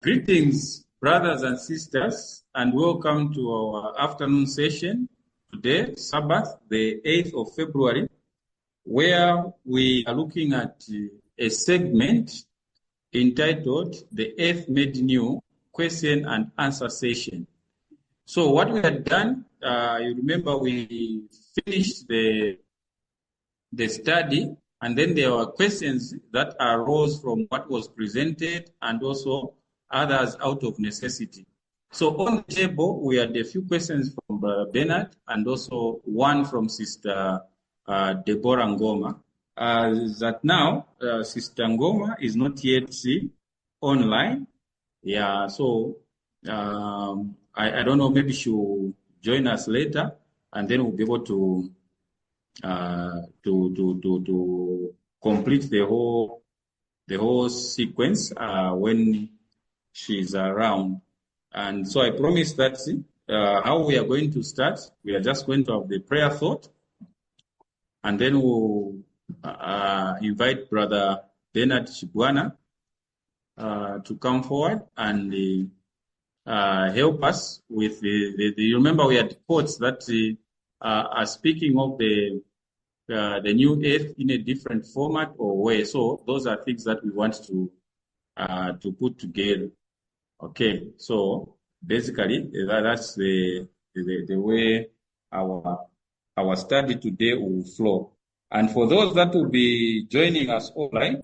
Greetings, brothers and sisters, and welcome to our afternoon session today, Sabbath, the 8th of February, where we are looking at a segment entitled The Earth Made New Question and Answer Session. So what we had done, you remember we finished the study, and then there were questions that arose from what was presented and also others out of necessity. So on the table, we had a few questions from Bernard and also one from Sister Deborah Ngoma. That now, Sister Ngoma is not yet online. Yeah, so I don't know, maybe she'll join us later, and then we'll be able to complete the whole sequence when she's around. And so I promise that how we are going to start, we are just going to have the prayer thought, and then we'll invite Brother Bernard Chibwana to come forward and help us with you remember we had quotes that are speaking of the new earth in a different format or way. So those are things that we want to put together. Okay, so basically that's the way our study today will flow. And for those that will be joining us online,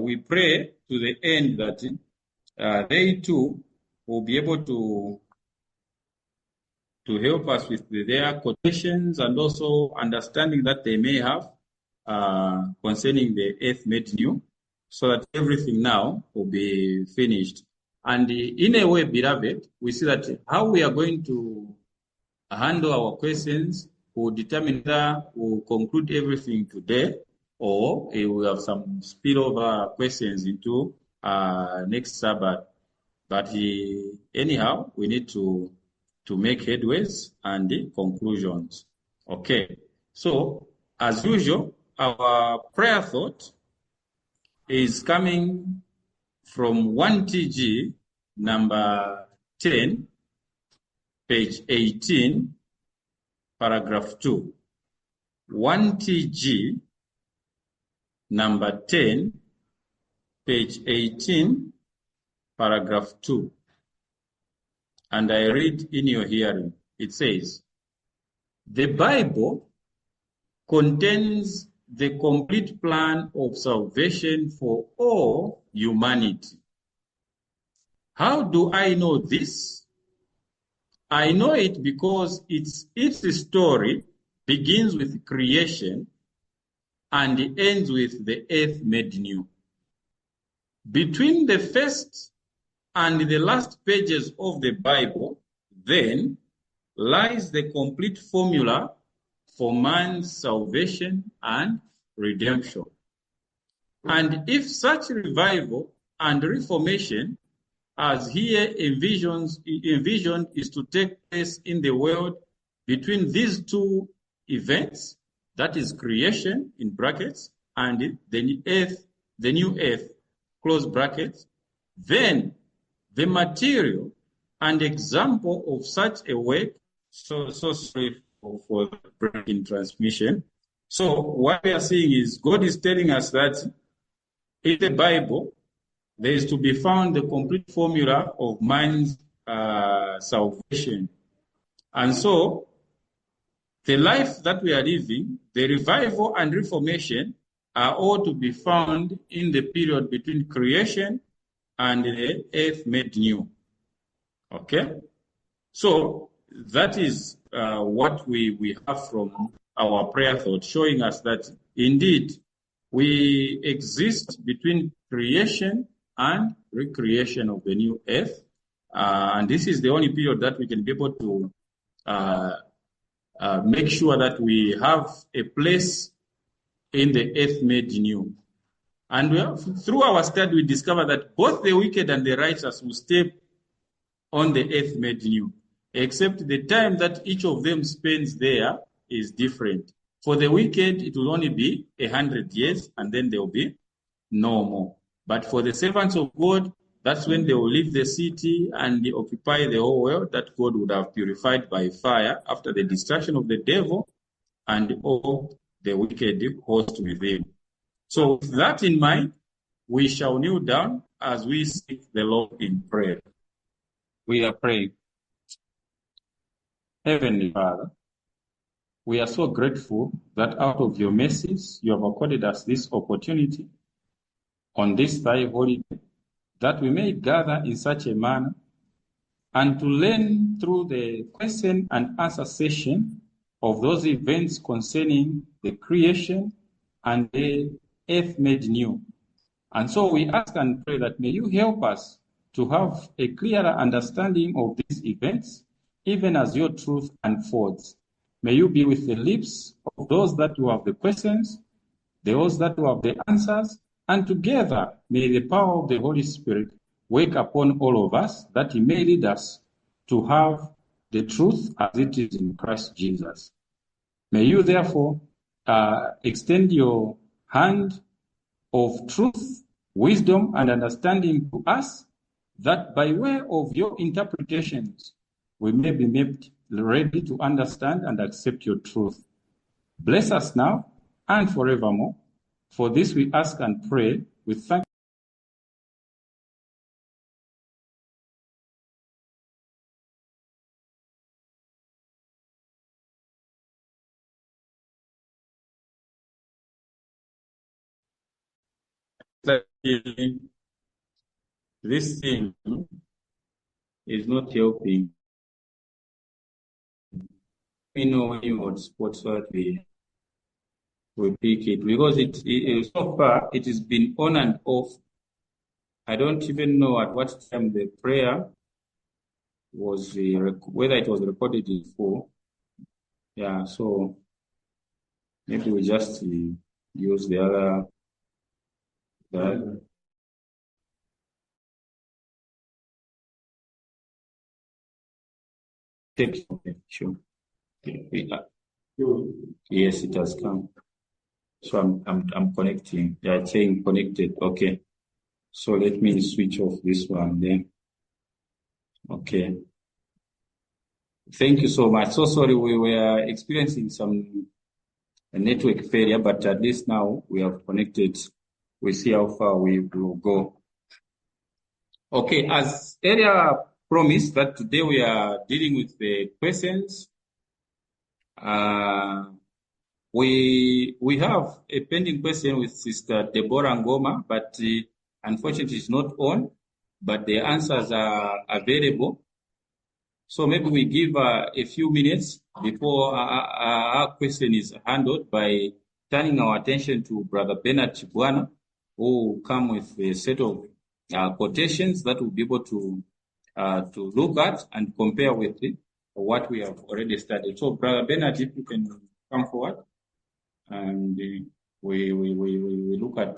we pray to the end that they too will be able to help us with their quotations and also understanding that they may have concerning the earth made new, so that everything now will be finished. And in a way, beloved, we see that how we are going to handle our questions will determine whether we'll conclude everything today or we will have some spillover questions into next Sabbath. But anyhow, we need to make headways and conclusions. Okay, so as usual, our prayer thought is coming from 1TG number 10, page 18, paragraph 2. 1TG number 10, page 18, paragraph 2. And I read in your hearing. It says, the Bible contains the complete plan of salvation for all humanity. How do I know this? I know it because its story begins with creation and ends with the earth made new. Between the first and the last pages of the Bible, then, lies the complete formula for man's salvation and redemption. And if such revival and reformation as here envisioned is to take place in the world between these two events, that is creation in brackets and the new earth, close brackets, then the material and example of such a work, so sorry for the break in transmission. So what we are seeing is God is telling us that in the Bible, there is to be found the complete formula of man's salvation. And so the life that we are living, the revival and reformation are all to be found in the period between creation and the earth made new. Okay? So that is what we have from our prayer thought, showing us that indeed we exist between creation and recreation of the new earth. And this is the only period that we can be able to make sure that we have a place in the earth made new. And through our study, we discover that both the wicked and the righteous will stay on the earth made new, except the time that each of them spends there is different. For the wicked, it will only be 100 years, and then there will be no more. But for the servants of God, That's when they will leave the city and they occupy the whole world that God would have purified by fire after the destruction of the devil and all the wicked host with him. So with that in mind, we shall kneel down as we seek the Lord in prayer. We are praying. Heavenly Father, we are so grateful that out of your mercies, you have accorded us this opportunity on this thy holy day, that we may gather in such a manner and to learn through the question and answer session of those events concerning the creation and the earth made new. And so we ask and pray that may you help us to have a clearer understanding of these events, even as your truth unfolds. May you be with the lips of those that will have the questions, those that will have the answers, and together may the power of the Holy Spirit work upon all of us, that he may lead us to have the truth as it is in Christ Jesus. May you therefore extend your hand of truth, wisdom, and understanding to us, that by way of your interpretations, we may be made ready to understand and accept your truth. Bless us now and forevermore. For this we ask and pray with thanks. This thing is not helping. We know when you hotspot so that we pick it, because it so far it has been on and off. I don't even know at what time the prayer was, whether it was recorded in full. Yeah, so maybe we just use the other. Okay, sure. Yes, it has come. So I'm connecting. Yeah, it's saying connected. Okay. So let me switch off this one then. Okay. Thank you so much. So sorry, we were experiencing some network failure, but at least now we have connected. We see how far we will go. Okay, as earlier promised that today we are dealing with the questions. We have a pending question with Sister Deborah Ngoma, but unfortunately it's not on, but the answers are available. So maybe we give a few minutes before our question is handled by turning our attention to Brother Bernard Chibwana, who will come with a set of quotations that we'll be able to look at and compare with what we have already studied. So Brother Bernard, if you can come forward, and we look at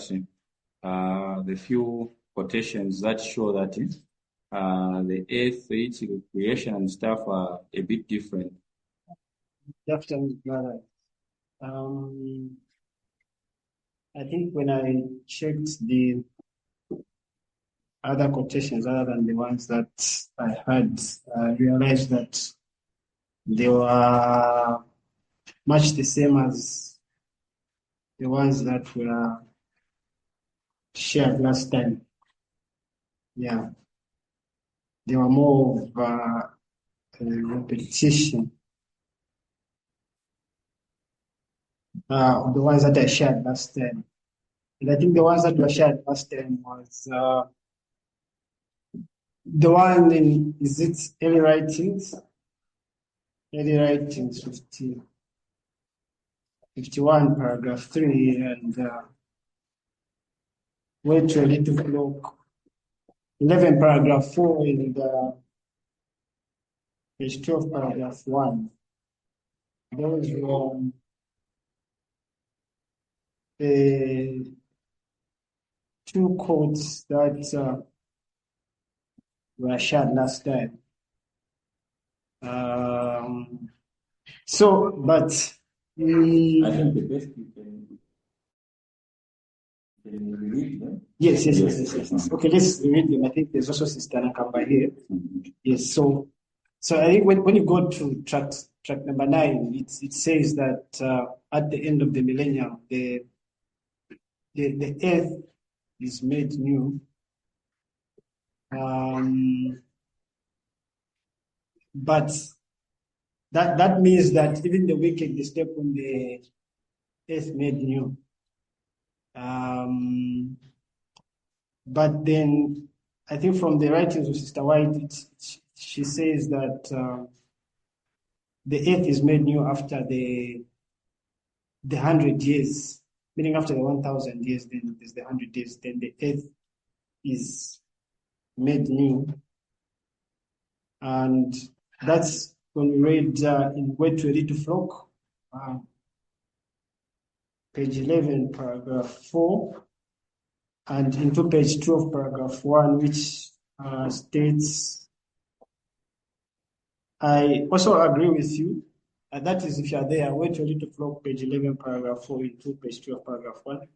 the few quotations that show that the earth, its creation and stuff are a bit different. Definitely, brother. I think when I checked the other quotations other than the ones that I had, I realized that they were much the same as the ones that were shared last time. Yeah. They were more of a repetition of the ones that I shared last time. And I think the ones that were shared last time was the one in, is it Early Writings? Early Writings 51, paragraph 3, and wait to a little clock. 11, paragraph 4, and page 12, paragraph 1. Those were the two quotes that were shared last time. So, but I think the best you can Yes. Okay, let's read them. I think there's also Sister Nakamba here. Yes, so I think when you go to tract number 9, it says that at the end of the millennium, the earth is made new. But that means that even the wicked, they step on the earth made new. But then I think from the writings of Sister White, she says that the earth is made new after the 100 years, meaning after the 1,000 years, then there's the 100 years, then the earth is made new. And that's when we read in Word to a Little Flock, page 11, paragraph 4, and into page 12, paragraph 1, which states, I also agree with you. And that is, if you are there, Word to a Little Flock, page 11, paragraph 4, into page 12, paragraph 1.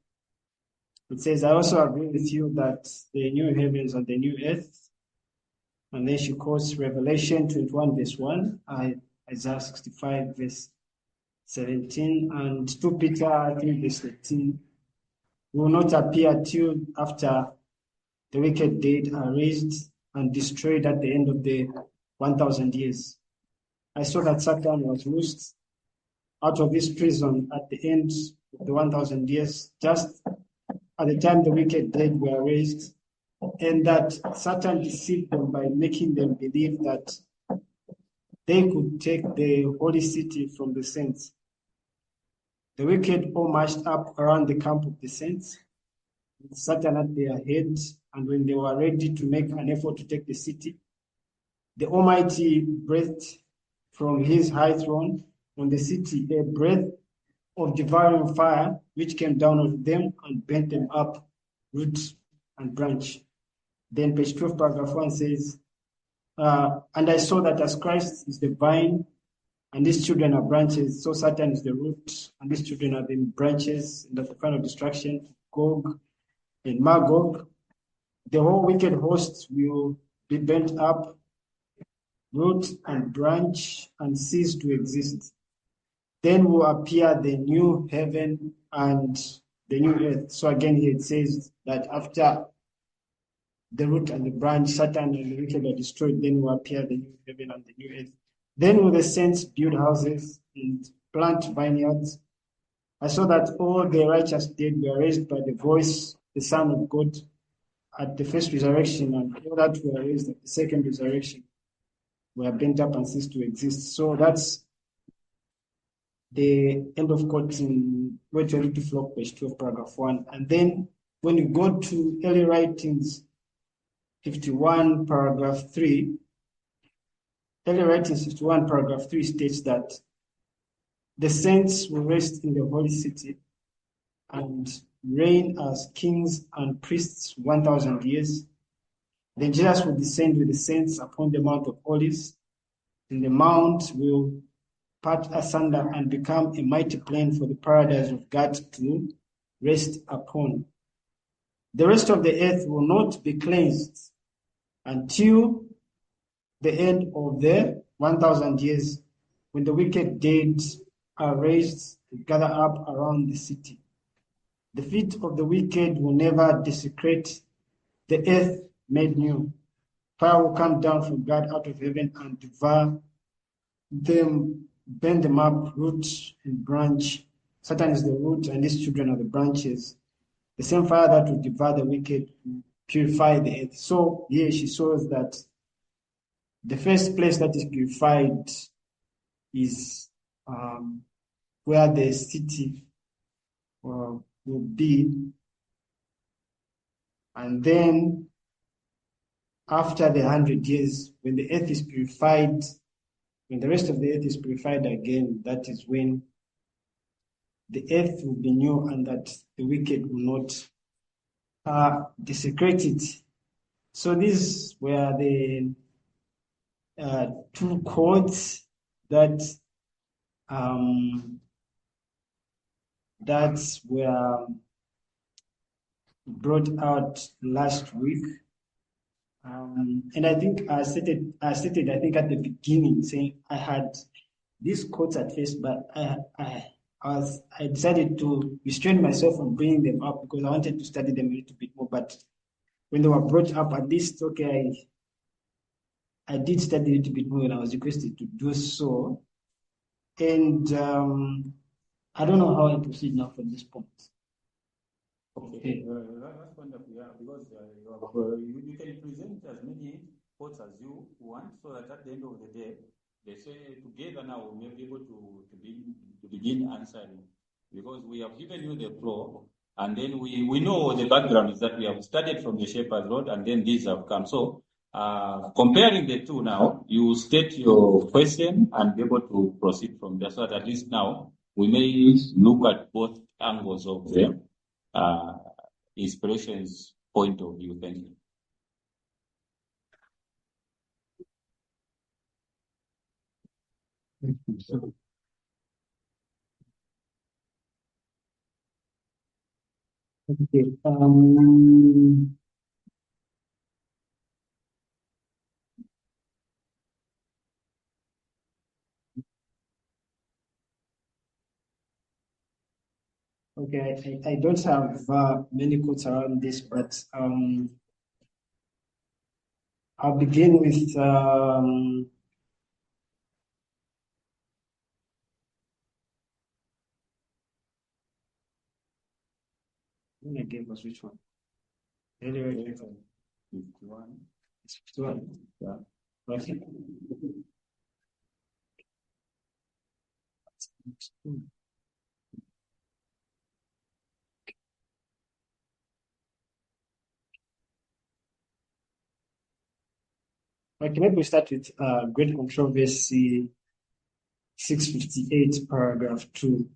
It says, I also agree with you that the new heavens and the new earth. And then she quotes Revelation 21, verse 1, Isaiah 65, verse 17, and 2 Peter 3, verse 13, will not appear till after the wicked dead are raised and destroyed at the end of the 1,000 years. I saw that Satan was loosed out of his prison at the end of the 1,000 years, just at the time the wicked dead were raised, and that Satan deceived them by making them believe that they could take the holy city from the saints. The wicked all marched up around the camp of the saints, with Satan at their head, and when they were ready to make an effort to take the city, the Almighty breathed from his high throne on the city a breath of devouring fire, which came down on them and burnt them up, root and branch. Then page 12, paragraph 1 says, and I saw that as Christ is the vine, and these children are branches, so Satan is the root, and these children are the branches, and at the final destruction, Gog and Magog, the whole wicked host will be burnt up, root and branch, and cease to exist. Then will appear the new heaven and the new earth. So again here it says that after the root and the branch, Satan and the wicked are destroyed, then will appear the new heaven and the new earth. Then will the saints build houses and plant vineyards. I saw that all the righteous dead were raised by the voice, the Son of God, at the first resurrection, and all that were raised at the second resurrection were burnt up and ceased to exist. So that's the end of quote in Word to a Little Flock, page 12, paragraph 1. And then when you go to early writings, 51, paragraph 3, early writings 51, paragraph 3 states that the saints will rest in the holy city and reign as kings and priests 1,000 years. Then Jesus will descend with the saints upon the Mount of Olives, and the mount will part asunder and become a mighty plain for the paradise of God to rest upon. The rest of the earth will not be cleansed until the end of the 1,000 years, when the wicked dead are raised to gather up around the city. The feet of the wicked will never desecrate the earth made new. Fire will come down from God out of heaven and devour them, burn them up, root and branch. Satan is the root, and these children are the branches. The same fire that will devour the wicked will purify the earth. So here she shows that the first place that is purified is where the city will be. And then after the 100 years, when the earth is purified, when the rest of the earth is purified again, that is when the earth will be new and that the wicked will not desecrate it. So these were the two quotes that were brought out last week. And I think I stated, I think at the beginning, saying I had these quotes at first, but I decided to restrain myself from bringing them up because I wanted to study them a little bit more. But when they were brought up, at least, okay, I did study a little bit more and I was requested to do so. And I don't know how I proceed now from this point. Okay, that's wonderful, yeah, because you can present as many quotes as you want, so that at the end of the day, they say together now we may be able to begin answering, because we have given you the floor, and then we know the background is that we have studied from the Shepherd's Road, and then these have come. So comparing the two now, you state your question and be able to proceed from there, so that at least now we may look at both angles of them. Inspiration's point of view. Thank you. Okay. Okay, I don't have many quotes around this, but I'll begin with when I gave us which one? Anyway, 51. it's 51. Yeah. Okay. Okay, maybe we start with Great Controversy 658, paragraph 2.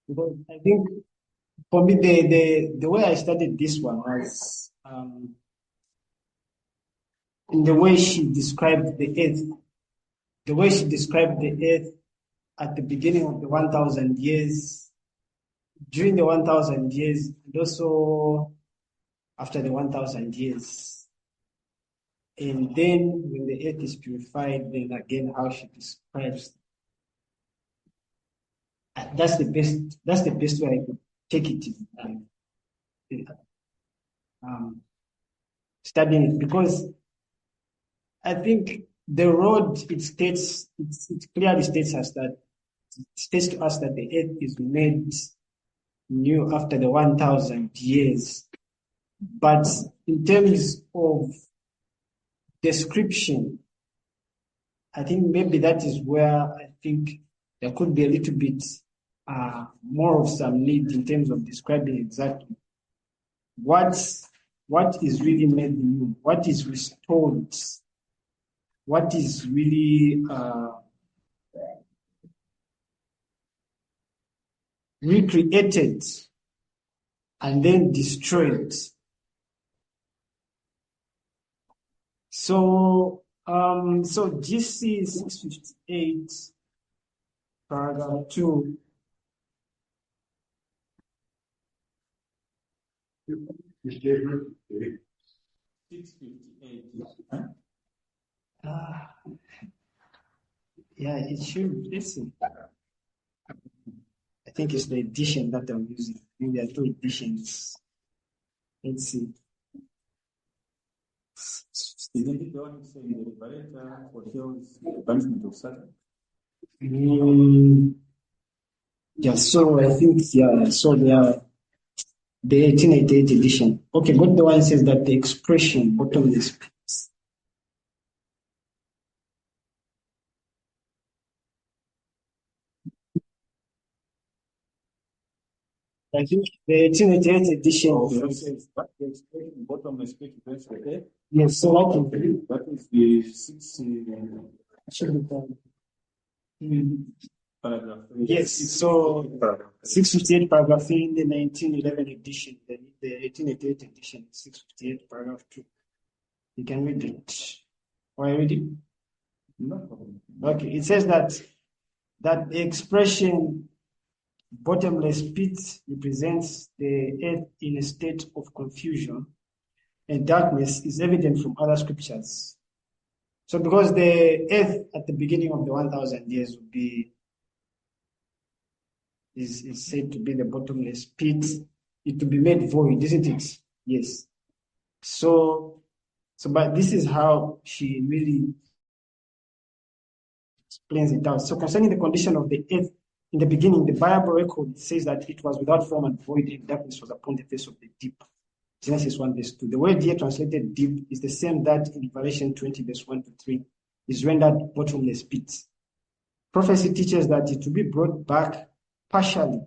Because I think for me, the way I studied this one was in the way she described the earth. The way she described the earth at the beginning of the 1,000 years, during the 1,000 years, and also after the 1,000 years. And then when the earth is purified, then again how she describes. That's the best way I could take it. Studying it, because I think the road it clearly states to us that the earth is made new after the 1,000 years. But in terms of description, I think maybe that is where I think there could be a little bit more of some need in terms of describing exactly what is really made new, what is restored, what is really recreated and then destroyed. So GC 658, paragraph 2. Yeah, it should. Listen. I think it's the edition that I'm using. Maybe there are 2 editions. Let's see. Isn't it the one saying the liberator foretells the banishment of Satan? Yeah, so I think, so they are the 1888 edition. Okay, but the one says that the expression bottomless. I think the 1888 edition says that the expression bottomless pit against the earth. Yes, so That is the 6 paragraph. Yes, so 658 paragraph 3 in the 1911 edition, the the 1888 edition, 658, paragraph 2. You can read it. Or I read it? No. Okay, it says that the expression bottomless pit represents the earth in a state of confusion and darkness is evident from other scriptures. So because the earth at the beginning of the 1,000 years would be is said to be the bottomless pit, it will be made void, isn't it? Yes. So but this is how she really explains it out. So concerning the condition of the earth in the beginning, the Bible record says that it was without form and void, and darkness was upon the face of the deep. Genesis 1 verse 2. The word here translated deep is the same that in Revelation 20 verse 1 to 3 is rendered bottomless pit. Prophecy teaches that it will be brought back partially,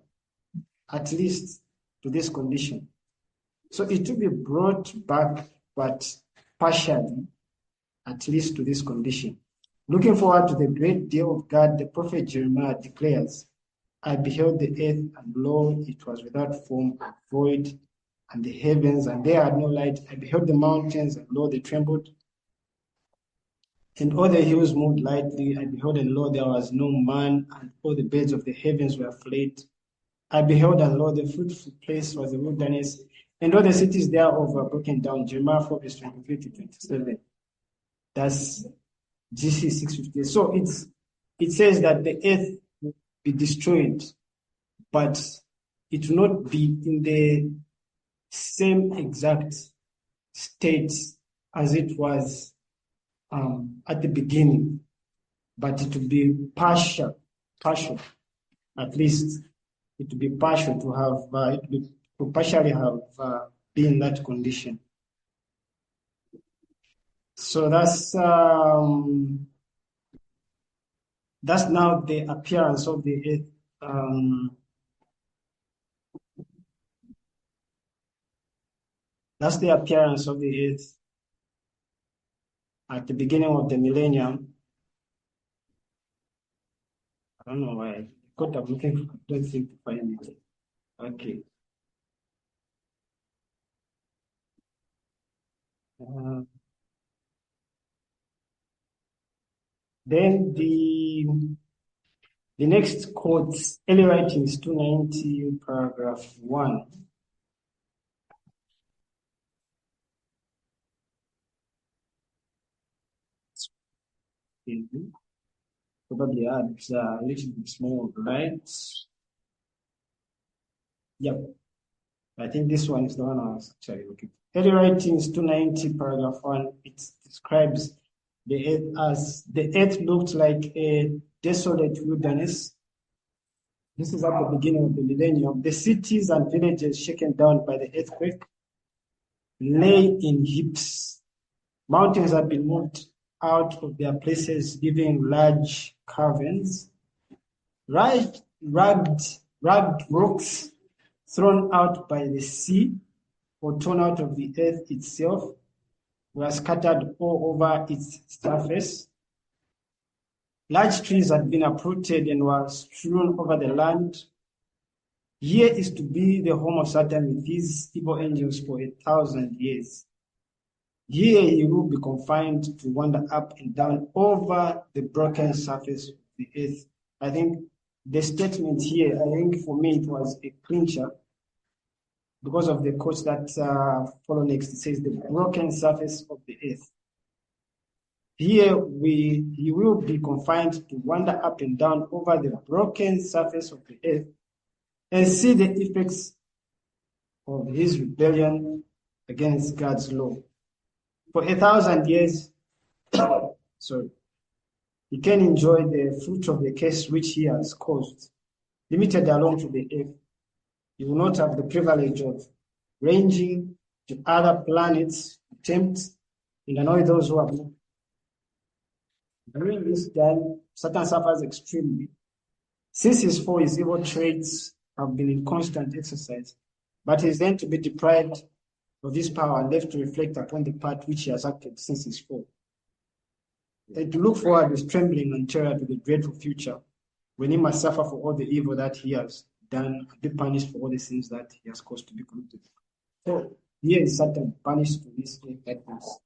at least to this condition. So it will be brought back, but partially, at least to this condition. Looking forward to the great day of God, the prophet Jeremiah declares, I beheld the earth, and lo, it was without form and void, and the heavens, and there had no light. I beheld the mountains, and lo, they trembled, and all the hills moved lightly. I beheld, and lo, there was no man, and all the birds of the heavens were flayed. I beheld, and lo, the fruitful place was the wilderness, and all the cities thereof were broken down. Jeremiah 4, verse 23 to 27. That's GC 658. So it says that the earth will be destroyed, but it will not be in the same exact state as it was at the beginning, but it will be partial, at least it will be partial to have, to partially have been in that condition. So that's now the appearance of the earth. That's the appearance of the earth at the beginning of the millennium. I don't know why. I got up looking for, I don't seem to find it. Okay. Then the next quote, early writings 290, paragraph 1. Probably adds a little bit small, right? Yep. I think this one is the one I was actually looking for. Early writings 290, paragraph 1, it describes the earth as the earth looked like a desolate wilderness. This is at the beginning of the millennium. The cities and villages shaken down by the earthquake lay in heaps. Mountains had been moved out of their places, leaving large caverns. Ragged rocks thrown out by the sea or torn out of the earth itself were scattered all over its surface. Large trees had been uprooted and were strewn over the land. Here is to be the home of Satan with his evil angels for 1,000 years. Here he will be confined to wander up and down over the broken surface of the earth. I think the statement here, for me, it was a clincher because of the quotes that follow next. It says the broken surface of the earth. Here he will be confined to wander up and down over the broken surface of the earth and see the effects of his rebellion against God's law. For 1,000 years, he can enjoy the fruit of the curse which he has caused. Limited alone to the earth, he will not have the privilege of ranging to other planets to tempt and annoy those who have not. During this time, Satan suffers extremely. Since his fall, his evil traits have been in constant exercise, but he is then to be deprived of this power and left to reflect upon the part which he has acted since his fall. And to look forward with trembling and terror to the dreadful future, when he must suffer for all the evil that he has done and be punished for all the sins that he has caused to be committed. So here is Satan punished to this earth that was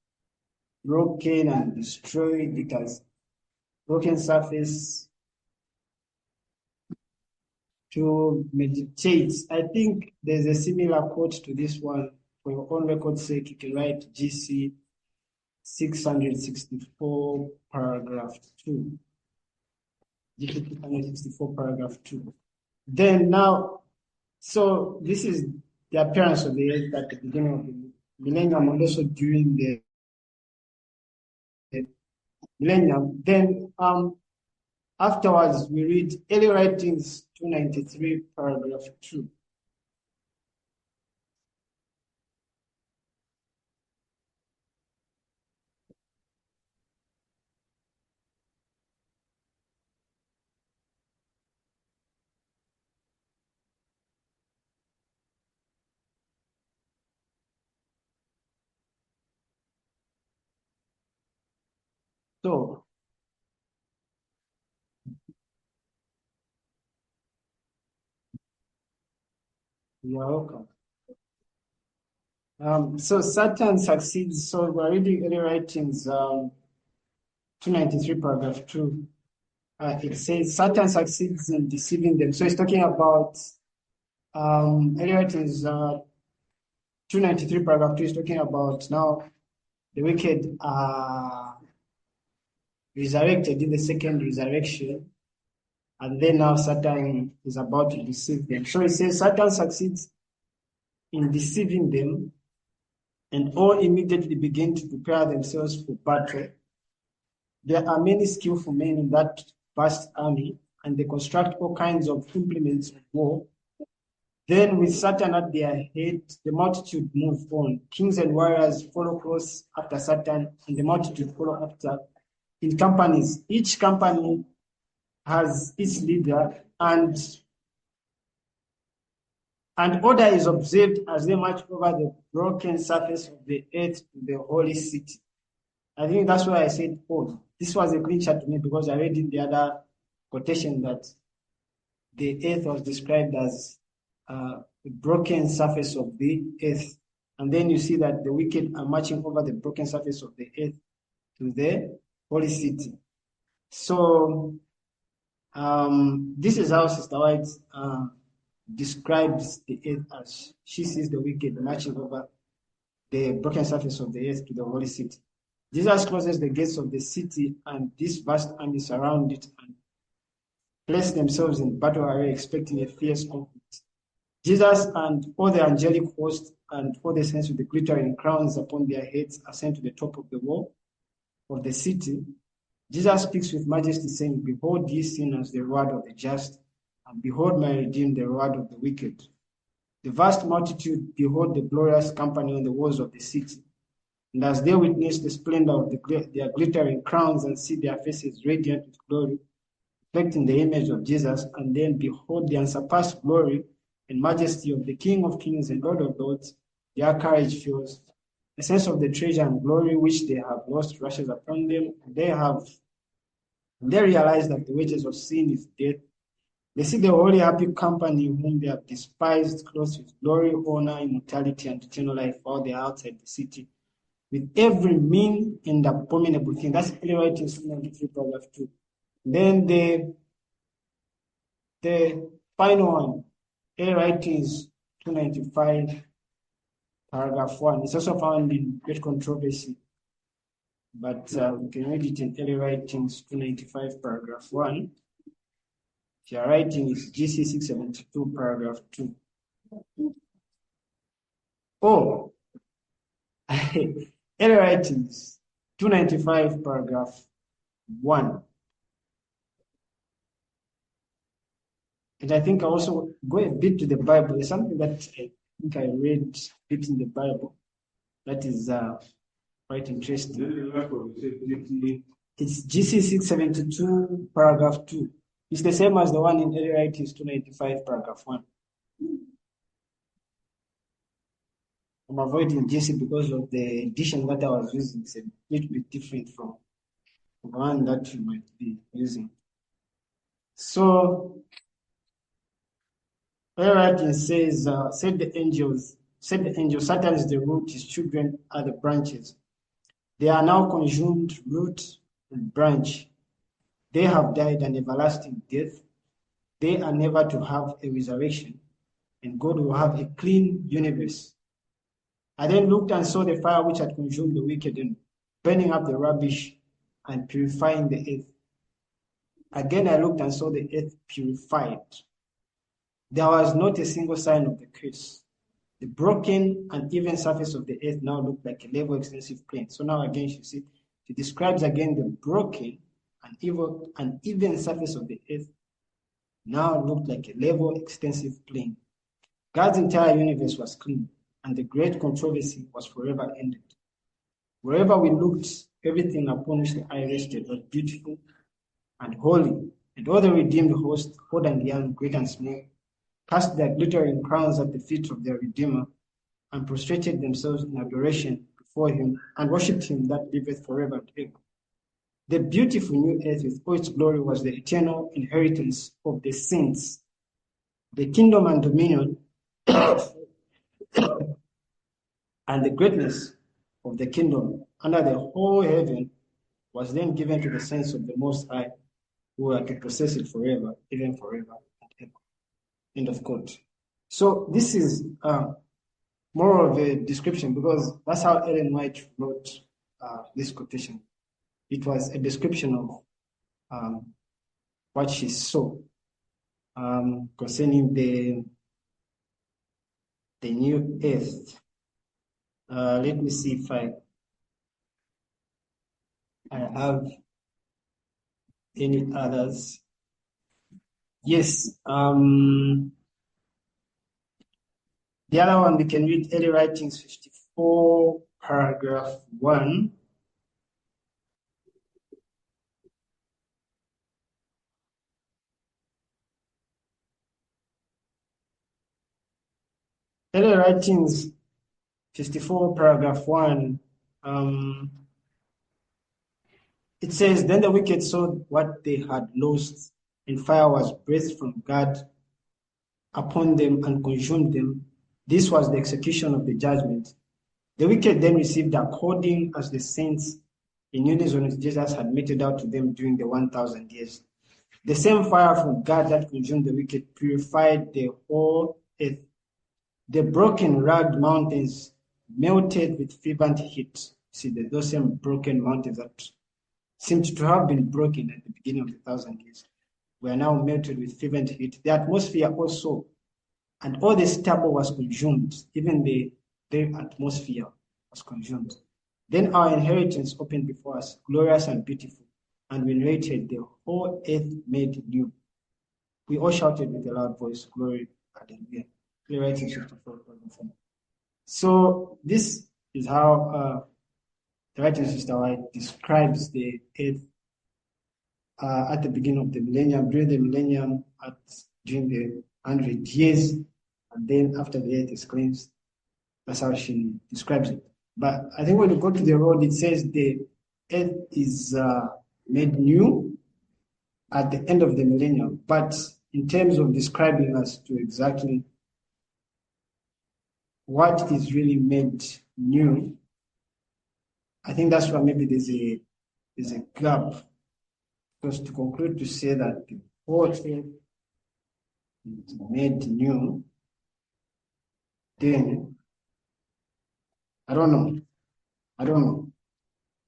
broken and destroyed. It has broken surface to meditate. I think there's a similar quote to this one. For your own record's sake, you can write GC 664 paragraph 2. GC 664 paragraph 2. Then now, so this is the appearance of the earth at the beginning of the millennium and also during the millennium. Then afterwards, we read early writings 293 paragraph 2. So you're welcome. So Satan succeeds. So we're reading early writings 293 paragraph 2. It says Satan succeeds in deceiving them. So it's talking about early writings 293 paragraph 2 is talking about now the wicked are resurrected in the second resurrection. And then now Satan is about to deceive them. So it says Satan succeeds in deceiving them, and all immediately begin to prepare themselves for battle. There are many skillful men in that vast army, and they construct all kinds of implements of war. Then, with Satan at their head, the multitude move on. Kings and warriors follow close after Satan, and the multitude follow after in companies. Each company has its leader, and order is observed as they march over the broken surface of the earth to the holy city. I think that's why I said, oh, this was a clincher to me, because I read in the other quotation that the earth was described as the broken surface of the earth. And then you see that the wicked are marching over the broken surface of the earth to the holy city. So this is how Sister White describes the earth as she sees the wicked marching over the broken surface of the earth to the holy city. Jesus closes the gates of the city, and this vast army surround it and place themselves in battle array, expecting a fierce conflict. Jesus and all the angelic host and all the saints with the glittering crowns upon their heads ascend to the top of the wall of the city. Jesus speaks with majesty, saying, "Behold, ye sinners, the reward of the just, and behold, my redeemed, the reward of the wicked." The vast multitude behold the glorious company on the walls of the city. And as they witness the splendor of their glittering crowns and see their faces radiant with glory, reflecting the image of Jesus, and then behold the unsurpassed glory and majesty of the King of Kings and Lord of Lords, their courage fills. A sense of the treasure and glory which they have lost rushes upon them, and they realize that the wages of sin is death. They see the holy, happy company whom they have despised, clothed with glory, honor, immortality, and eternal life, while they are outside the city, with every mean and abominable thing. That's early writings 93 paragraph 2. Then the final one, early writings 295 paragraph 1. It's also found in Great Controversy, but we can read it in early writings 295 paragraph 1. If your writing is GC 672 paragraph 2. Oh, early writings 295 paragraph 1. And I think I also go a bit to the Bible. It's something that I think I read a bit in the Bible that is quite interesting. It's GC 672 paragraph 2. It's the same as the one in early writings 295 paragraph 1. I'm avoiding GC because of the edition that I was using. It's a little bit different from the one that you might be using. So, early writing says, said the angels Said the angel, Satan is the root, his children are the branches. They are now consumed, root and branch. They have died an everlasting death. They are never to have a resurrection, and God will have a clean universe. I then looked and saw the fire which had consumed the wicked and burning up the rubbish and purifying the earth. Again I looked and saw the earth purified. There was not a single sign of the curse. The broken and even surface of the earth now looked like a level, extensive plain. So now again she describes again the broken and even surface of the earth now looked like a level, extensive plain. God's entire universe was clean, and the great controversy was forever ended. Wherever we looked, everything upon which the eye rested was beautiful and holy, and all the redeemed host, old and young, great and small, cast their glittering crowns at the feet of their Redeemer, and prostrated themselves in adoration before him, and worshipped him that liveth forever and ever. The beautiful new earth with all its glory was the eternal inheritance of the saints. The kingdom and dominion and the greatness of the kingdom under the whole heaven was then given to the saints of the Most High, who are to possess it forever, even forever and ever. End of quote. So this is more of a description, because that's how Ellen White wrote this quotation. It was a description of what she saw concerning the new earth. Let me see if I have any others. Yes. The other one, we can read Early Writings 54, paragraph 1. Early Writings 54, paragraph 1. It says, Then the wicked saw what they had lost, and fire was breathed from God upon them and consumed them. This was the execution of the judgment. The wicked then received according as the saints in unison with Jesus had meted out to them during the 1,000 years. The same fire from God that consumed the wicked purified the whole earth. The broken, rugged mountains melted with fervent heat. See, those same broken mountains that seemed to have been broken at the beginning of the 1,000 years were now melted with fervent heat. The atmosphere also, and all the stubble was consumed, even the very atmosphere was consumed. Then our inheritance opened before us, glorious and beautiful, and we narrated the whole earth made new. We all shouted with a loud voice, glory, hallelujah. Writings 54. So this is how the writing Sister White describes the earth at the beginning of the millennium, during the millennium, during the 100 years, and then after the earth is cleansed. That's how she describes it. But I think when you go to the road, it says the earth is made new at the end of the millennium. But in terms of describing us to exactly what is really made new, I think that's why maybe there's a gap. Because to conclude to say that the whole earth is made new, then I don't know.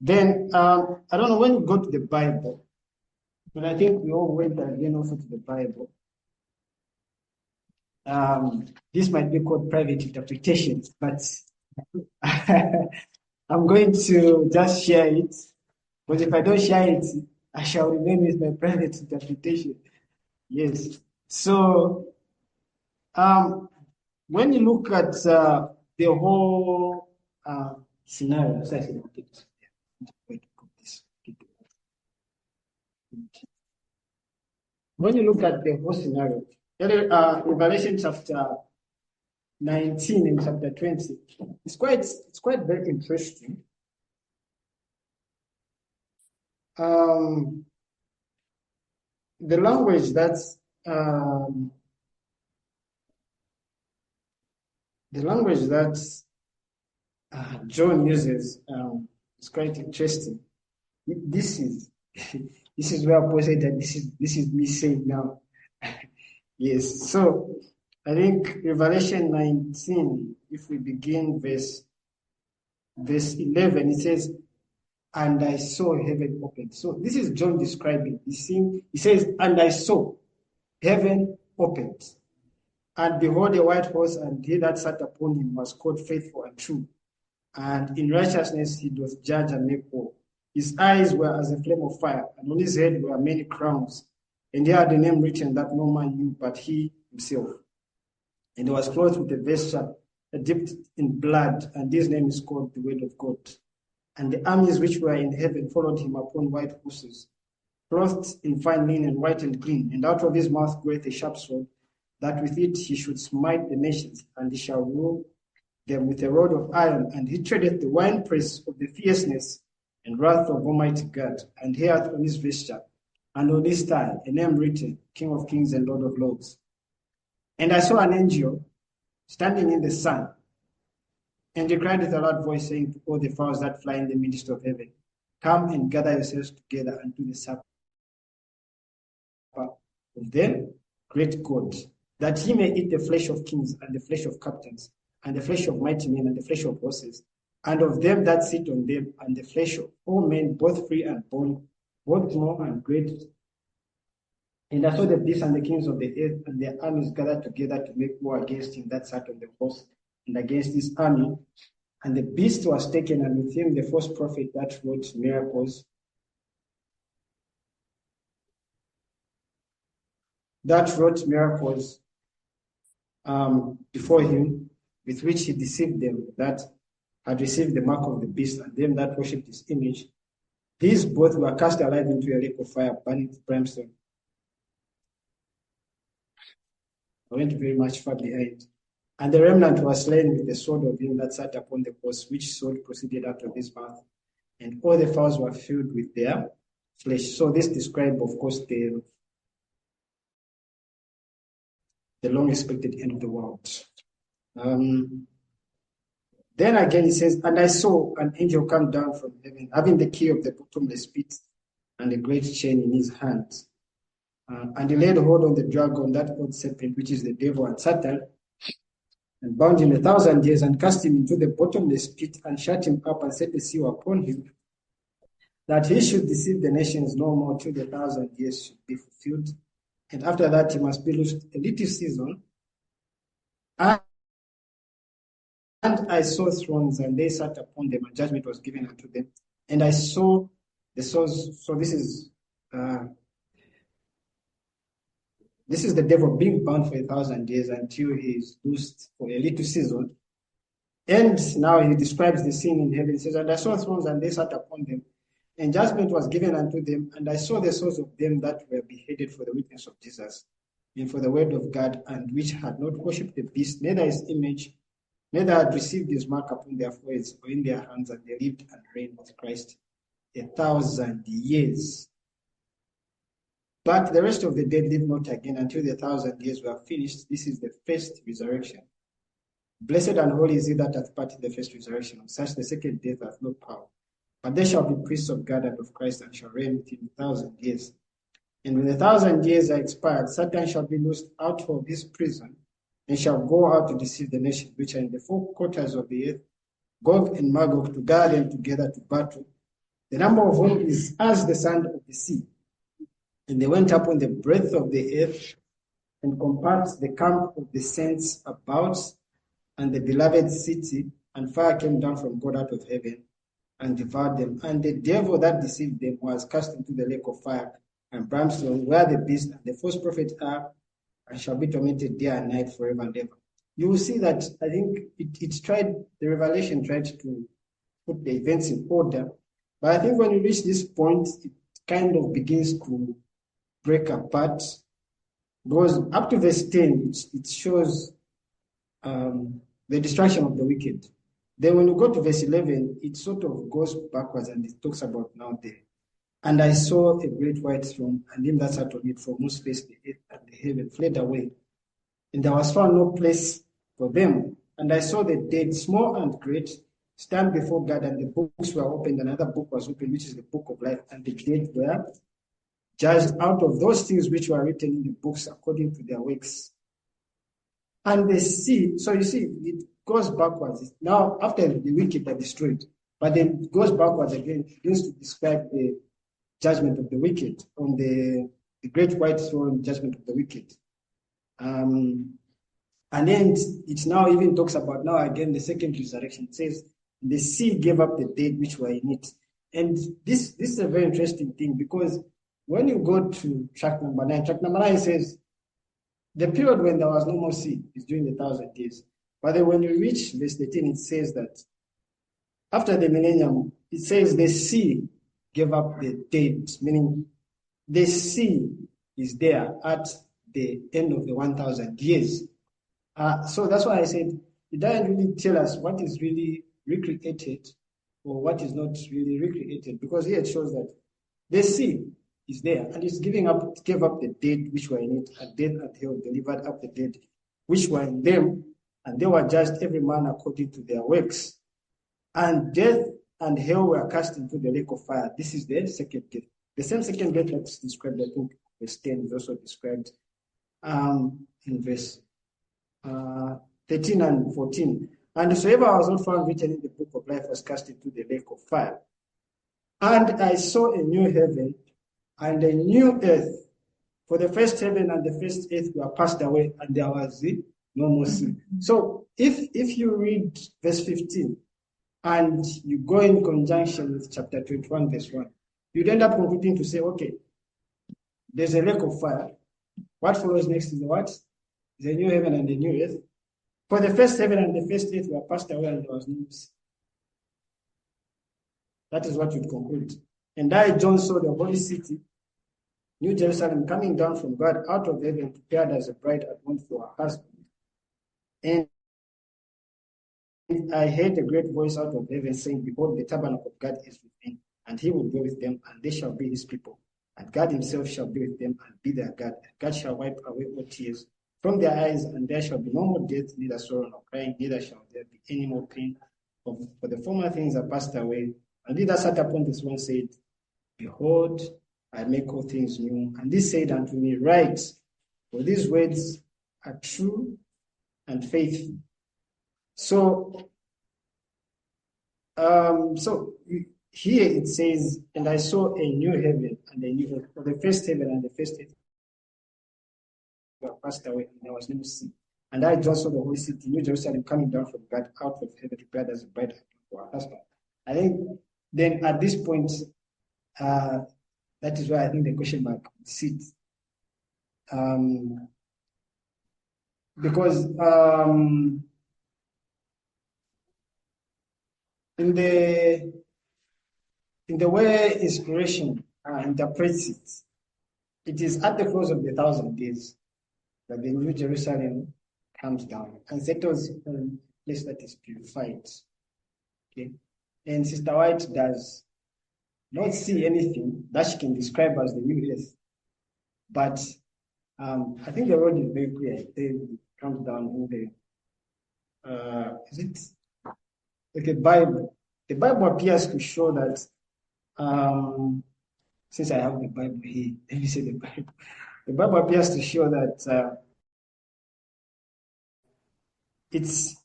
Then I don't know, when you go to the Bible, but I think we all went again also to the Bible. This might be called private interpretations, but I'm going to just share it. But if I don't share it, I shall remain with my private interpretation. Yes. So when you look at the whole scenario, when you look at the whole scenario, Revelation chapter 19 and chapter 20, it's quite very interesting. The language that the language that John uses is quite interesting. This is this is where Paul said that this is me saying now. Yes, so I think Revelation 19, if we begin verse 11, it says, "And I saw heaven open." So this is John describing the scene. He says, "And I saw heaven opened, and behold, a white horse, and he that sat upon him was called Faithful and True, and in righteousness he doth judge and make war. His eyes were as a flame of fire, and on his head were many crowns, and he had a name written that no man knew but he himself. And he was clothed with a vesture dipped in blood, and his name is called the Word of God. And the armies which were in heaven followed him upon white horses, clothed in fine linen, white and clean. And out of his mouth goeth a sharp sword, that with it he should smite the nations, and he shall rule them with a rod of iron. And he treadeth the winepress of the fierceness and wrath of Almighty God. And he hath on his vesture and on his thigh a name written, King of Kings and Lord of Lords. And I saw an angel standing in the sun, and he cried with a loud voice, saying to all the fowls that fly in the midst of heaven, Come and gather yourselves together unto the supper of the great God, that he may eat the flesh of kings, and the flesh of captains, and the flesh of mighty men, and the flesh of horses, and of them that sit on them, and the flesh of all men, both free and bond, both small and great. And I saw the beasts and the kings of the earth and their armies gathered together to make war against him that sat on the horse and against his army. And the beast was taken, and with him the false prophet that wrought miracles, before him, with which he deceived them that had received the mark of the beast, and them that worshipped his image. These both were cast alive into a lake of fire, burning with brimstone. I went very much far behind. And the remnant was slain with the sword of him that sat upon the horse, which sword proceeded out of his mouth. And all the fowls were filled with their flesh. So this describes, of course, the long expected end of the world. Then again it says, And I saw an angel come down from heaven, having the key of the bottomless pit and a great chain in his hand. And he laid hold on the dragon, that old serpent, which is the devil and Satan, and bound him 1,000 years, and cast him into the bottomless pit, and shut him up, and set a seal upon him, that he should deceive the nations no more till the 1,000 years should be fulfilled. And after that he must be loosed a little season. And I saw thrones, and they sat upon them, and judgment was given unto them. And I saw the souls. So this is the devil being bound for 1,000 years until he is loosed for a little season. And now he describes the scene in heaven. He says, And I saw thrones, and they sat upon them, and judgment was given unto them. And I saw the souls of them that were beheaded for the witness of Jesus, and for the word of God, and which had not worshipped the beast, neither his image, neither had received his mark upon their foreheads or in their hands, and they lived and reigned with Christ 1,000 years. But the rest of the dead live not again until the 1,000 years were finished. This is the first resurrection. Blessed and holy is he that hath part in the first resurrection. Of such the second death hath no power. But they shall be priests of God and of Christ, and shall reign with him 1,000 years. And when the 1,000 years are expired, Satan shall be loosed out of his prison, and shall go out to deceive the nations which are in the four quarters of the earth, Gog and Magog, to gather them together to battle, the number of whom is as the sand of the sea. And they went up on the breadth of the earth, and compassed the camp of the saints about, and the beloved city, and fire came down from God out of heaven, and devoured them. And the devil that deceived them was cast into the lake of fire and brimstone, where the beast and the false prophet are, and shall be tormented day and night forever and ever. You will see that I think the Revelation tried to put the events in order, but I think when you reach this point, it kind of begins to break apart. Goes up to verse 10, it shows the destruction of the wicked. Then when you go to verse 11, it sort of goes backwards, and it talks about now there. And I saw a great white throne, and him that sat on it, from whose face the earth and the heaven fled away, and there was found no place for them. And I saw the dead, small and great, stand before God, and the books were opened. Another book was opened, which is the book of life, and the dead were judged out of those things which were written in the books according to their works. And the sea, so you see, it goes backwards. Now, after the wicked are destroyed, but then it goes backwards again. It begins to describe the judgment of the wicked on the great white throne, judgment of the wicked. And then it now even talks about now again the second resurrection. It says, the sea gave up the dead which were in it. And this is a very interesting thing, because when you go to tract number 9 says, the period when there was no more sea is during the 1,000 years. But then when you reach verse 13, it says that after the millennium, it says the sea gave up the dead, meaning the sea is there at the end of the 1,000 years. So that's why I said it doesn't really tell us what is really recreated or what is not really recreated, because here it shows that the sea is there and it's gave up the dead which were in it, and death and hell delivered up the dead which were in them, and they were judged every man according to their works. And death and hell were cast into the lake of fire. This is the second death. The same second death that's described, I think, verse 10 is also described in verse 13 and 14. And whosoever was not found written in the book of life was cast into the lake of fire. And I saw a new heaven and a new earth, for the first heaven and the first earth were passed away, and there was no more sea. So if you read verse 15 and you go in conjunction with chapter 21, verse 1, you'd end up concluding to say, okay, there's a lake of fire. What follows next is the what? The new heaven and the new earth. For the first heaven and the first earth were passed away, and there was no sea. That is what you'd conclude. And I, John, saw the holy city, New Jerusalem, coming down from God out of heaven, prepared as a bride adorned for her husband. And I heard a great voice out of heaven saying, behold, the tabernacle of God is within, and he will go with them, and they shall be his people. And God himself shall be with them and be their God. And God shall wipe away all tears from their eyes, and there shall be no more death, neither sorrow nor crying, neither shall there be any more pain. For the former things are passed away. And he that sat upon this one said, behold, I make all things new. And he said unto me, write, for these words are true and faithful. So here it says, and I saw a new heaven and a new earth. For the first heaven and the first earth were passed away, and there was no sea. And I just saw the holy city, New Jerusalem, coming down from God out of heaven, prepared as a bride for her husband. I think then at this point, that is why I think the question mark sits. Because in the way inspiration interprets it, it is at the close of the 1,000 days that the New Jerusalem comes down and settles in a place that is purified. Okay, and Sister White does not see anything that she can describe as the new earth, but I think the road is very clear. It comes down in the is it like the Bible? The Bible appears to show that since I have the Bible here, let me say the Bible. The Bible appears to show that it's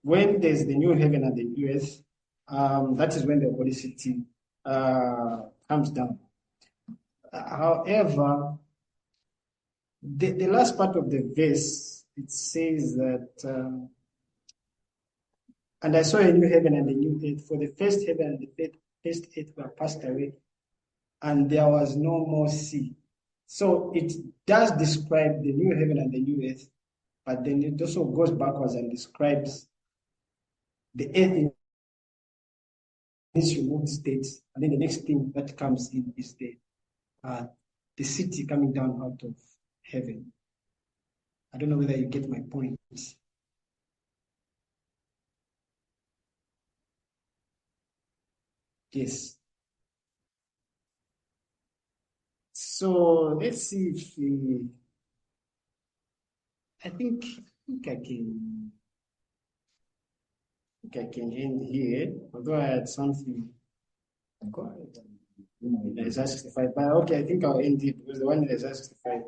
when there's the new heaven and the new earth, that is when the holy city comes down. However, the last part of the verse, it says that, and I saw a new heaven and a new earth, for the first heaven and the first earth were passed away, and there was no more sea. So it does describe the new heaven and the new earth, but then it also goes backwards and describes the earth in its removed state, and then the next thing that comes in is the city coming down out of heaven. I don't know whether you get my point. Yes. So let's see if I think I can. think I can end here, although I had something in Isaiah 65. But okay, I think I'll end it because the one in Isaiah 65.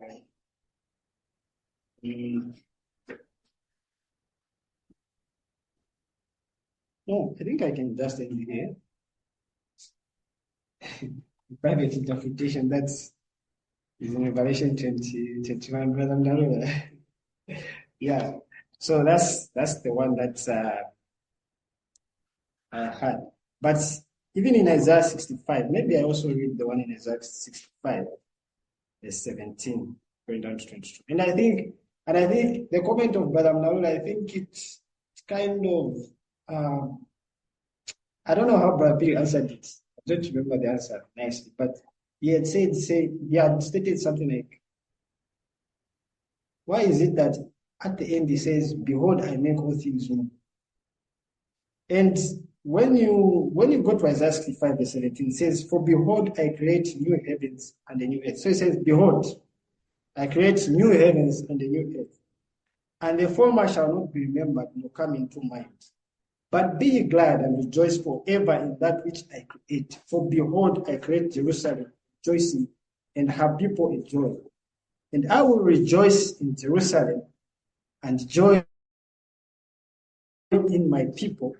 No, I think I can just end it here. Private interpretation, that's is in Revelation 21, Brother Mnarula. Yeah. So that's the one that's I had. But even in Isaiah 65, maybe I also read the one in Isaiah 65, verse 17, going down to 22. And I think the comment of Brother Mnarula, I think it's kind of I don't know how Brother Phiri answered it. I don't remember the answer nicely, but he had stated something like, why is it that at the end he says, "Behold, I make all things new"? And when you go to Isaiah 65, verse 17, it says, "For behold, I create new heavens and a new earth." So it says, "Behold, I create new heavens and a new earth, and the former shall not be remembered nor come into mind. But be ye glad and rejoice forever in that which I create. For behold, I create Jerusalem, rejoicing, and her people in joy. And I will rejoice in Jerusalem and joy in my people.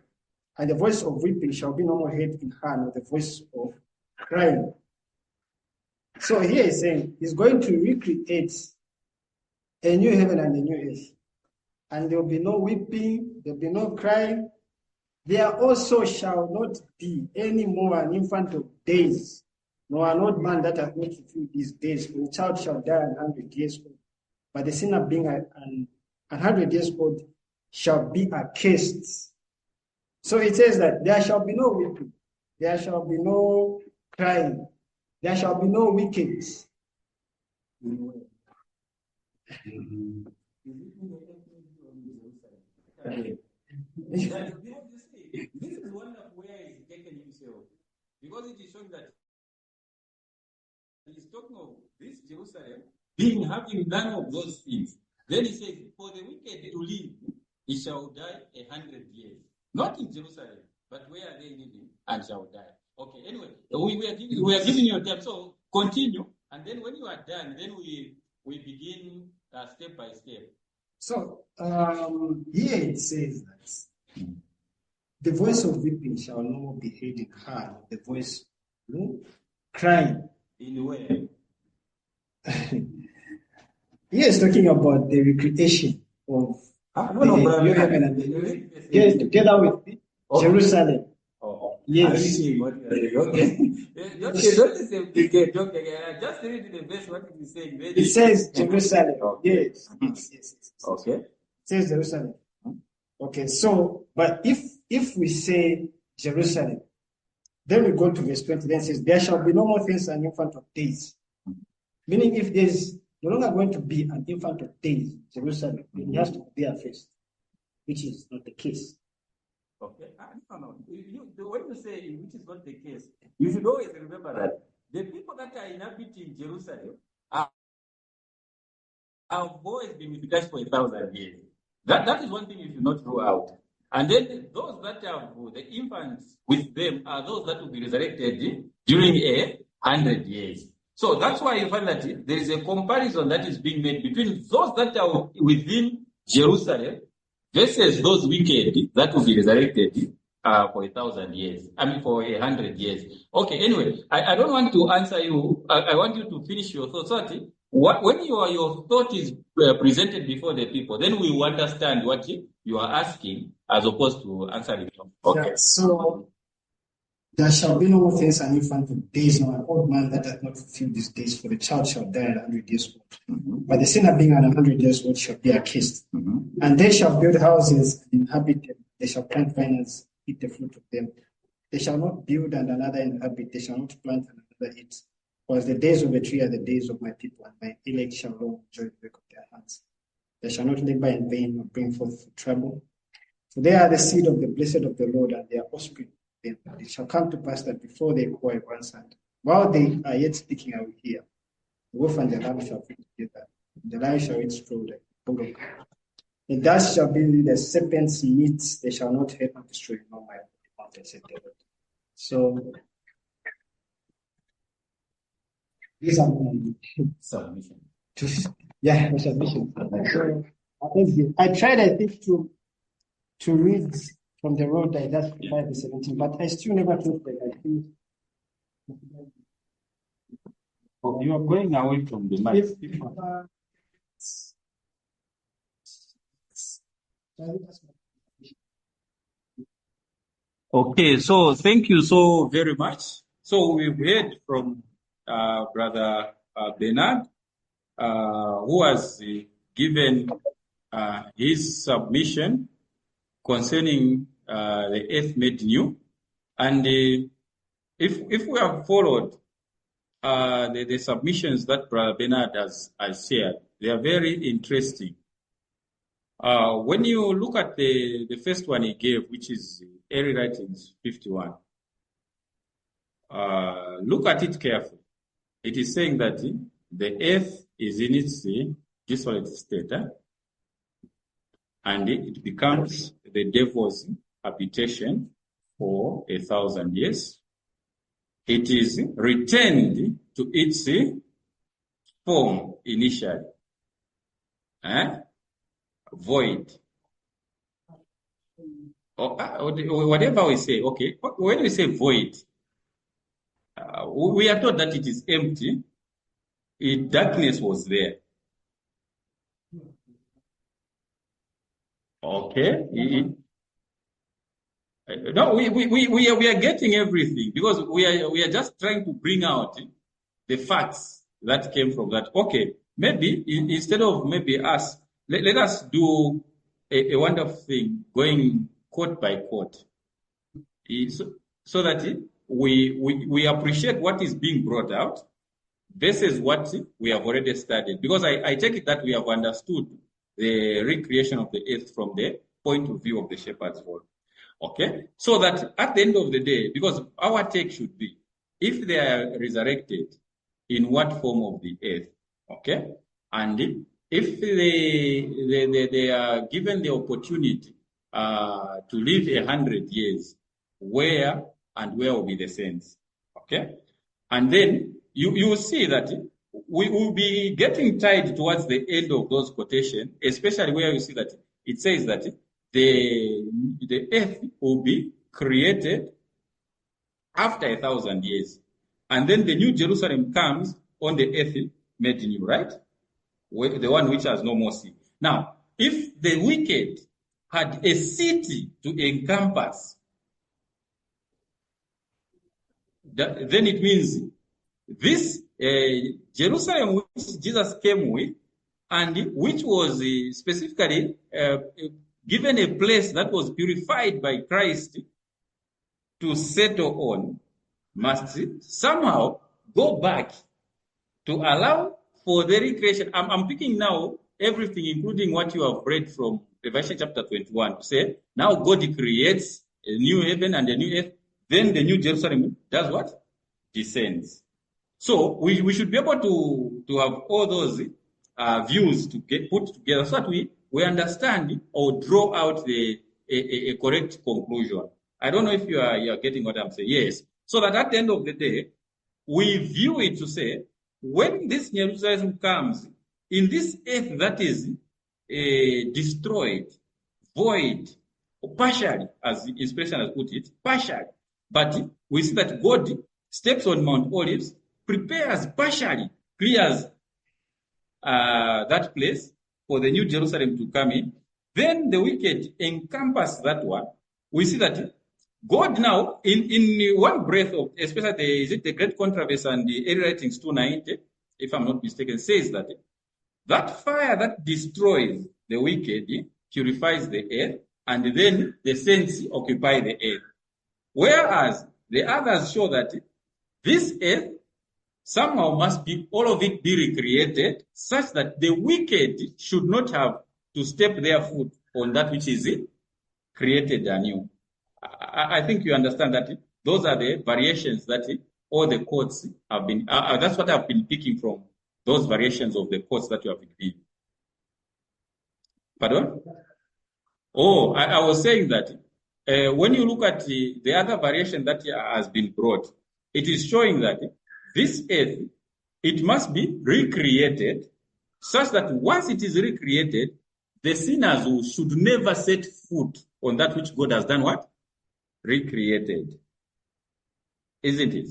And the voice of weeping shall be no more heard in her, nor the voice of crying." So here he's saying he's going to recreate a new heaven and a new earth. And there will be no weeping, there will be no crying. There also shall not be any more an infant of days, nor an old man that hath not fulfilled his days. For the child shall die 100 years old. But the sinner being 100 years old shall be accursed. So it says that there shall be no weeping, there shall be no crying, there shall be no wickedness. This is one of where he's taken himself, because it is showing that he's talking of this Jerusalem having none of those things. Then he says, "For the wicked to live, he shall die 100 years." Not in Jerusalem, but where are they living? And shall die. Okay, anyway, we are giving you a time, so continue, and then when you are done, then we begin step by step. So here it says that the voice of weeping shall no more be heard in her, the voice crying. In where? He is talking about the recreation of the new heaven and the earth. Yes, together with Jerusalem. Yes. Okay. Don't just read the verse what it is saying. It says Jerusalem. Yes. Okay. It says Jerusalem. Okay, so but if we say Jerusalem, then we go to verse 20, then it says, "There shall be no more things an infant of days." Meaning if there's no longer going to be an infant of days, Jerusalem, then it has to be there first, which is not the case. Okay. No. When you say which is not the case, you should always remember that the people that are inhabiting Jerusalem have always been with Christ for 1,000 years. That is one thing you should not rule out. And then those that have the infants with them are those that will be resurrected during 100 years. So that's why you find that there is a comparison that is being made between those that are within Jerusalem versus those wicked that will be resurrected for 1,000 years. For 100 years. Okay, anyway, I don't want to answer you. I want you to finish your thoughts. When your thought is presented before the people, then we will understand what you are asking as opposed to answering. Okay. Yeah, so there shall be no more things an infant of days, nor an old man that hath not fulfilled his days, for the child shall die 100 years old. But the sinner being 100 years old shall be accursed. And they shall build houses and inhabit them. They shall plant vineyards, eat the fruit of them. They shall not build and another inhabit. They shall not plant and another eat. Because the days of the tree are the days of my people, and my elect shall long enjoy the work of their hands. They shall not labor in vain nor bring forth trouble. For they are the seed of the blessed of the Lord, and their offspring. And it shall come to pass that before they call, I will answer. While they are yet speaking, I will hear. The wolf and the lamb shall feed together. The lion shall eat straw like the dog of God. And thus shall be the serpent's meat, they shall not hurt or destroy no my mountain, said the Lord. So these are my Submission. my submission. So I tried, I think, to read from the road I just 5 to 17, but I still never thought that I think. Oh, you are going away from the mic. Okay, so thank you so very much. So we've heard from Brother Bernard, who has given his submission concerning the earth made new. And if we have followed the submissions that Brother Bernard has shared, they are very interesting. When you look at the first one he gave, which is Early Writings 51, look at it carefully. It is saying that the earth is in its desolate state, and it becomes the devil's habitation for 1,000 years. It is returned to its form initially, void. Or whatever we say, okay, when we say void, we are told that it is empty. Darkness was there. Okay. No, we are getting everything because we are just trying to bring out the facts that came from that. Okay, maybe instead of maybe us, let us do a wonderful thing, going quote by quote, so that we appreciate what is being brought out versus what we have already studied. Because I take it that we have understood the recreation of the earth from the point of view of the shepherd's role. Okay, so that at the end of the day, because our take should be, if they are resurrected, in what form of the earth? Okay, and if they are given the opportunity to live 100 years, where will be the saints? Okay, and then you will see that we will be getting tied towards the end of those quotations, especially where you see that it says that the earth will be created after 1,000 years. And then the new Jerusalem comes on the earth made new, right? The one which has no more sea. Now, if the wicked had a city to encompass, then it means this Jerusalem which Jesus came with, and which was specifically given a place that was purified by Christ to settle on, must somehow go back to allow for the recreation. I'm picking now everything, including what you have read from Revelation chapter 21, to say, now God creates a new heaven and a new earth, then the new Jerusalem does what? Descends. So we should be able to have all those views to get put together so that we understand or draw out a correct conclusion. I don't know if you are getting what I'm saying. Yes. So that at the end of the day, we view it to say, when this Jerusalem comes, in this earth that is destroyed, void, or partially, as the inspiration has put it, partially. But we see that God steps on Mount Olives, prepares partially, clears that place for the new Jerusalem to come in. Then the wicked encompass that one. We see that God now, in one breath of, especially is it the Great Controversy and the Early Writings 290, if I'm not mistaken, says that fire that destroys the wicked purifies the earth, and then the saints occupy the earth. Whereas the others show that this earth somehow must be, all of it be recreated, such that the wicked should not have to step their foot on that which is created anew. I think you understand that those are the variations that all the quotes have been, that's what I've been picking from, those variations of the quotes that you have been. Pardon? Oh, I was saying that when you look at the other variation that has been brought, it is showing that this earth, it must be recreated such that once it is recreated, the sinners should never set foot on that which God has done what? Recreated. Isn't it?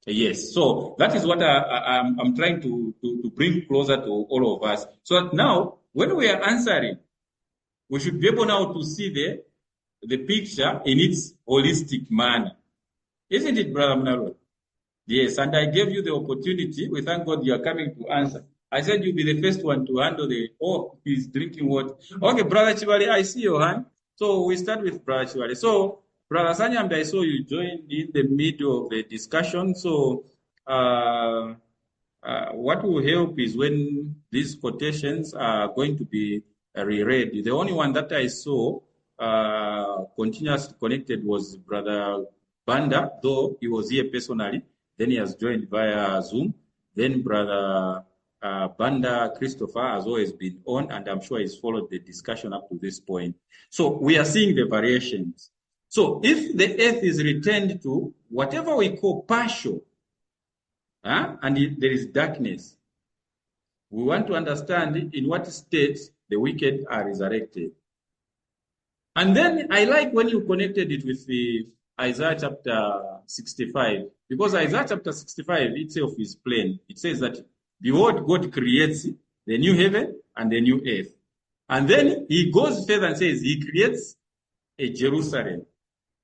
Yes. So that is what I'm trying to bring closer to all of us. So that now, when we are answering, we should be able now to see the picture in its holistic manner. Isn't it, Brother Mnaro? Yes, and I gave you the opportunity. We thank God you are coming to answer. I said you'll be the first one to handle he's drinking water. Okay, Brother Chivali, I see your hand. So we start with Brother Chivali. So, Brother Sanyamda, I saw you joined in the middle of the discussion. So, what will help is when these quotations are going to be reread. The only one that I saw continuously connected was Brother Banda, though he was here personally. Then he has joined via Zoom. Then Brother Banda Christopher has always been on, and I'm sure he's followed the discussion up to this point. So we are seeing the variations. So if the earth is returned to whatever we call partial, and there is darkness, we want to understand in what state the wicked are resurrected. And then I like when you connected it with the Isaiah chapter 65, because Isaiah chapter 65 itself is plain. It says that, behold, God creates the new heaven and the new earth. And then he goes further and says he creates a Jerusalem.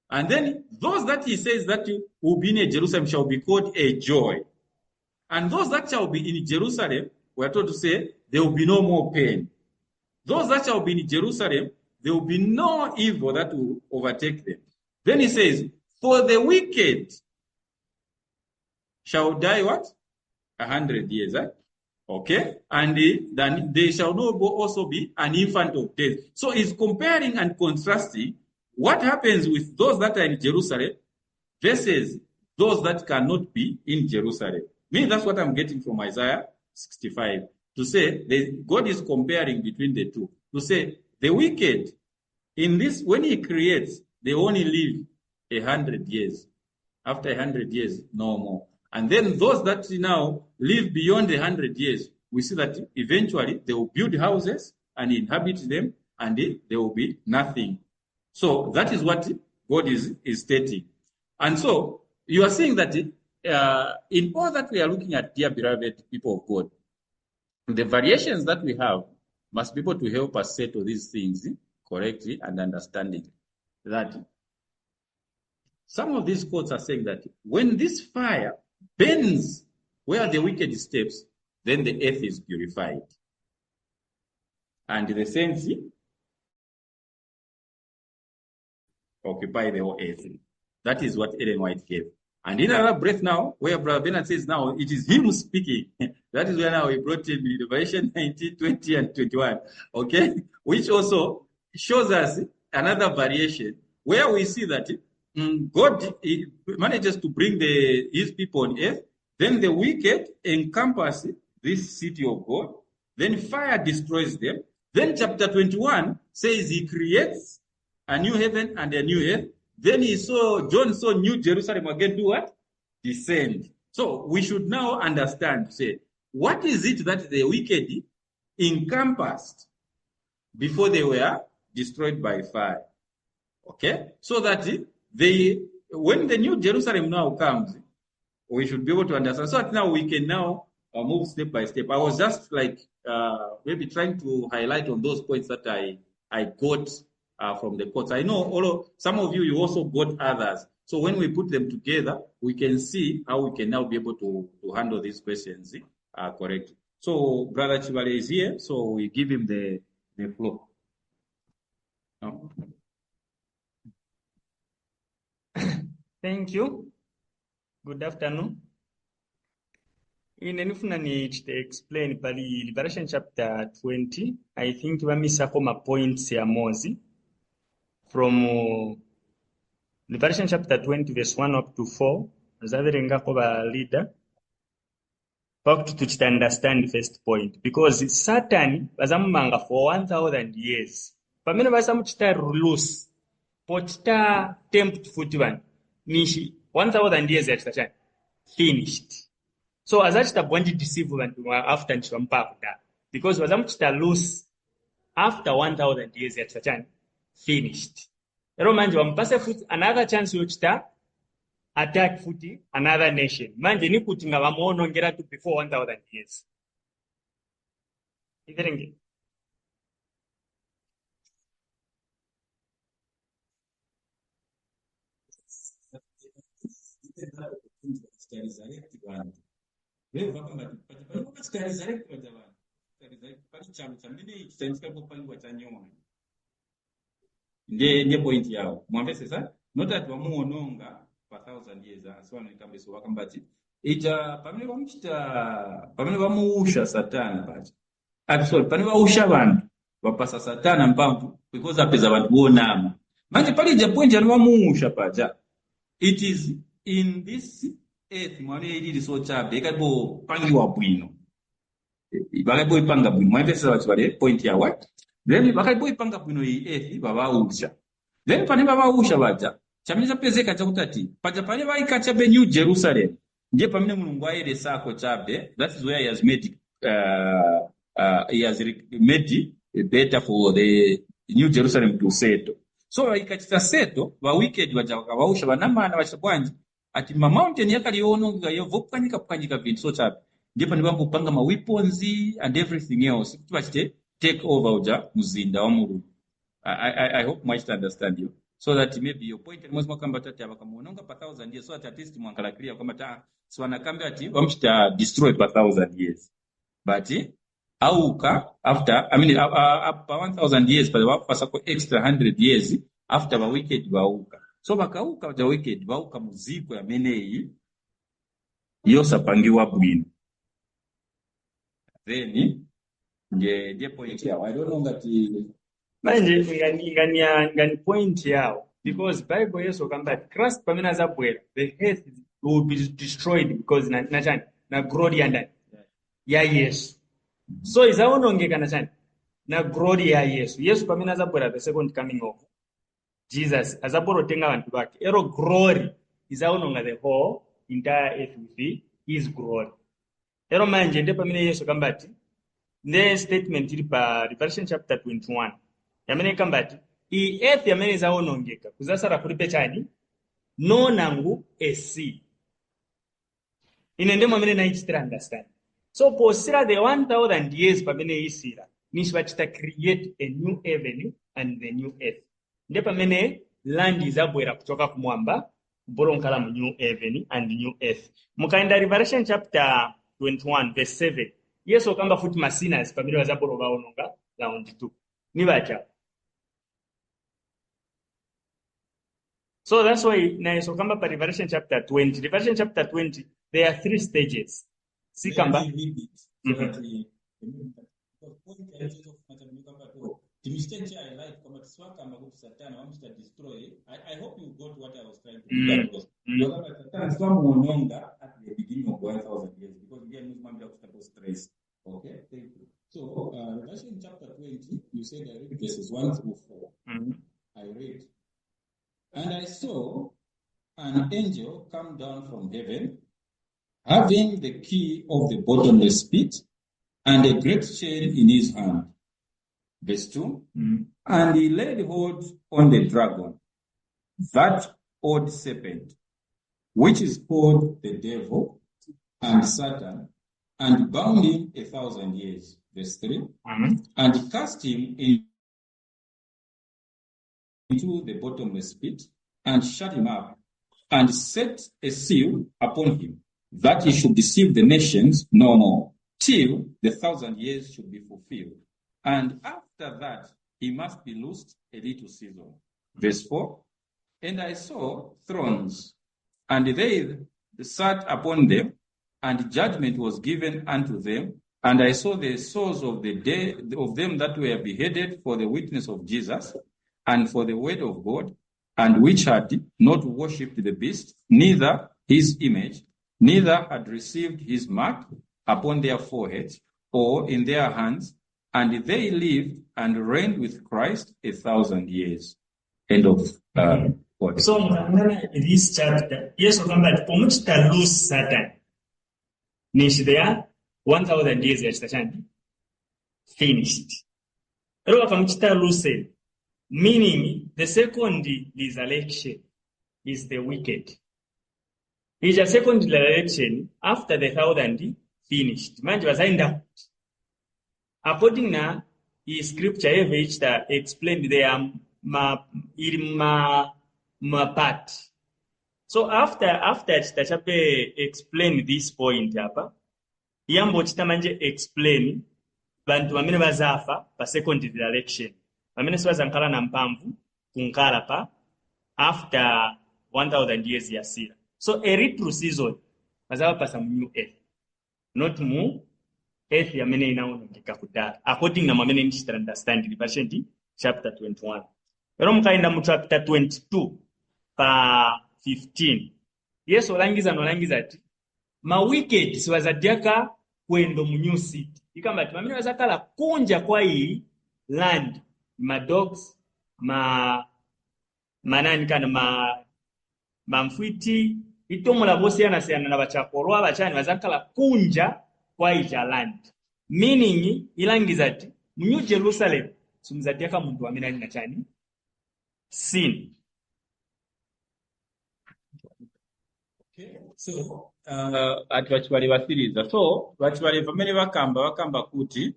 And then those that he says that will be in a Jerusalem shall be called a joy. And those that shall be in Jerusalem, we are told to say, there will be no more pain. Those that shall be in Jerusalem, there will be no evil that will overtake them. Then he says, for the wicked shall die what? 100 years, right? Okay? And then they shall not also be an infant of death. So he's comparing and contrasting what happens with those that are in Jerusalem versus those that cannot be in Jerusalem. Me, that's what I'm getting from Isaiah 65. To say, God is comparing between the two. To say, the wicked, in this, when he creates, they only live 100 years. After 100 years, no more. And then those that now live beyond 100 years, we see that eventually they will build houses and inhabit them, and there will be nothing. So that is what God is stating. And so you are saying that in all that we are looking at, dear beloved people of God, the variations that we have must be able to help us settle these things correctly and understanding that some of these quotes are saying that when this fire burns where the wicked steps, then the earth is purified. And the saints occupy the whole earth. That is what Ellen White gave. And in another breath now, where Brother Bernard says now, it is him speaking. That is where now we brought in Revelation 19, 20, and 21. Okay? Which also shows us another variation where we see that God manages to bring his people on earth. Then the wicked encompass this city of God. Then fire destroys them. Then chapter 21 says he creates a new heaven and a new earth. Then John saw New Jerusalem again do what? Descend. So we should now understand, say, what is it that the wicked encompassed before they were destroyed by fire? Okay? So that when the New Jerusalem now comes, we should be able to understand. So that now we can now move step by step. I was just like maybe trying to highlight on those points that I got from the quotes. I know some of you also got others. So when we put them together, we can see how we can now be able to handle these questions correctly. So Brother Chivale is here, so we give him the floor. No. Thank you. Good afternoon. Inenifuna nichite explain pali Liberation chapter 20. I think vamisako ma points ya mozi from Liberation chapter 20 verse 1 up to 4. Zaverengako ba leader. Fact to understand first point, because Satan vazamumanga for 1,000 years. Pamene vasamuchita loose, pochita tempt futi vanhu nishi 1,000 years yachita chani finished. So azachita bwanji deceive vanhu after nchivamupa kudala, because vasamuchita loose after 1,000 years yachita chani finished. Ero manje vamupase futi another chance yochita attack futi another nation. Manje ni kuti ngavamuonongera tu before 1,000 years. Iverenge. Ndiye point yao mwambesesa not that wamuononga for 1,000 years aswana ikambeso wakambati ita pamene vamuusha satana pacha actually pamene vausha vanhu vapasa satana mpamvu because apeza vanhu vonama manje palija point anovamuusha pacha. It is in this earth mwane ilili so chabe ikaibo pangiwa bwino vakaibo ipanga bwino mwambesesa vachivale point yawa. Then vakaibo ipanga bwino iyi earth vavausha. Then pane vavausha vaja chamene chapezeka chakutati paja pane vaikachabe New Jerusalem ndiye pamene mulungu ayeresako chabe. That is where he has made better for the New Jerusalem to settle. So vaikachita settle va wicked vaja vakavausha vanamana vachita bwanji ati ma mountain yakaliononga yovopwanyika vintu so chabe ndiye pane vambopanga ma weapons and everything else kuti vachite take over uja muzinda wa mulungu. I hope much understand you. So that maybe your point and most kamba tati abakamuononga per 1,000 years so that at least mwankala clear kwamba ta swana kambe ati vamchita destroy per 1,000 years. But auka after per 1,000 years but vapasako extra 100 years after the wicked vauka. So vakauka the wicked vauka muziko ya meneyi yosapangiwa bwino. Then ndiye point yao. I don't know that manje ngani point yao, because Bible yeso kamba Christ pamene azabwera the earth will be destroyed because na glory ya Yesu. So izaonongeka na glory ya Yesu pamene azabwera the second coming of Jesus azaborotenga vantu vake. Ero glory izaononga the whole entire earth with his glory. Ero manje ndi pamene Yesu kambati ne statement iri pa Revelation chapter 21 yamene kambati I earth yamene izaonongeka kuzasara kulibe chani no nangu a sea. Ine ndemo amene naichitira understand. So posira the 1,000 years pamene isira nishi vachita create a new heaven and the new earth. Nde pamene land izabwera kuchoka kumwamba kubolonkala mu new heaven and new earth. Mukaenda Revelation chapter 21 verse 7 Yesu kamba futi masinas pamene vazaboro vaononga round 2 ni vacha. So that's why Yesu kamba pa Revelation chapter 20. Revelation chapter 20 there are 3 stages. See kamba. The mistake I like kama tiswaka magufu satana wamsta destroy. I hope you got what I was trying to do. Because satana swamuononga at the beginning of 1,000 years because we are not mambo ya kutaka stress. Okay, thank you. So Revelation chapter 20, you said I read verses 1 through 4. I read, and I saw an angel come down from heaven, having the key of the bottomless pit and a great chain in his hand. Verse 2, and he laid hold on the dragon, that old serpent, which is called the devil and Satan, and bound him 1,000 years. Verse 3, and cast him into the bottomless pit, and shut him up, and set a seal upon him, that he should deceive the nations no more, till the 1,000 years should be fulfilled. And after that, he must be loosed a little season. Verse 4, and I saw thrones, and they sat upon them, and judgment was given unto them. And I saw the souls of them that were beheaded for the witness of Jesus, and for the word of God, and which had not worshipped the beast, neither his image, neither had received his mark. upon their foreheads or in their hands, and they lived and reigned with Christ 1,000 years. End of quote. So in this chapter, Yesu kwamba pomuchita lose Satan nishi there 1,000 years yachitachani finished. Ero wakamuchita lose, meaning the second resurrection is the wicked. Is a second resurrection after the 1,000 finished. Manje wazaenda according na the scripture which explained there ma part. So after chitachape explain this point hapa, yambo chitamanje explain bantu bamene bazafa pa second resurrection. Bamene sibazankala na mpamvu kunkala pa after 1,000 years yasira. So a retro season bazaba pasa mu new earth, not mu earth yamene inaonongeka kudala, according na mamene nchita understand version chapter 21. Ero mukaenda mu chapter 22 pa 15, Yesu olangiza ati ma wicked siwazadiaka kwendo mu new city, ikamba ati mamene bazakala kunja kwa hii land, ma dogs, manani kana mamfwiti itomola bosi yanasiyana na bachakorwa bachani bazakala kunja kwa ija land, meaning ilangiza ati mu New Jerusalem sumzadiaka muntu amene ali nachani sin. So ati bachibali basiriza, so bachibali bamene bakamba kuti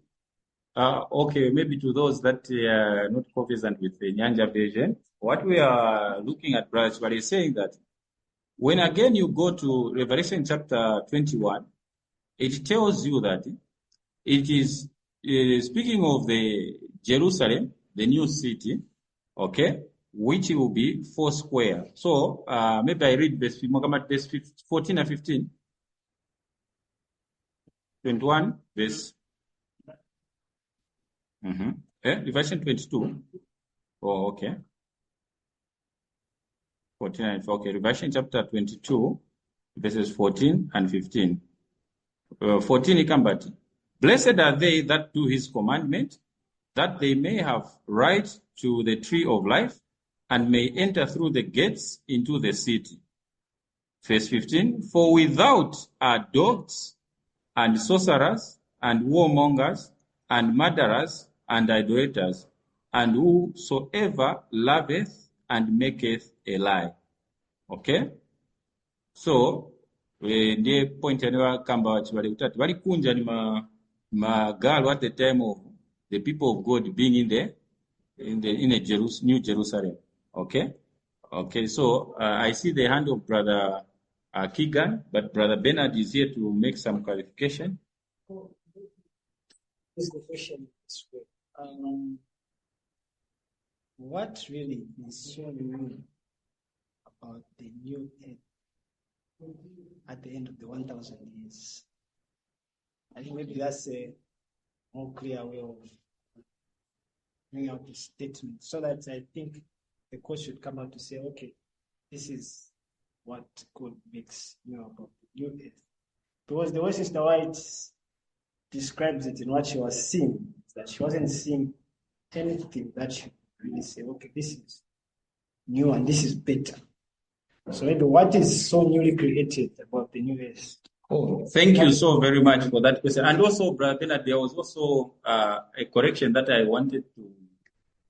okay, maybe to those that are not conversant with the Nyanja version, what we are looking at, Brother Chibali, is saying that when again you go to Revelation chapter 21, it tells you that it is speaking of the Jerusalem, the new city, okay, which will be 4 square. So maybe I read verse 14 and 15. 21 verse. Version 22. Oh, okay. 14 and okay. Revelation chapter 22, verses 14 and 15. 14 ikambati. Blessed are they that do his commandment, that they may have right to the tree of life, and may enter through the gates into the city. Verse 15. For without are dogs, and sorcerers, and warmongers, and murderers, and idolaters, and whosoever loveth and maketh a lie. Okay? So, ndiye point yanewa kamba wachibali utatu. Wali kunja ni magalu at the time of the people of God being in a New Jerusalem. Okay? Okay, so I see the hand of Brother Keegan, but Brother Bernard is here to make some clarification. This is the question this way. What really is so new about the new earth at the end of the 1,000 years? I think maybe that's a more clear way of bringing out the statement, so that I think the court should come out to say, okay, this is what God makes new about the new earth. Because the way Sister White describes it in what she was seeing, that she wasn't seeing anything that she really say, okay, this is new and this is better. So maybe what is so newly created about the new earth? Oh, thank you so very much for that question. And also, Brother Bernard, there was also a correction that I wanted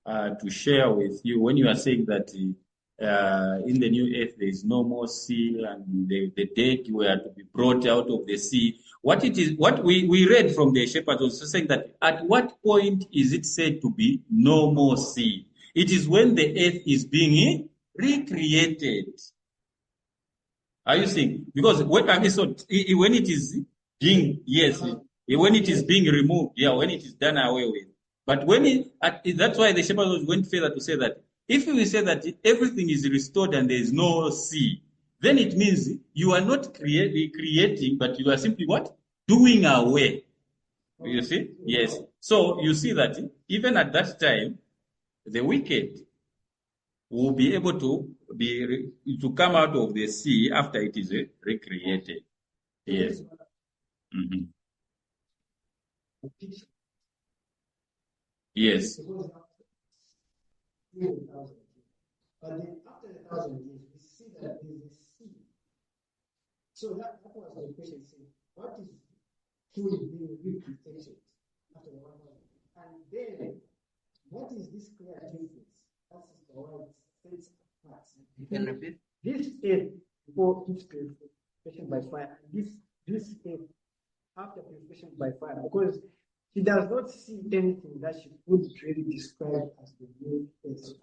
to share with you when you are saying that in the new earth there is no more sea and the dead were to be brought out of the sea. What we read from the shepherd was saying that at what point is it said to be no more sea? It is when the earth is being recreated. Are you seeing? Because when it is being, yes, when it is being removed, yeah, when it is done away with. But when that's why the shepherd went further to say that if we say that everything is restored and there is no sea, then it means you are not creating, but you are simply what? Doing away. You see? Yes. So you see that even at that time, the wicked will be able to come out of the sea after it is recreated. Yes. Mm-hmm. Yes. But then after the 1,000 years, we see that there is a seed. So that was the question saying, what is truly being represented after the 1,000 years? And then, what is this clear difference? That's the word sets apart. This is before its purification by fire. This is after purification by fire, because she does not see anything that she could really describe as the new earth.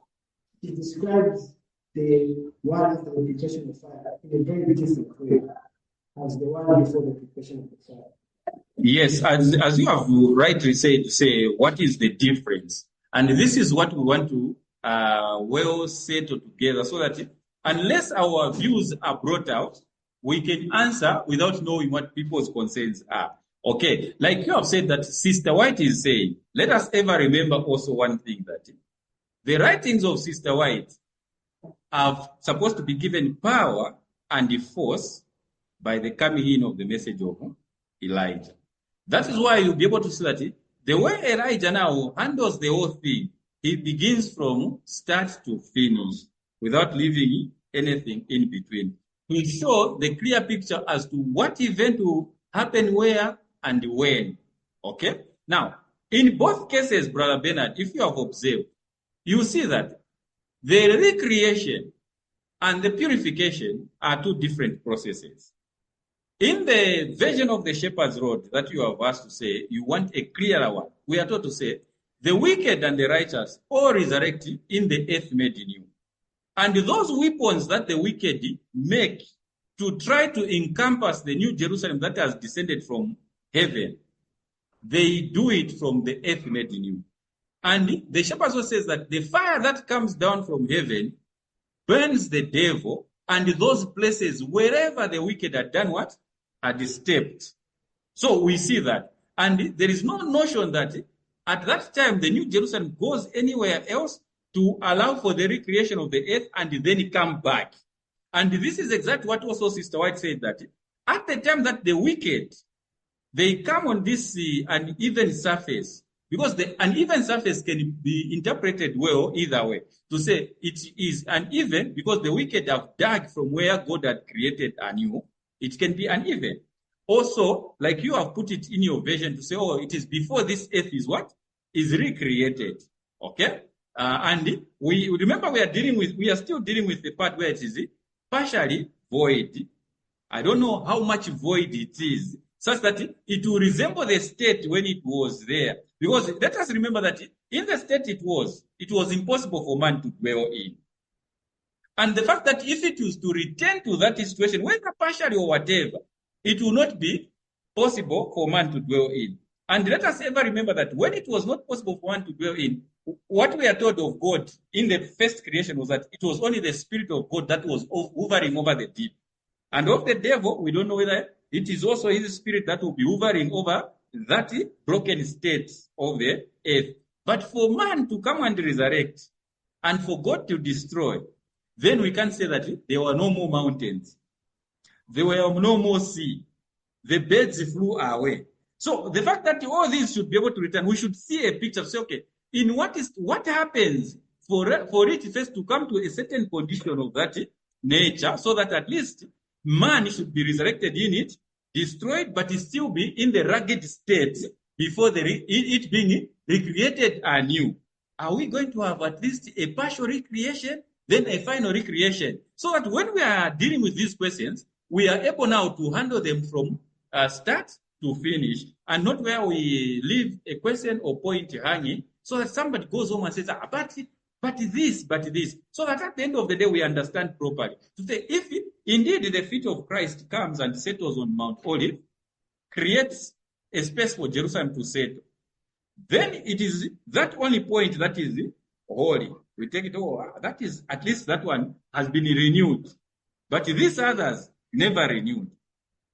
She describes the one after the purification of fire in a very different way as the one before the purification of the fire. Yes, as you have rightly said, say what is the difference, and this is what we want to well settle together, so that unless our views are brought out, we can answer without knowing what people's concerns are. Okay, like you have said that Sister White is saying, let us ever remember also one thing, that the writings of Sister White are supposed to be given power and force by the coming in of the message of Elijah. That is why you'll be able to see that the way Elijah now handles the whole thing, he begins from start to finish without leaving anything in between. To show the clear picture as to what event will happen where and when. Okay? Now, in both cases, Brother Bernard, if you have observed, you see that the recreation and the purification are two different processes. In the version of the Shepherd's Rod that you have asked to say, you want a clearer one. We are told to say, the wicked and the righteous all resurrect in the earth made new. And those weapons that the wicked make to try to encompass the new Jerusalem that has descended from heaven, they do it from the earth made new. And the Shepherd's Rod says that the fire that comes down from heaven burns the devil and those places wherever the wicked had done what? Had stepped. So we see that. And there is no notion that at that time the New Jerusalem goes anywhere else to allow for the recreation of the earth and then come back. And this is exactly what also Sister White said, that at the time that the wicked, they come on this uneven surface, because the uneven surface can be interpreted well either way. To say it is uneven because the wicked have dug from where God had created anew, it can be uneven. Also, like you have put it in your version to say, oh, it is before this earth is what? Is recreated. Okay? And we remember we are still dealing with the part where it is partially void. I don't know how much void it is, such that it will resemble the state when it was there. Because let us remember that in the state it was impossible for man to dwell in. And the fact that if it was to return to that situation, whether partially or whatever, it will not be possible for man to dwell in. And let us ever remember that when it was not possible for man to dwell in, what we are told of God in the first creation was that it was only the Spirit of God that was hovering over the deep. And of the devil, we don't know whether it is also his spirit that will be hovering over that broken state of the earth. But for man to come and resurrect and for God to destroy, then we can say that there were no more mountains. There were no more sea. The birds flew away. So the fact that all these should be able to return, we should see a picture, say, okay, in what happens for it first to come to a certain condition of that nature, so that at least man should be resurrected in it, destroyed, but it still be in the rugged state before it being recreated anew. Are we going to have at least a partial recreation, then a final recreation? So that when we are dealing with these questions, we are able now to handle them from start to finish, and not where we leave a question or point hanging, so that somebody goes home and says, but this, so that at the end of the day we understand properly. To say, if indeed the feet of Christ comes and settles on Mount Olive, creates a space for Jerusalem to settle, then it is that only point that is holy. We take it, that is, at least that one has been renewed. But these others never renewed.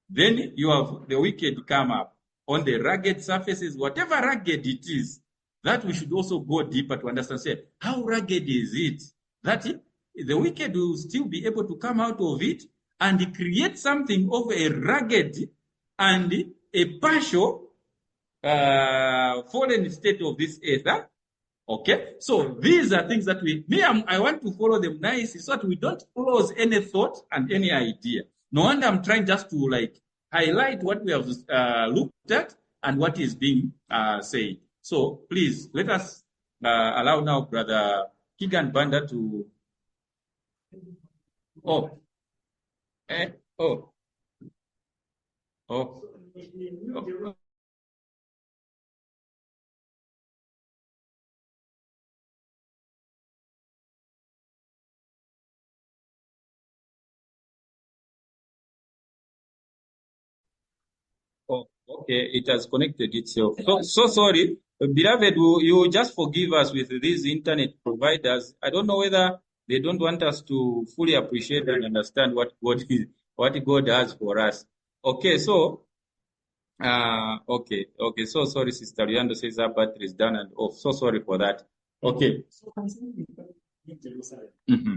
Then you have the wicked come up on the rugged surfaces, whatever rugged it is, that we should also go deeper to understand, say, how rugged is it? That the wicked will still be able to come out of it and create something of a rugged and a partial fallen state of this earth. Huh? Okay, so these are things that I want to follow them nicely so that we don't close any thought and any idea. No wonder I'm trying just to like highlight what we have looked at and what is being said. So please let us allow now Brother Keegan Banda to. Oh, oh, oh. Oh. Oh, okay, it has connected itself. So sorry, beloved. You just forgive us with these internet providers. I don't know whether they don't want us to fully appreciate and understand what God has for us. Okay, so okay. So sorry, Sister Riando says her battery is done and off. So sorry for that. Okay. So concerning New Jerusalem. Mm-hmm.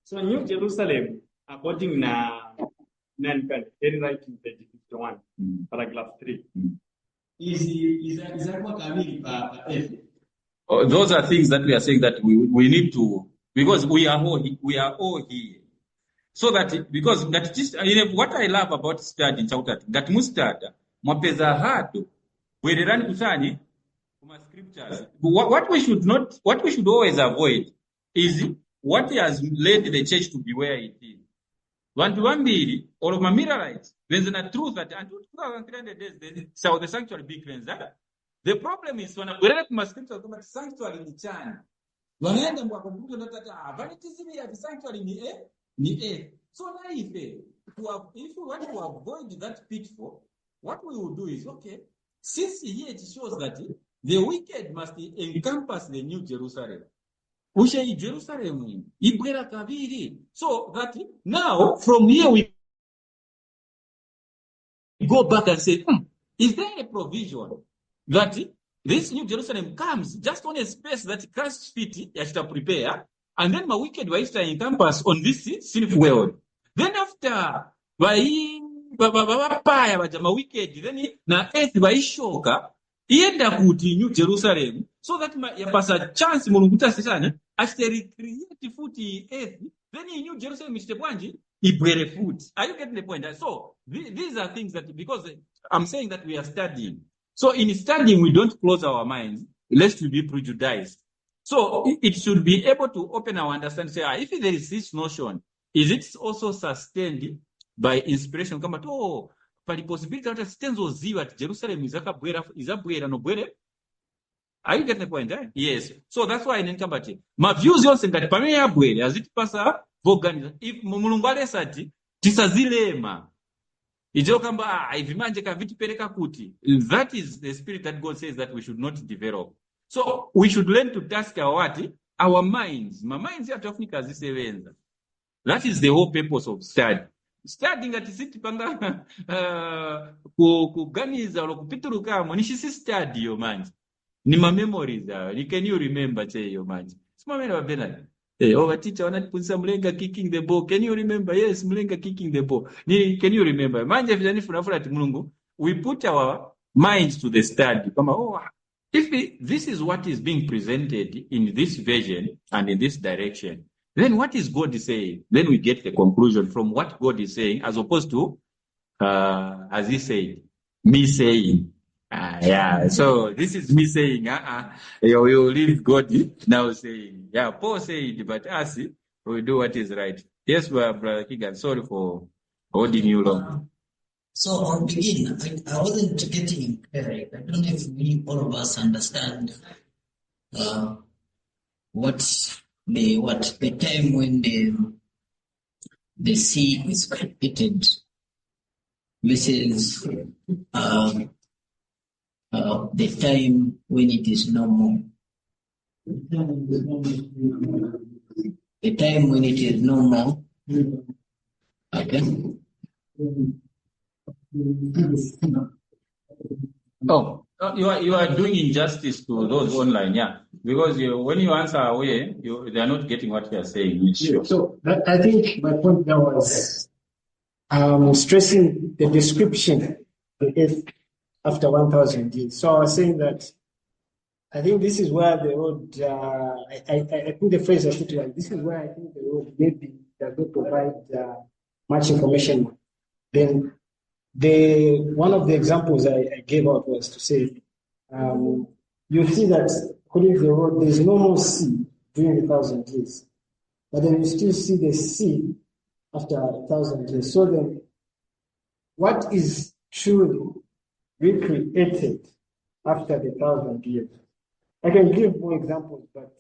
So New Jerusalem, according na writing page 51, paragraph 3. Is that what I mean by Oh, those are things that we are saying that we need to, because we are all here. So that, because that is, what I love about studying chautati, that mustada, mwapeza hado, bwererani kusani, kuma scriptures. What we should always avoid is what has led the church to be where it is. Vantu vambiri, or Mamilarites, there's a truth that until 2,300 days, the sanctuary big cleansed. The problem is when we kuma scriptures kama sanctuary ni chani. Wanaenda mwa conclusion that vanitizimi ya sanctuary ni So now if we want to avoid that pitfall, what we will do is, okay, since here it shows that the wicked must encompass the New Jerusalem. Ushe Jerusalem, ibwera kaviri. So that now from here we go back and say, is there a provision that this New Jerusalem comes just on a space that Christ's feet yashita prepare, and then my wicked waishita encompass on this sinful world. Then after vapaya vajama wicked, then na earth vaishoka ienda kuti New Jerusalem, so that yapasa chance mulungu tasitani ashite recreate futi earth, then in New Jerusalem ishite bwanji ibwere futi. Are you getting the point? So these are things that, because I'm saying that we are studying. So in studying, we don't close our minds lest we be prejudiced. So it should be able to open our understanding. Say, if there is this notion, is it also sustained by inspiration? Kama to pali possibility that stenzo ziwa at Jerusalem izabwera no bwere. Are you getting the point? Eh? Yes. So that's why in Kambati, my views on that pame ya bwere as it pasa voganiza. If mulungu alesati tisazilema. That is the spirit that God says that we should not develop. So we should learn to task our minds. My minds are talking as this event. That is the whole purpose of study. Studying at city panga kuganiza or kupituruka monishisi study your mind. Ni my memories. Can you remember your mind? Our teacher wanatupundisha mlenga kicking the ball. Can you remember? Yes, mlenga kicking the ball. Can you remember? Manje vijani funafuna ati mulungu. We put our minds to the study. If this is what is being presented in this version and in this direction, then what is God saying? Then we get the conclusion from what God is saying, as opposed to, as he said, me saying. Yeah, so this is me saying, you leave God now saying, Paul said, but us, we do what is right. Yes, Brother Keegan, sorry for holding you long. So I'll begin. I wasn't getting clear. I don't know if all of us understand the time when the sea is created versus the time when it is normal. The time when it is normal. Okay. Oh, you are doing injustice to those online, yeah. Because when you answer away, they are not getting what you are saying. Sure. So I think my point now was stressing the description of the earth after 1,000 years. So I was saying that I think this is where the road, I think the phrase I put it like, this is where I think the road maybe does not provide much information. Then one of the examples I gave out was to say, you see that according to the road, there's no more sea during 1,000 years. But then you still see the sea after 1,000 years. So then, what is truly recreated after the 1,000 years? I can give more examples, but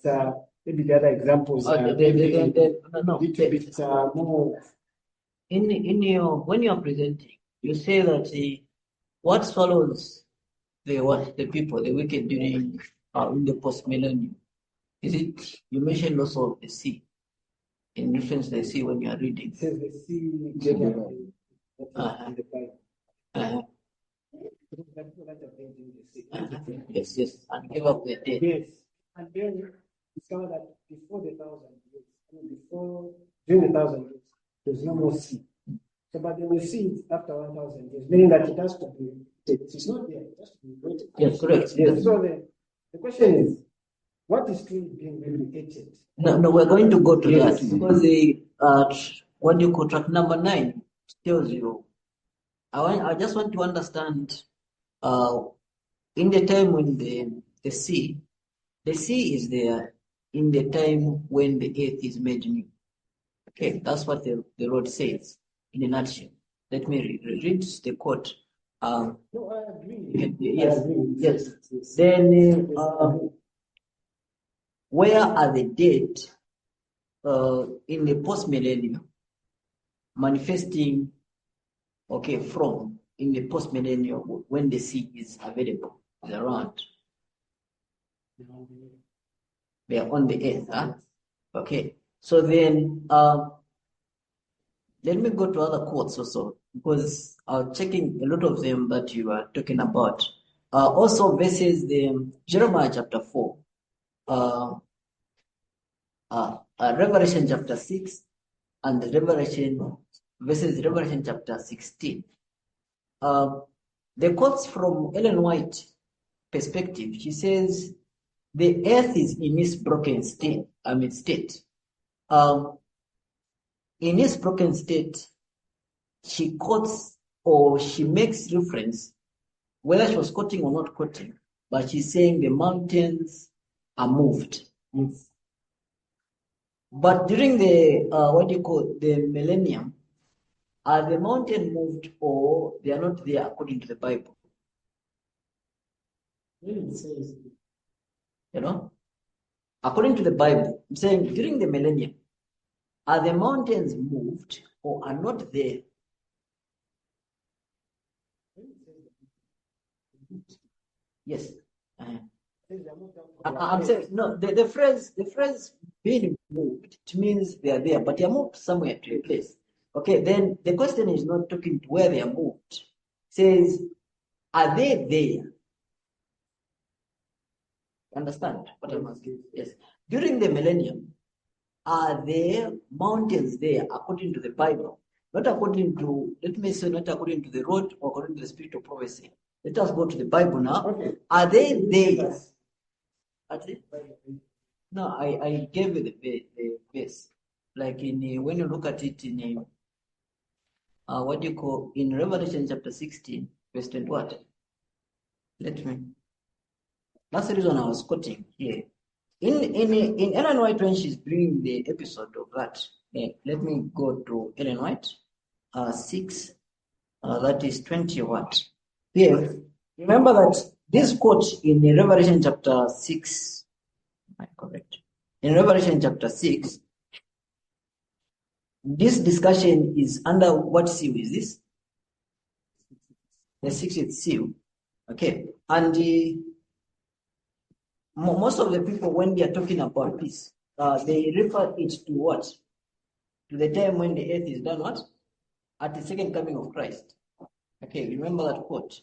maybe the other examples are a little bit more. When you are presenting, you say that what follows the people, the wicked during in the post millennium? Is it you mentioned also the sea? In reference to the sea when you are reading. It says the sea generally in the Bible. Yes, and give up the dead. Yes, and then discover that before the 1,000 years, during the 1,000 years, there's no more sea. So, but then we see it after 1,000 years, meaning that it has to be. It's not there. It has to be created. Yes, correct. Yes. So the question is, what is still being recreated? No, we're going to go to that because the what you call track number 9 tells you. I just want to understand. In the time when the sea is there in the time when the earth is made new. Okay, that's what the Lord says in a nutshell. Let me read the quote. No, I agree. Yes. Then, where are the dead in the post-millennium manifesting? Okay, from in the post-millennium when the sea is available, is around. They are on the earth. Huh? Okay, so then let me go to other quotes also, because checking a lot of them that you are talking about. Also verses Jeremiah chapter 4, Revelation chapter 6, and Revelation chapter 16. The quotes from Ellen White perspective, she says, the earth is in its broken state. In its broken state, she quotes or she makes reference, whether she was quoting or not quoting, but she's saying the mountains are moved. Yes. But during the millennium, are the mountain moved or they are not there according to the Bible? It says, according to the Bible, I'm saying during the millennium, are the mountains moved or are not there? Yes. I'm saying no. The phrase being moved, it means they are there, but they are moved somewhere to a place. Okay, then the question is not talking to where they are moved. It says, are they there? Understand what I'm asking? Yes. During the millennium, are there mountains there according to the Bible? Not according to, let me say, not according to the road or according to the spirit of prophecy. Let us go to the Bible now. Okay. Are they there? No, I gave you the base. Like when you look at it in in Revelation chapter 16, verse 20 what? That's the reason I was quoting here. In Ellen White, when she's bringing the episode of that, let me go to Ellen White 6, that is 20 what? Here, remember that this quote in Revelation chapter 6, am I correct? In Revelation chapter 6, this discussion is under what seal is this? The 6th seal. Okay, and most of the people, when they are talking about this, they refer it to what? To the time when the earth is done what? At the second coming of Christ. Okay, remember that quote.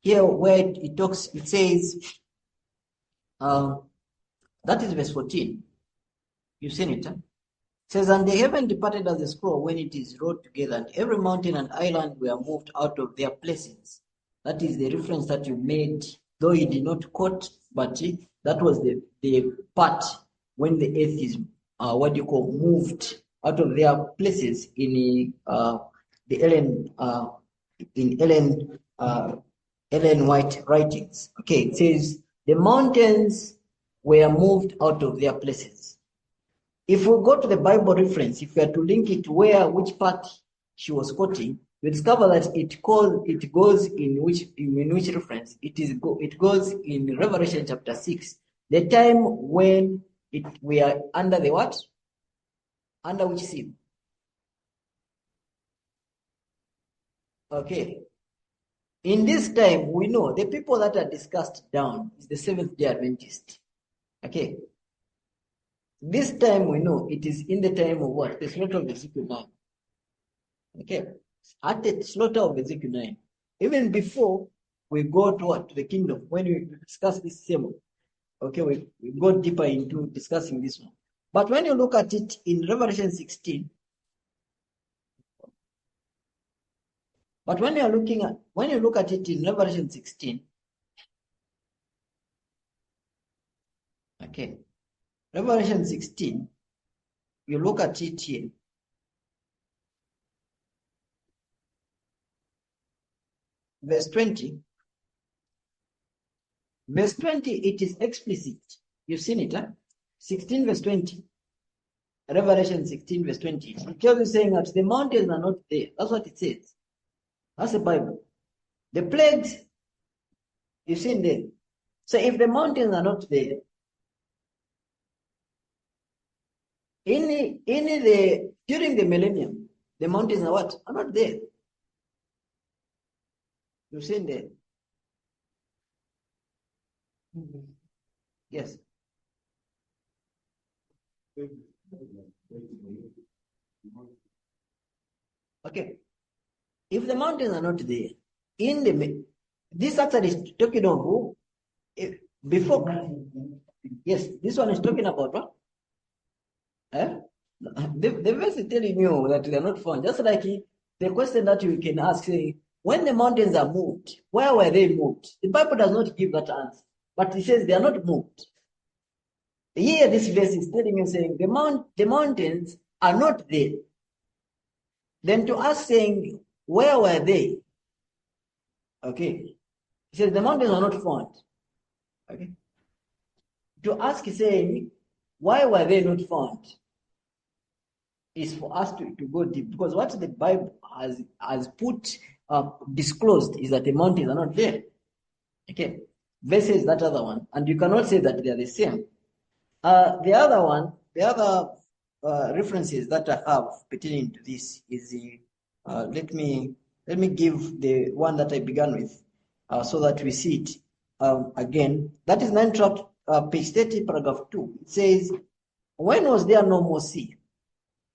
Here where it talks, it says, that is verse 14. You've seen it, huh? It says, and the heaven departed as a scroll when it is rolled together, and every mountain and island were moved out of their places. That is the reference that you made, though you did not quote, but that was the part when the earth is, moved out of their places in the Ellen White writings. Okay, it says the mountains were moved out of their places. If we go to the Bible reference, if we are to link it which part she was quoting, we discover that it goes in which reference? It goes in Revelation chapter 6, the time when we are under the what? Under which seal? Okay. In this time, we know the people that are discussed down is the Seventh-day Adventist. Okay. This time we know it is in the time of what? The slaughter of Ezekiel 9. Okay. At the slaughter of Ezekiel 9. Even before we go to what? To the kingdom. When we discuss this same, okay, we go deeper into discussing this one. But when you look at it in Revelation 16, but when you look at it in Revelation 16, okay, Revelation 16, you look at it here. Verse 20. Verse 20, it is explicit. You've seen it, huh? 16 verse 20. Revelation 16 verse 20. It tells you saying that the mountains are not there. That's what it says. That's the Bible. The plagues, you've seen them. So if the mountains are not there, during the millennium, the mountains are what? Are not there. You've seen them. Yes. Okay. If the mountains are not there, this actually is talking of who? Before. Yes, this one is talking about what? The verse is telling you that they are not found. Just like the question that you can ask, say, when the mountains are moved, where were they moved? The Bible does not give that answer, but it says they are not moved. Here, this verse is telling you, saying the mountains are not there. Then to us saying, where were they? Okay. He says the mountains are not found. Okay. To ask saying, why were they not found? Is for us to go deep, because what the Bible has disclosed is that the mountains are not there. Okay. Versus that other one, and you cannot say that they are the same. The other references that I have pertaining to this is let me give the one that I began with, so that we see it again. That is 9 tract, page 30, paragraph 2. It says, when was there no more sea?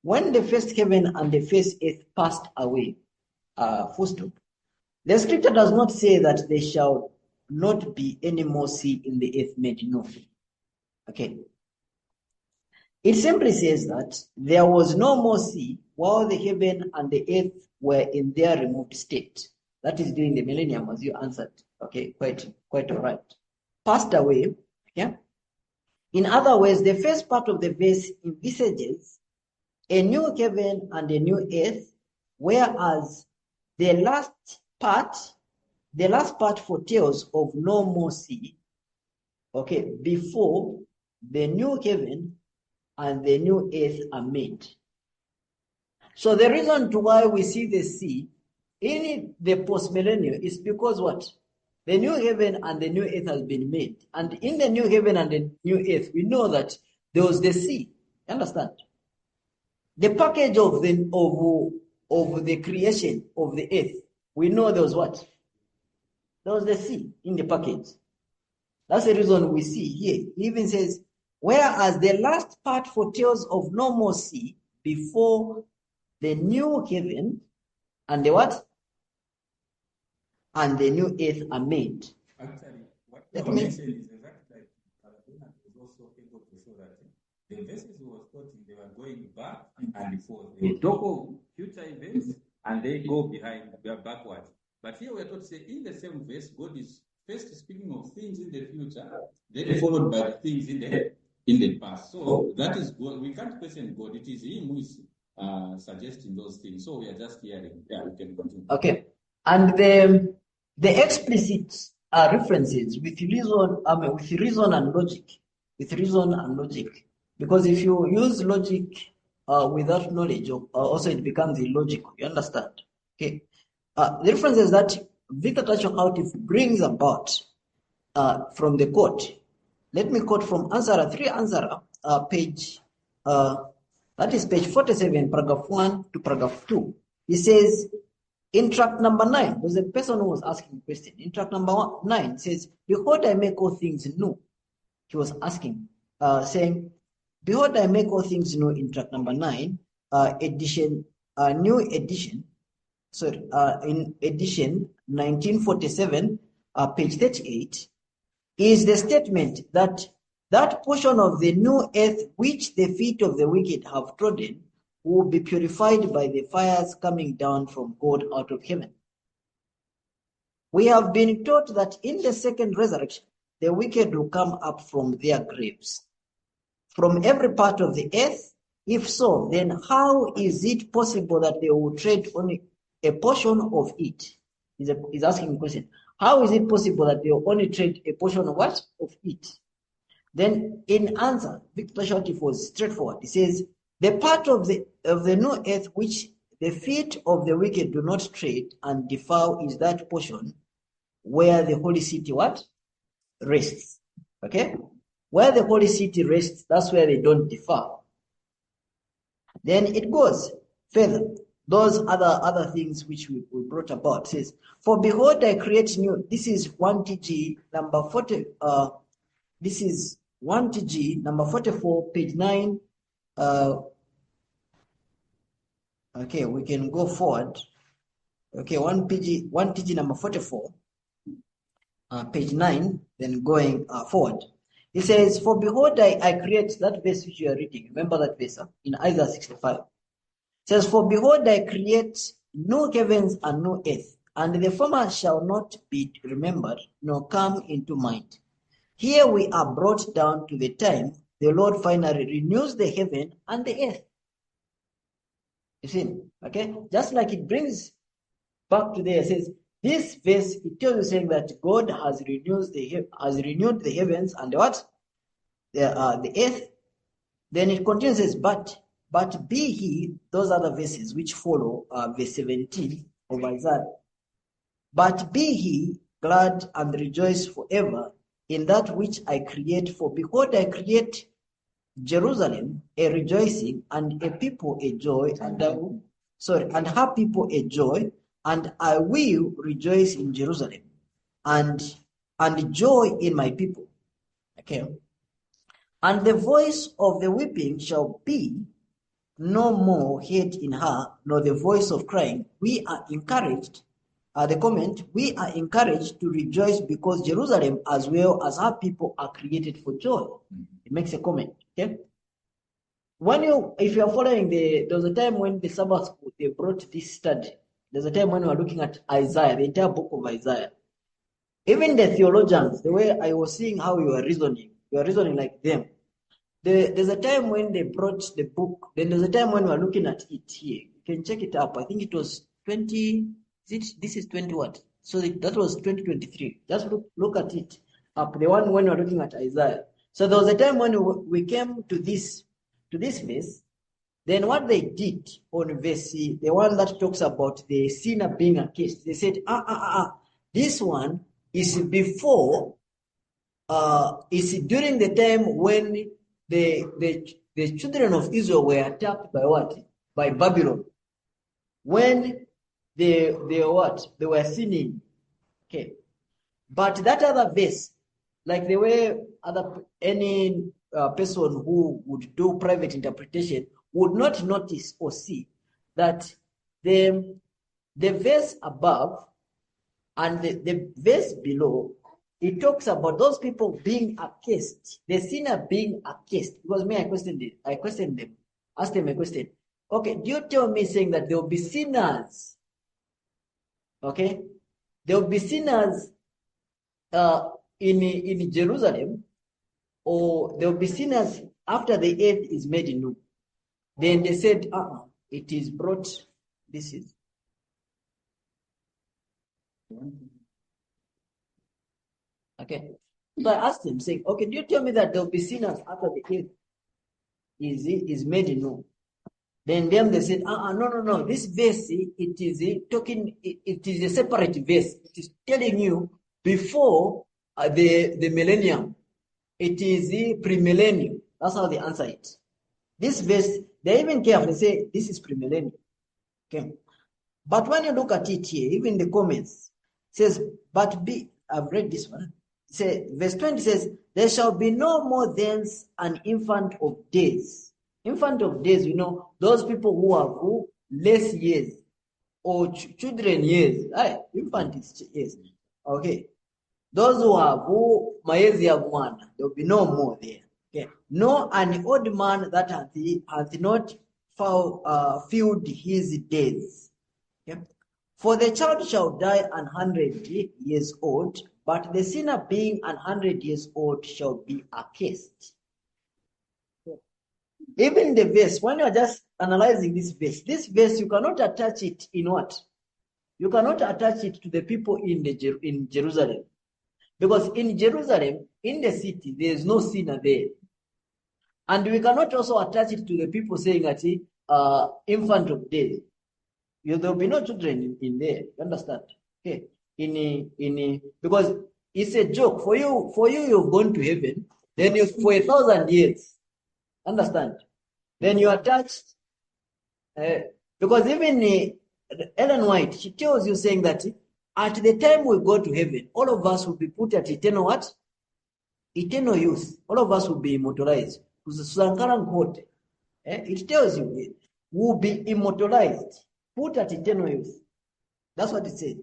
When the first heaven and the first earth passed away. Full stop. The scripture does not say that there shall not be any more sea in the earth made no. Okay. It simply says that there was no more sea while the heaven and the earth were in their removed state. That is during the millennium, as you answered. Okay, quite all right. Passed away. Okay. In other words, the first part of the verse envisages a new heaven and a new earth, whereas the last part foretells of no more sea. Okay, before the new heaven and the new earth are made. So the reason to why we see the sea in the post-millennium is because what? The new heaven and the new earth has been made. And in the new heaven and the new earth, we know that there was the sea. Understand? The package of the creation of the earth, we know there was what? There was the sea in the package. That's the reason we see here. He even says, whereas the last part foretells of no more sea before the new heaven and the what? And the new earth are made. Actually, what That you means mentioned is exactly like Paradona was also able to show that the verses he was quoting, they were going back and forth. They talk of future events and they go behind, they are backwards. But here we're taught to say in the same verse, God is first speaking of things in the future, then followed by the things in the past. So that is God. We can't question God. It is Him who is suggesting those things. So we are just hearing. Yeah, we can continue. Okay. And the explicit references with reason and logic. With reason and logic. Because if you use logic without knowledge, also it becomes illogical. You understand? Okay. The references that Victor Tachokautif brings about from the quote. Let me quote from Ansara 3 Ansara, page, that is page 47, paragraph 1 to paragraph 2. He says, in tract number 9, there's a person who was asking a question. In tract number 9, says, behold, I make all things new. He was asking, saying, behold, I make all things new in tract number 9, new edition, in edition 1947, page 38, is the statement that that portion of the new earth which the feet of the wicked have trodden will be purified by the fires coming down from God out of heaven. We have been taught that in the second resurrection, the wicked will come up from their graves, from every part of the earth. If so, then how is it possible that they will tread only a portion of it? He's asking a question. How is it possible that they will only tread a portion of what? Of it. Then in answer, Victor Tachokautif was straightforward. He says, the part of the new earth which the feet of the wicked do not tread and defile is that portion where the holy city what? Rests. Okay? Where the holy city rests, that's where they don't defile. Then it goes further. Those other things which we brought about says, for behold, I create new. This is 1TG number 40. This is 1TG number 44, page 9. Okay, we can go forward. Okay, 1TG number 44, page 9. Then going forward, it says, for behold, I create, that verse which you are reading. Remember that verse in Isaiah 65. It says, for behold, I create new heavens and new earth, and the former shall not be remembered, nor come into mind. Here we are brought down to the time the Lord finally renews the heaven and the earth. You see, okay? Just like it brings back to there, it says, this verse, it tells you saying that God has renewed the heavens and what? The earth. Then it continues, says, but be he, those other verses which follow, verse 17 of Isaiah, but be he glad and rejoice forever in that which I create. For behold, I create Jerusalem a rejoicing, and a people a joy, and her people a joy, and I will rejoice in Jerusalem, and joy in my people. Okay. And the voice of the weeping shall be no more heard in her, nor the voice of crying. We are encouraged, the comment, we are encouraged to rejoice because Jerusalem as well as her people are created for joy. It makes a comment, okay? If you are following there was a time when the Sabbath school, they brought this study. There's a time when we were looking at Isaiah, the entire book of Isaiah. Even the theologians, the way I was seeing how you are reasoning like them. There's a time when they brought the book, then there's a time when we're looking at it here. You can check it up. I think it was 20, this is 20 what? So that was 2023. Just look at it up, the one when we're looking at Isaiah. So there was a time when we came to this verse. Then what they did on verse, the one that talks about the sinner being accursed, they said, this one is before, is during the time when the children of Israel were attacked by what? By Babylon. When they were sinning. Okay. But that other verse, like the way any person who would do private interpretation would not notice or see that the verse above and the verse below, it talks about those people being accursed, the sinner being accursed. Because me, I questioned them, asked them a question. Okay, do you tell me saying that there will be sinners? Okay, there will be sinners in Jerusalem, or there will be sinners after the earth is made new. Then they said, it is brought. This is. Okay. So I asked him, saying, okay, do you tell me that there will be sinners after the earth is made new? Then they said, no. This verse, it is a separate verse. It is telling you before the millennium. It is pre-millennium. That's how they answer it. This verse, they even carefully say this is pre-millennium. Okay. But when you look at it here, even the comments, it says, I've read this one. Verse 20 says, there shall be no more thence an infant of days. Infant of days, those people who have less years or children years. Infant is years. Okay. Those who have maezi ya mwana, there will be no more there. Okay. No, an old man that hath not filled his days. Okay. For the child shall die 100 years old, but the sinner being 100 years old shall be accursed. Even the verse, when you are just analyzing this verse, you cannot attach it in what? You cannot attach it to the people in Jerusalem. Because in Jerusalem, in the city, there is no sinner there. And we cannot also attach it to the people saying that infant of days. There will be no children in there. You understand? Okay. Because it's a joke. For you, you've gone to heaven, then for 1,000 years. Understand? Then you attached, because even Ellen White, she tells you saying that at the time we go to heaven, all of us will be put at eternal what? Eternal youth. All of us will be immortalized. It tells you we'll be immortalized, put at eternal youth. That's what it says.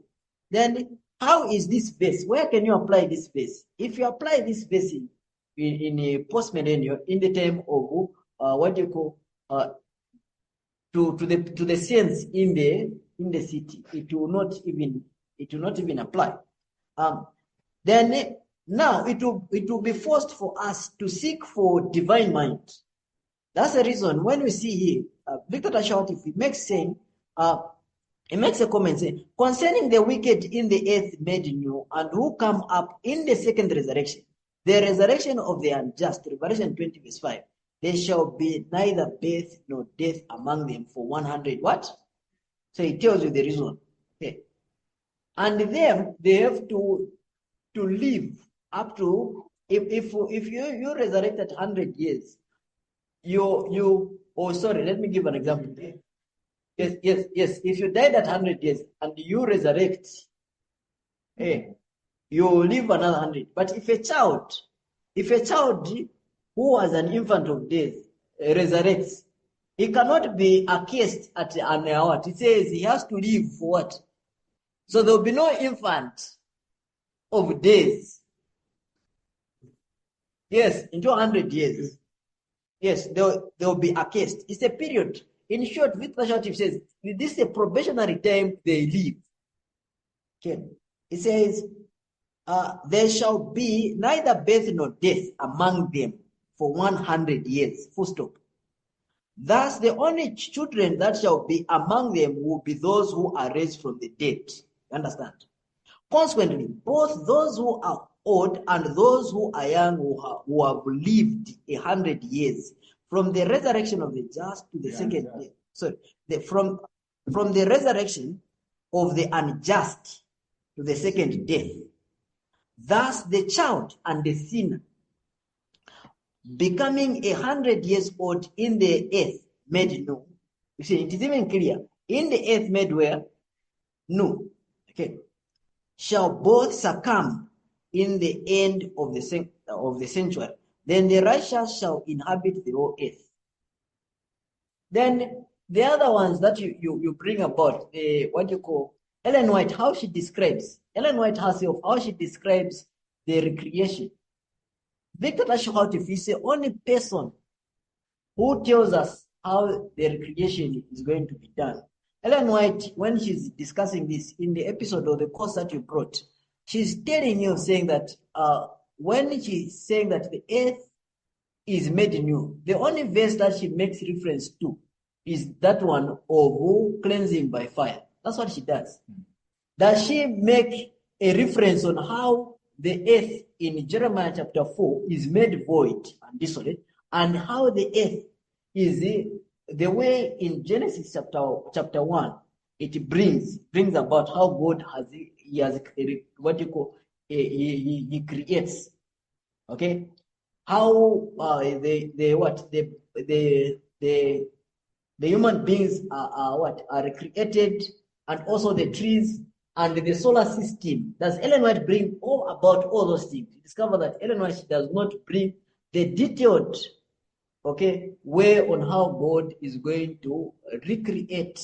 Then how is this verse? Where can you apply this verse? If you apply this verse in a post-millennial, in the time of what do you call to the saints in the city, it will not even apply. Then now it will be forced for us to seek for divine mind. That's the reason when we see here, Victor Tashawati, he makes a comment saying, concerning the wicked in the earth made new, and who come up in the second resurrection, the resurrection of the unjust, Revelation 20 verse 5, there shall be neither birth nor death among them for 100 what? So it tells you the reason. Okay. And them, they have to live up to, if you resurrect at 100 years, let me give an example. Yes. If you died at 100 years and you resurrect, you live another 100. But if a child who was an infant of days resurrects, he cannot be accursed at an hour. It says he has to live for what? So there will be no infant of days. Yes, into 100 years. Yes, they will be accursed. It's a period. In short, Victor Shatif says, this is a probationary time they live. Okay. It says, there shall be neither birth nor death among them for 100 years. Full stop. Thus, the only children that shall be among them will be those who are raised from the dead. Understand? Consequently, both those who are old and those who are young who have lived 100 years, from the resurrection of the just to the second day. So, from the resurrection of the unjust to the second death. Thus, the child and the sinner, becoming 100 years old in the earth made new. You see, it is even clear. In the earth made where? New. Okay. Shall both succumb in the end of the sanctuary. Then the righteous shall inhabit the whole earth. Then the other ones that you bring about, what you call Ellen White, how she describes, Ellen White herself, how she describes the recreation. Victor Tashawati is the only person who tells us how the recreation is going to be done. Ellen White, when she's discussing this in the episode of the course that you brought, she's telling you, saying that when she's saying that the earth is made new, the only verse that she makes reference to is that one of cleansing by fire. That's what she does. Does she make a reference on how the earth in Jeremiah chapter 4 is made void and desolate, and how the earth is the way in Genesis chapter 1 it brings about how God has what you call he creates, okay, how the human beings are created, and also the trees and the solar system. Does Ellen White bring all about all those things? You discover that Ellen White does not bring the detailed, okay, way on how God is going to recreate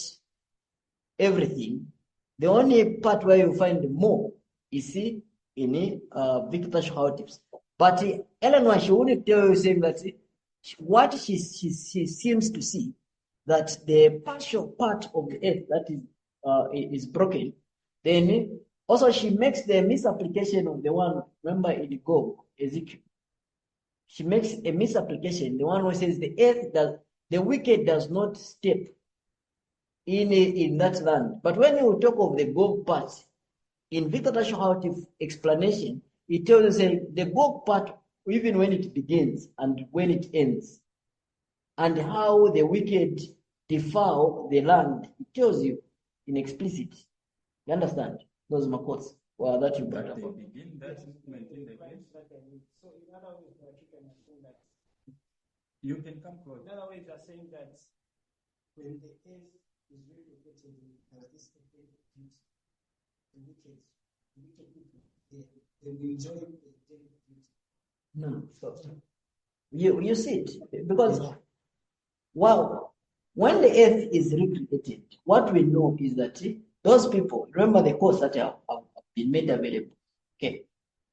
everything. The only part where you find more is in Victor Schautif's. But Ellen White, she wouldn't tell you, saying that what she seems to see, that the partial part of the earth that is broken. Then also she makes the misapplication of the one, remember in Gog, Ezekiel. She makes a misapplication, the one who says the wicked does not step in that land. But when you talk of the Gog part, in Victor Schautif's explanation, it tells you, saying the Gog part, even when it begins and when it ends, and how the wicked defile the land, it tells you in explicit. You understand? Those are my quotes. Well, that you brought up. They begin that movement in the game. So in other words, like you can assume that. You can come close. In other words, you are saying that when the earth is replicated, has this effect of beauty. The wicked people, they will enjoy the beauty. No, stop. You see it, because when the earth is recreated, what we know is that those people, remember the course that have been made available. Okay.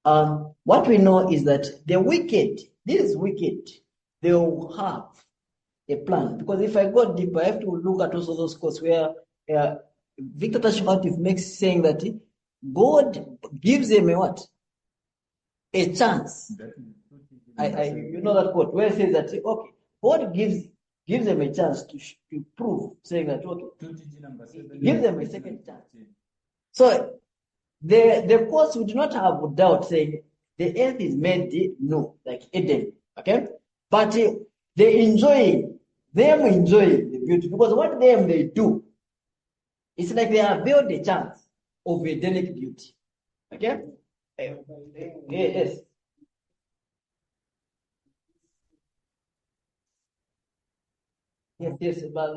What we know is that the wicked, these wicked, they will have a plan. Because if I go deeper, I have to look at also those courses where Victor Tashmatif makes saying that God gives them a what? A chance. You know that quote where it says that okay, God gives them a chance to prove, saying that okay, give them a second chance. So the course would not have doubt saying the earth is made new, like Eden, okay? But they enjoy the beauty, because what they do, it's like they have built a chance of Edenic beauty, okay? Yes. Yes, but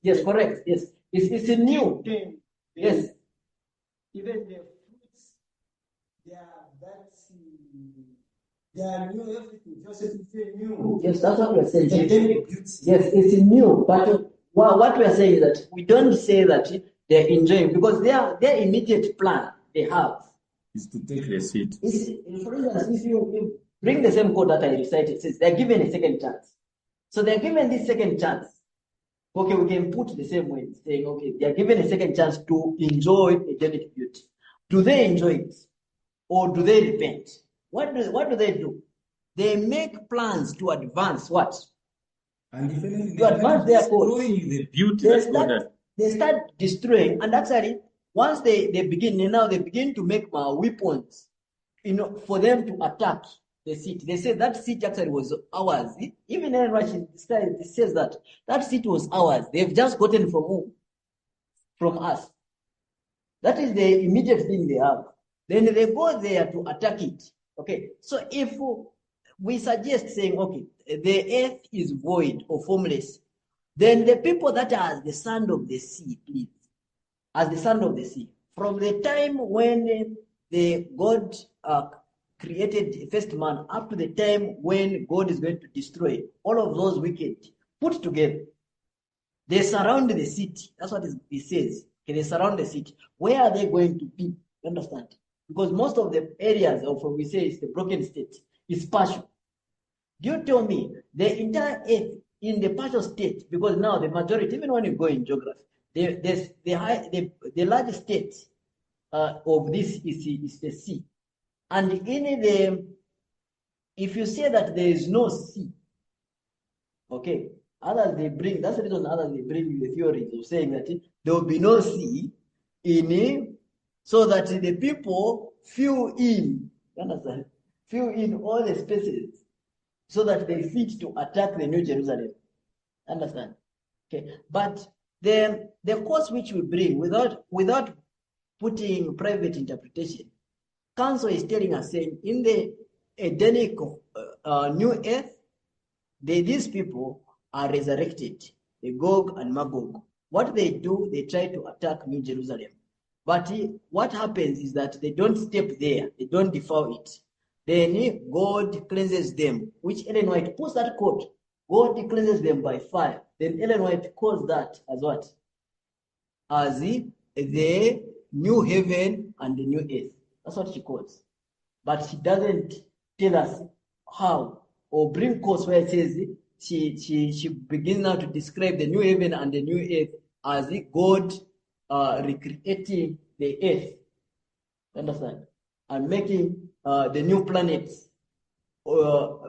yes, correct. Yes, it's a new. Yes. Even the fruits, they are new everything. Joseph is new. Yes, that's what we're saying. Yes, it's new, but what we're saying is that we don't say that they're enjoying, because their immediate plan they have is to take the seat. For instance, if you bring the same code that I recited, it says they're given a second chance. So they're given this second chance. Okay, we can put the same way, saying, okay, they're given a second chance to enjoy Edenic beauty. Do they enjoy it? Or do they repent? What do they do? They make plans to advance what? And to advance their cause. The beauty they start destroying, and actually, once they begin to make weapons, for them to attack the city. They say that city actually was ours. Even in Russian style, it says that city was ours. They've just gotten from who? From us. That is the immediate thing they have. Then they go there to attack it. Okay. So if we suggest saying, okay, the earth is void or formless, then the people that are as the sand of the sea, please, as the sand of the sea, from the time when the God created the first man up to the time when God is going to destroy all of those wicked, put together, they surround the city. That's what it says. Okay, they surround the city. Where are they going to be? You understand? Because most of the areas of what we say is the broken state is partial. Do you tell me the entire earth in the partial state, because now the majority, even when you go in geography, the large state of this is the sea. And if you say that there is no sea, okay, that's the reason others they bring the theories of saying that there will be no sea so that the people fill in, you understand? Fill in all the spaces so that they fit to attack the New Jerusalem. Understand? Okay. But the course which we bring without putting private interpretation, Council is telling us, saying in the Edenic New Earth, these people are resurrected, the Gog and Magog. What they do, they try to attack New Jerusalem. But what happens is that they don't step there, they don't defile it. Then God cleanses them, which Ellen White puts that quote. God cleanses them by fire. Then Ellen White calls that as what? As the new heaven and the new earth. That's what she calls. But she doesn't tell us how or bring quotes where it says she begins now to describe the new heaven and the new earth as God recreating the earth. Understand? And making the new planets,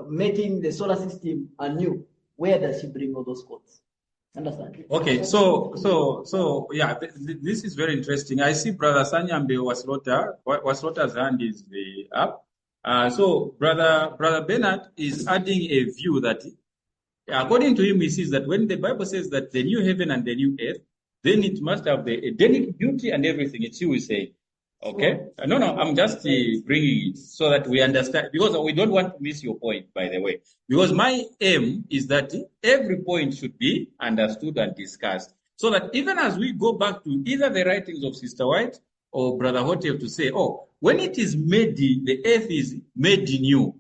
making the solar system anew. Where does she bring all those quotes? Understand? Okay, so yeah, this is very interesting. I see Brother Sanyambe Waslota's hand is up. So Brother Bernard is adding a view that, according to him, he sees that when the Bible says that the new heaven and the new earth, then it must have the Edenic beauty and everything. It's you will say. Okay? No, I'm just bringing it so that we understand, because we don't want to miss your point, by the way. Because my aim is that every point should be understood and discussed, so that even as we go back to either the writings of Sister White or Brother Hotel to say, when it is made, the earth is made new,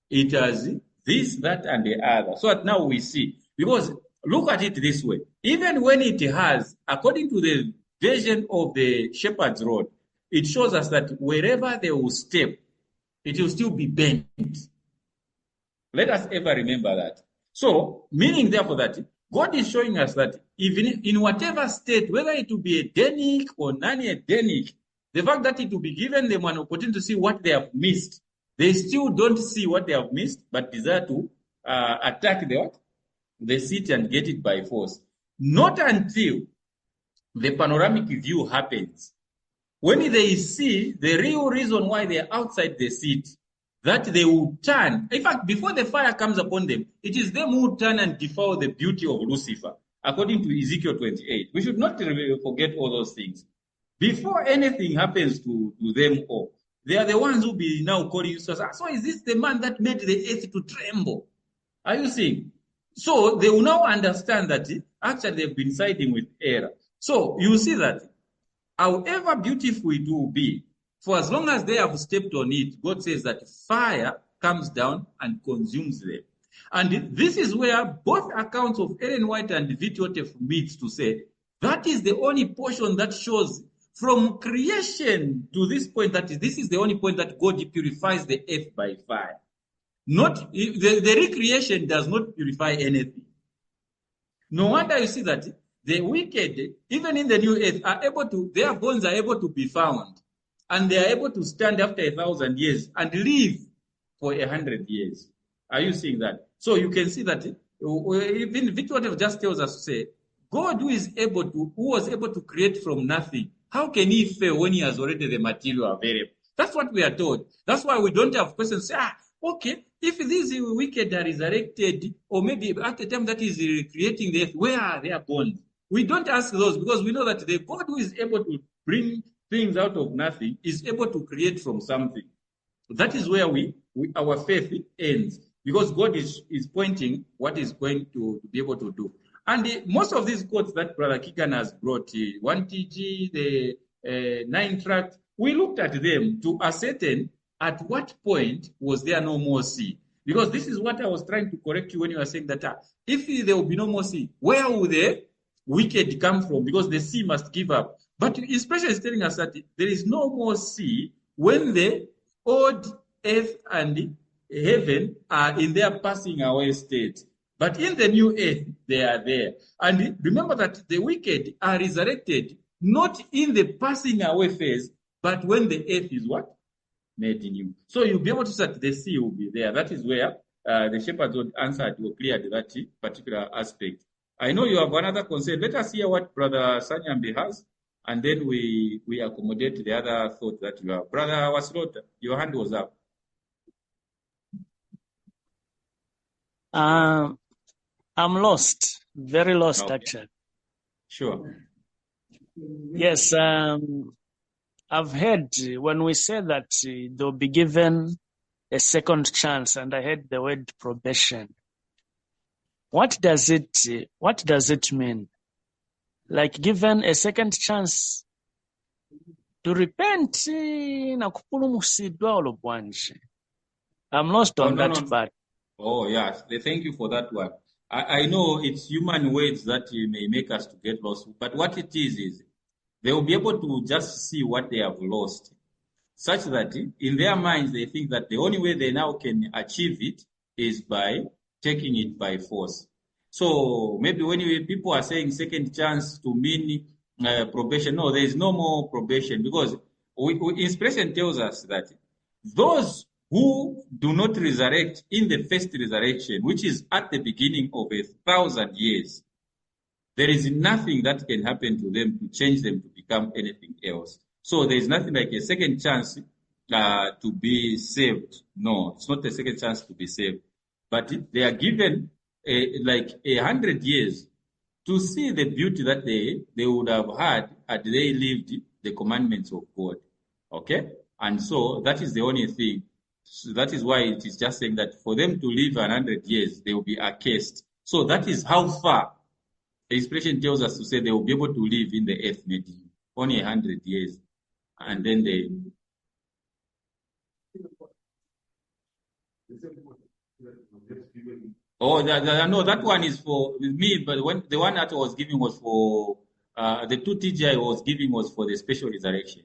it has this, that, and the other. So that now we see. Because look at it this way. Even when it has, according to the version of the Shepherd's Rod, it shows us that wherever they will step, it will still be bent. Let us ever remember that. So, meaning therefore that God is showing us that even in whatever state, whether it will be Edenic or non-Edenic, the fact that it will be given them an opportunity to see what they have missed, they still don't see what they have missed, but desire to attack the city and get it by force. Not until the panoramic view happens. When they see the real reason why they are outside the city, that they will turn. In fact, before the fire comes upon them, it is them who turn and defile the beauty of Lucifer, according to Ezekiel 28. We should not forget all those things. Before anything happens to them all, they are the ones who be now calling you. So is this the man that made the earth to tremble? Are you seeing? So they will now understand that actually they've been siding with error. So you see that however beautiful it will be, for as long as they have stepped on it, God says that fire comes down and consumes them. And this is where both accounts of Ellen White and Vitotef meet to say that is the only portion that shows from creation to this point, that this is the only point that God purifies the earth by fire. Not the recreation does not purify anything. No wonder you see that the wicked, even in the new earth, are able to, their bones are able to be found. And they are able to stand after 1,000 years and live for 100 years. Are you seeing that? So you can see that even Victor just tells us to say, God who was able to create from nothing, how can he fail when he has already the material available? That's what we are told. That's why we don't have questions. Say, okay, if these wicked are resurrected, or maybe at the time that is creating the earth, where are their bones? We don't ask those, because we know that the God who is able to bring things out of nothing is able to create from something. That is where our faith ends, because God is pointing what is going to be able to do. And most of these quotes that Brother Kigan has brought, 1TG, the 9 tract, we looked at them to ascertain at what point was there no more sea. Because this is what I was trying to correct you when you were saying that if there will be no more sea, where will the wicked come from? Because the sea must give up. But especially is telling us that there is no more sea when the old earth and heaven are in their passing away state. But in the new earth, they are there. And remember that the wicked are resurrected, not in the passing away phase, but when the earth is what? Made new. So you'll be able to see that the sea will be there. That is where the shepherds would answer or cleared that particular aspect. I know you have another concern. Let us hear what Brother Sanyambi has, and then we accommodate the other thought that you have. Brother Waslota, your hand was up. I'm lost, very lost Okay. actually. Sure. Yes, I've heard when we say that they'll be given a second chance, and I heard the word probation. What does it mean? Like given a second chance to repent na kupulumusidwa olo bwanje. I'm lost on that part. Oh, yes. Thank you for that one. I know it's human words that may make us to get lost, but what it is they will be able to just see what they have lost, such that in their minds they think that the only way they now can achieve it is by taking it by force. So maybe when people are saying second chance to mean probation, no, there is no more probation, because inspiration tells us that those who do not resurrect in the first resurrection, which is at the beginning of 1,000 years, there is nothing that can happen to them to change them to become anything else. So there is nothing like a second chance to be saved. No, it's not a second chance to be saved. But they are given like 100 years to see the beauty that they would have had had they lived the commandments of God. Okay? And so that is the only thing. So that is why it is just saying that for them to live 100 years, they will be accursed. So that is how far the expression tells us to say they will be able to live in the earth maybe only 100 years. And then they... Oh, no, that one is for me, but when the one that I was giving was for the 2 TG I was giving was for the special resurrection.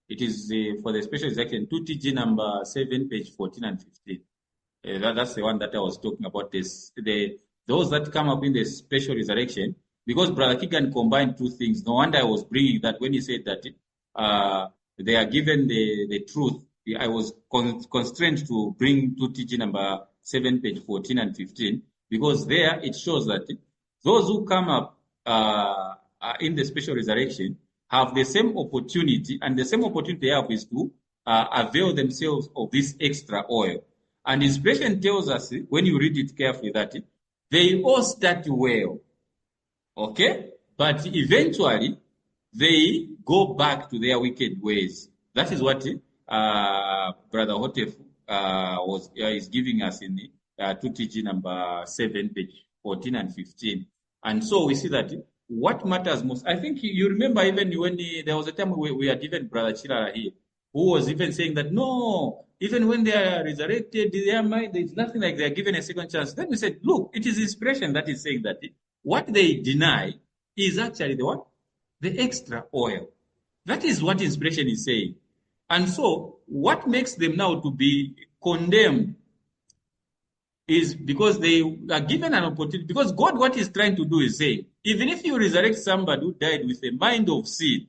It is for the special resurrection, 2 TG number 7, page 14 and 15. That's the one that I was talking about. Those that come up in the special resurrection, because Brother Keegan combined two things. No wonder I was bringing that when he said that they are given the truth. I was constrained to bring 2 TG number 7, page 14 and 15, because there it shows that those who come up in the special resurrection have the same opportunity, and the same opportunity they have is to avail themselves of this extra oil. And inspiration tells us, when you read it carefully, that they all start well, okay? But eventually, they go back to their wicked ways. That is what Brother Hotef is giving us in the 2 TG number 7, page 14 and 15. And so we see that what matters most, I think you remember even when there was a time we had even Brother Chirara here, who was even saying that, no, even when they are resurrected, their mind, there's nothing like they are given a second chance. Then we said, look, it is inspiration that is saying that what they deny is actually the what? The extra oil. That is what inspiration is saying. And so what makes them now to be condemned is because they are given an opportunity. Because God, what he's trying to do is saying, even if you resurrect somebody who died with a mind of sin,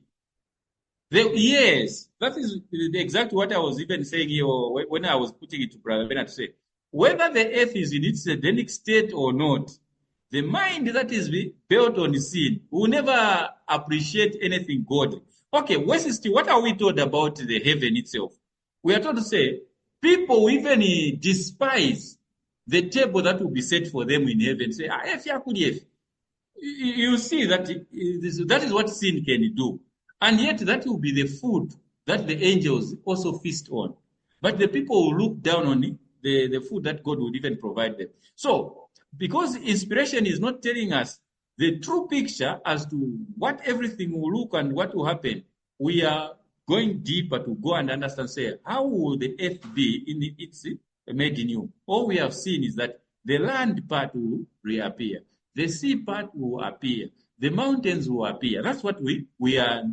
yes, that is exactly what I was even saying here when I was putting it to Brother Bernard to say, whether the earth is in its Edenic state or not, the mind that is built on sin will never appreciate anything godly. Okay, what are we told about the heaven itself? We are told to say, people even despise the table that will be set for them in heaven. Say, you see that is what sin can do. And yet that will be the food that the angels also feast on. But the people will look down on the food that God would even provide them. So, because inspiration is not telling us the true picture as to what everything will look and what will happen, we are going deeper to go and understand, say, how will the earth be in its made new? All we have seen is that the land part will reappear. The sea part will appear. The mountains will appear. That's what we are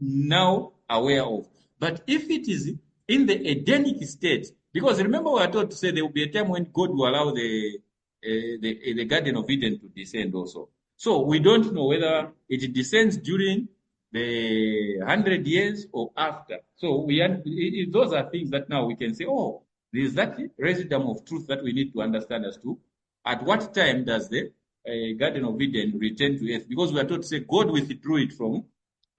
now aware of. But if it is in the Edenic state, because remember we are told to say there will be a time when God will allow the the Garden of Eden to descend also. So we don't know whether it descends during the 100 years or after. So those are things that now we can say, oh, there's that residuum of truth that we need to understand as to at what time does the Garden of Eden return to earth? Because we are taught to say God withdrew it from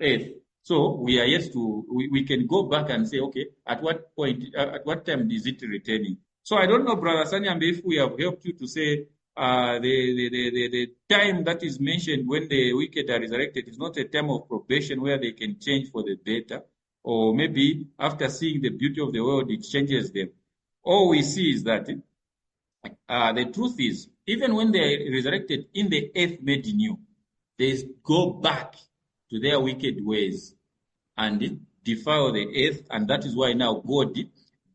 earth. So we are yet to, we can go back and say, okay, at what point, at what time is it returning? So I don't know, Brother Sanyambe, if we have helped you to say the time that is mentioned when the wicked are resurrected is not a time of probation where they can change for the better, or maybe after seeing the beauty of the world, it changes them. All we see is that the truth is, even when they are resurrected in the earth made new, they go back to their wicked ways and defile the earth, and that is why now God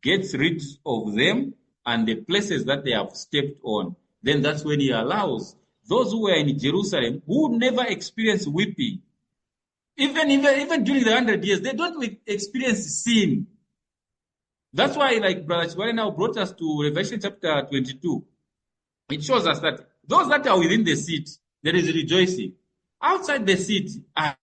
gets rid of them and the places that they have stepped on. Then that's when he allows those who were in Jerusalem who never experienced weeping. Even during the 100 years, they don't experience sin. That's why, like Brother Chibale now brought us to Revelation chapter 22. It shows us that those that are within the seat, there is rejoicing. Outside the seat are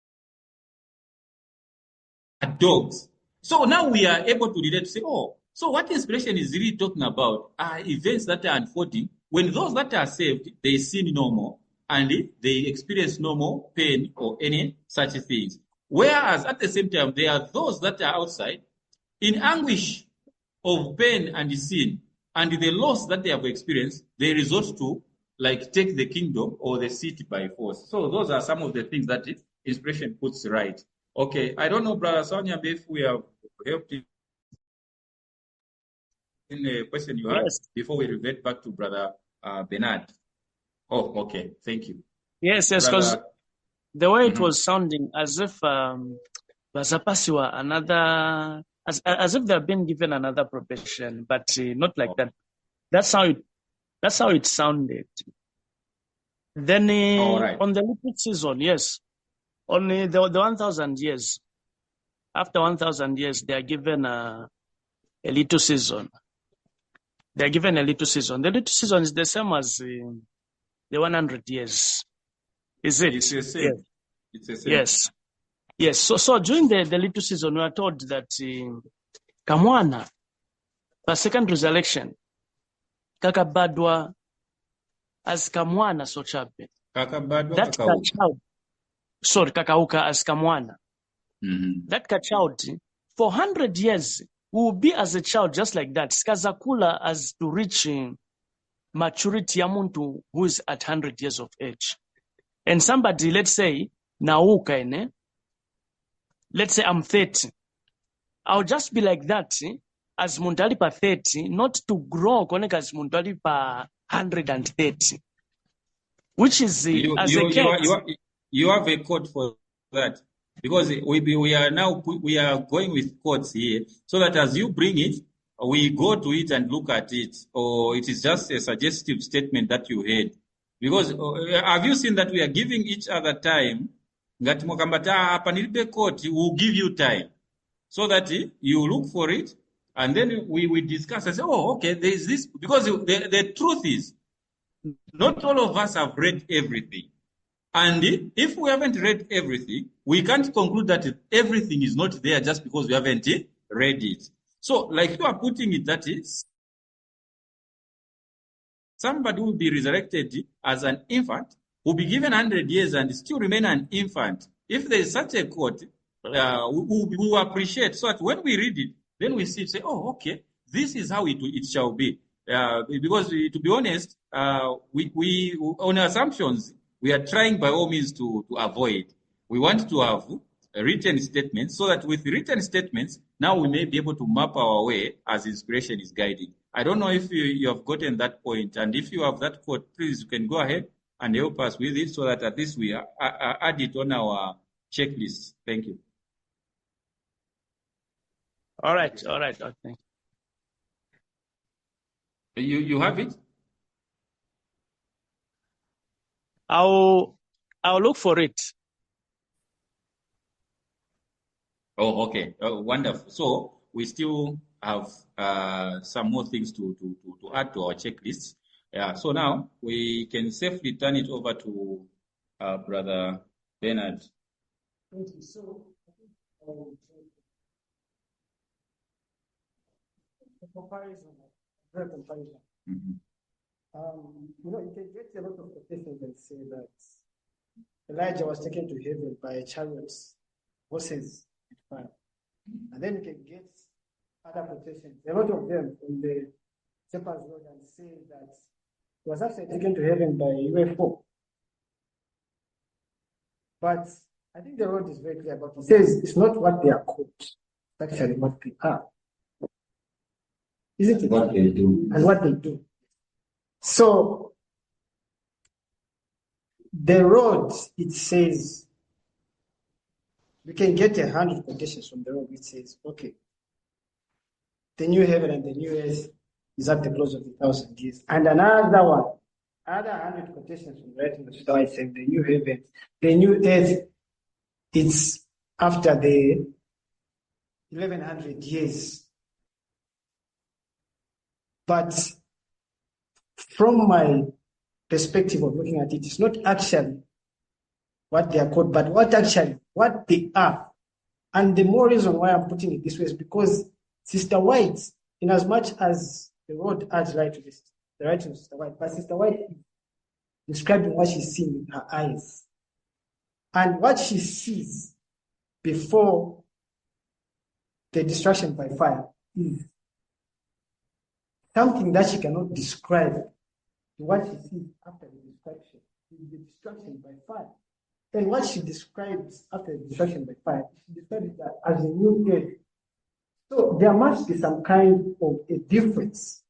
dogs. So now we are able to relate to say, oh, so what inspiration is really talking about are events that are unfolding when those that are saved, they sin no more and they experience no more pain or any such things. Whereas at the same time, there are those that are outside in anguish of pain and sin and the loss that they have experienced, they resort to like take the kingdom or the city by force. So those are some of the things that inspiration puts right. Okay, I don't know, Brother Sonia, if we have helped in the question you had before we revert back to Brother Bernard. Oh, okay, thank you. Yes, because the way it was sounding as if Basapasi another, as if they have been given another probation, but not like that. That's how it sounded. Then on the little season, yes, only the 1,000 years. After 1,000 years, they are given a little season. They are given a little season. The little season is the same as the 100 years. Is it? It's the same. Yes. It's the same. Yes. Yes. So during the little season, we are told that Kamwana, the second resurrection, kakabadwa as Kamwana sochabe. Kakabadwa that child, sorry, kakauka as Kamwana. That child, for 100 years, will be as a child just like that. Skazakula as to reach maturity yamuntu who is at 100 years of age. And somebody, let's say, nauka, let's say I'm 30. I'll just be like that as muntali pa 30, not to grow connect as muntali pa 130. Which is you have a code for that. Because we are going with codes here, so that as you bring it, we go to it and look at it, or it is just a suggestive statement that you heard. Because have you seen that we are giving each other time? That code will give you time, so that you look for it, and then we discuss and say, oh, okay, there is this. Because the truth is, not all of us have read everything. And if we haven't read everything, we can't conclude that everything is not there just because we haven't read it. So, like you are putting it, that is, somebody will be resurrected as an infant, will be given 100 years and still remain an infant. If there is such a quote, we will appreciate, so that when we read it, then we see, say, oh, okay, this is how it shall be. Because to be honest, we on assumptions, we are trying by all means to avoid. We want to have written statements, so that with written statements, now we may be able to map our way as inspiration is guiding. I don't know if you have gotten that point, and if you have that quote, please, you can go ahead and help us with it, so that at least we add it on our checklist. Thank you. All right. Okay. You have it? I'll look for it. Oh, okay. Wonderful. So we still have some more things to add to our checklist. Yeah, so now we can safely turn it over to Brother Bernard. Thank you. So, the comparison, very comparison. Mhm. You can get a lot of quotations that say that Elijah was taken to heaven by chariots, horses, and fire. And then you can get other quotations, a lot of them from the Shepherd's Road, and say that he was actually taken to heaven by UFO. But I think the road is very clear about it. It says it's not what they are called, it's actually what they are. Isn't it? What they do. And what they do. So the road, it says, we can get 100 quotations from the road which says, okay, the new heaven and the new earth is at the close of 1,000 years. And another one, other 100 quotations from the writing of Sister White saying the new heaven, the new earth, it's after the 1,100 years. But from my perspective of looking at it, it's not actually what they are called, but what they are. And the more reason why I'm putting it this way is because Sister White, in as much as the road adds light to this, the writing of Sister White, but Sister White is describing what she's seeing with her eyes. And what she sees before the destruction by fire is something that she cannot describe. What she sees after the destruction is the destruction by fire. And what she describes after the destruction by fire, she describes that as a new earth. So there must be some kind of a difference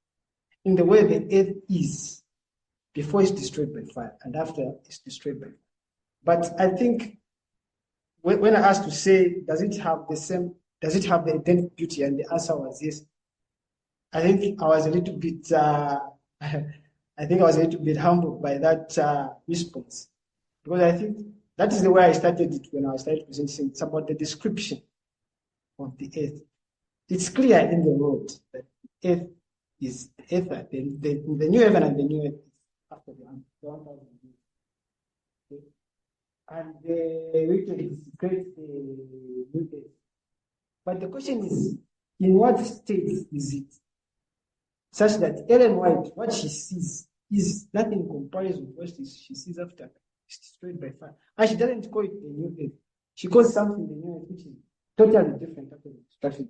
in the way the earth is before it's destroyed by fire and after it's destroyed by fire. But I think when I asked to say, does it have the identical beauty? And the answer was yes. I think I was a little bit humbled by that response, because I think that is the way I started it when I started presenting. It's about the description of the earth. It's clear in the road that the earth is the earth, the new heaven and the new earth after the 1,000 years. Okay? And the wicked is great, the new earth. But the question is, in what state is it? Such that Ellen White, what she sees is nothing in comparison to what she sees after it's destroyed by fire. And she doesn't call it the new earth. She calls something the new earth, which is totally different after the destruction.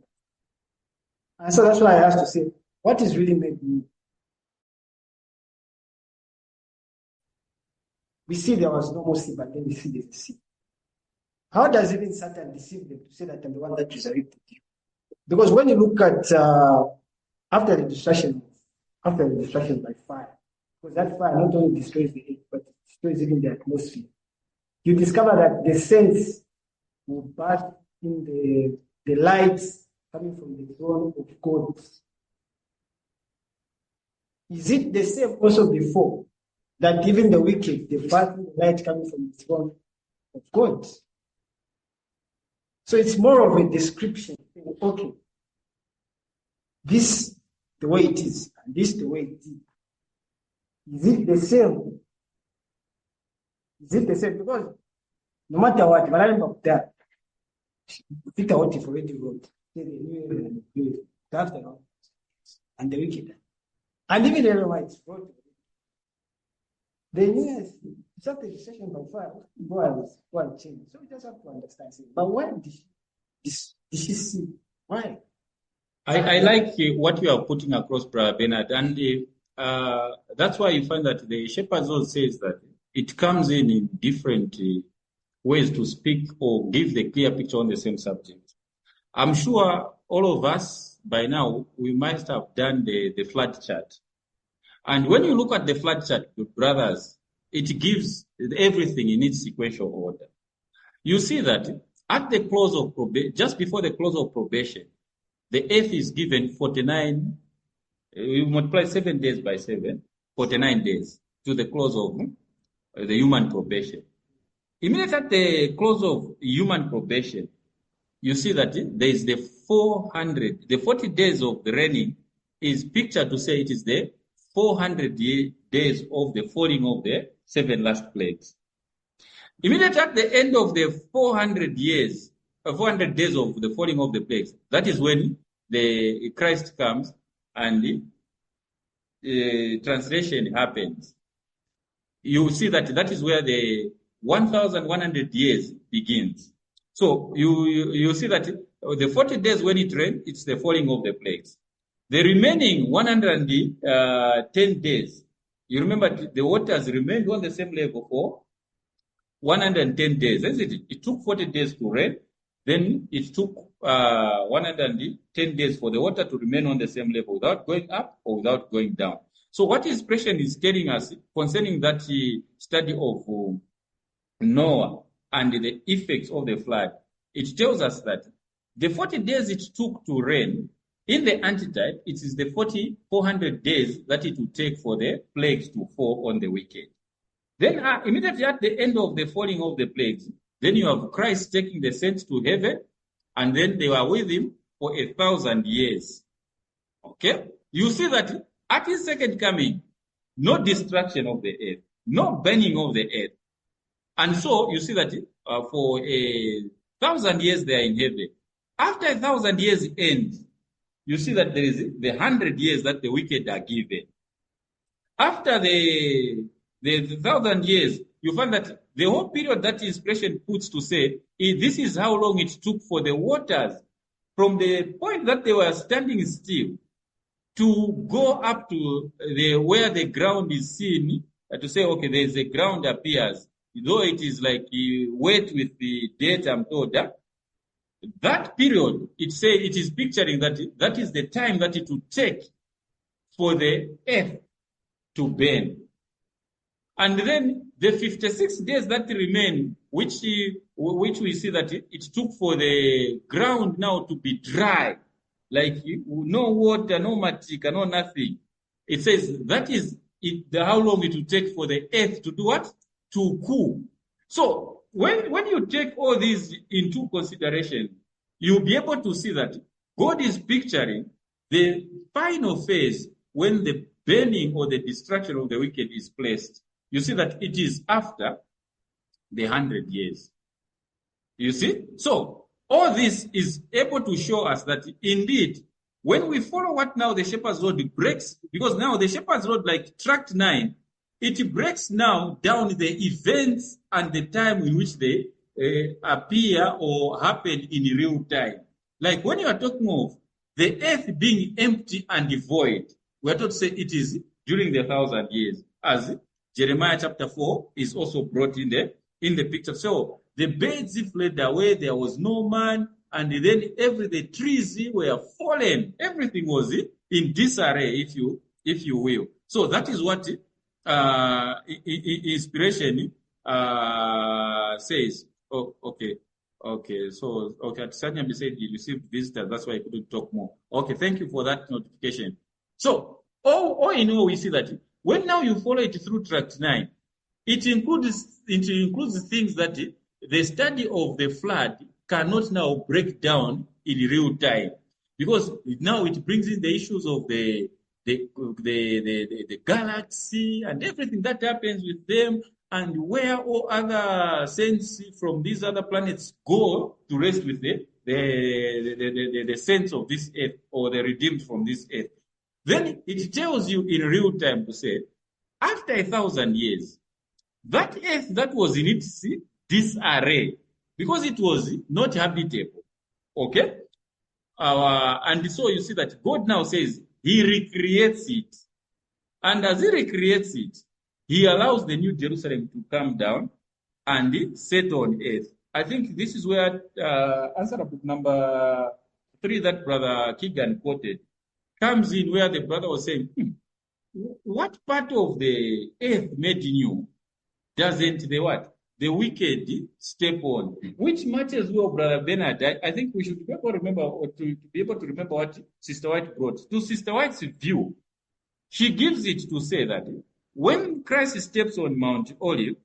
And so that's why I asked to say, what is really made new? We see there was no more sea, but then we see there's a sea. How does even Satan deceive them to say that I'm the one that resurrected you? Because when you look at after the destruction by fire, because that fire not only destroys the earth, but it destroys even the atmosphere, you discover that the saints will bask in the lights coming from the throne of God. Is it the same also before that even the wicked, they bask in the light coming from the throne of God? So it's more of a description. Okay, this the way it is, and this the way it is. Is it the same? Is it the same? Because no matter what, when I remember that, Peter what if already wrote, say the new after and the wicked. And even Ellen White wrote the new earth, it's after the session by fire, go and change. So we just have to understand. But why did she see? Why? I like what you are putting across, Brother Bernard, and that's why you find that the Shepherd's Oath says that it comes in different ways to speak or give the clear picture on the same subject. I'm sure all of us by now, we must have done the flood chart. And when you look at the flood chart, brothers, it gives everything in its sequential order. You see that at the close of probation, just before the close of probation, the earth is given 49, you multiply 7 days by 7, 49 days to the close of the human probation. Immediately at the close of human probation, you see that there is the 40 days of the reigning is pictured to say it is the 400 days of the falling of the 7 last plagues. Immediately at the end of the 400 days of the falling of the plagues, that is when the Christ comes and translation happens. You see that is where the 1,100 years begins. So you see that the 40 days when it rains, it's the falling of the plagues. The remaining 110 days, you remember the waters remained on the same level for 110 days, isn't it? It took 40 days to rain, then it took 110 days for the water to remain on the same level without going up or without going down. So what his expression is telling us concerning that study of Noah and the effects of the flood, it tells us that the 40 days it took to rain, in the antitype, it is the 400 days that it will take for the plagues to fall on the wicked. Then immediately at the end of the falling of the plagues, then you have Christ taking the saints to heaven, and then they were with him for 1,000 years. Okay? You see that at his second coming, no destruction of the earth, no burning of the earth. And so you see that for 1,000 years they are in heaven. After 1,000 years end, you see that there is the 100 years that the wicked are given. After the 1,000 years, you find that the whole period that inspiration puts to say, this is how long it took for the waters from the point that they were standing still to go up to where the ground is seen, to say, okay, there's a ground appears, though it is like wet with the dirt, I'm told. That period, it is picturing that is the time that it will take for the earth to burn. And then the 56 days that remain, which we see that it took for the ground now to be dry, like no water, no matika, no nothing. It says that is how long it will take for the earth to do what? To cool. So when you take all these into consideration, you'll be able to see that God is picturing the final phase when the burning or the destruction of the wicked is placed. You see that it is after the 100 years. You see? So, all this is able to show us that indeed, when we follow what now the Shepherd's Rod breaks, because now the Shepherd's Rod, like Tract 9, it breaks now down the events and the time in which they appear or happen in real time. Like when you are talking of the earth being empty and void, we are taught to say it is during the 1,000 years, as Jeremiah chapter 4 is also brought in the picture. So the birds fled away, there was no man, and then the trees were fallen. Everything was in disarray, if you will. So that is what inspiration says. Oh, okay. Okay, so Sanyam said he received visitors, that's why he couldn't talk more. Okay, thank you for that notification. So, all in all, we see that when now you follow it through Tract 9, it includes things that the study of the flood cannot now break down in real time, because now it brings in the issues of the galaxy and everything that happens with them, and where all other saints from these other planets go to rest with the saints of this earth, or the redeemed from this earth. Then it tells you in real time to say, after 1,000 years, that earth that was in its disarray, because it was not habitable, okay? And so you see that God now says he recreates it. And as he recreates it, he allows the New Jerusalem to come down and set on earth. I think this is where answer book number 3 that Brother Keegan quoted comes in, where the brother was saying, what part of the earth made new doesn't the wicked step on? Which matches well, Brother Bernard. I think we should be able to remember, or to be able to remember what Sister White brought. To Sister White's view, she gives it to say that when Christ steps on Mount Olive,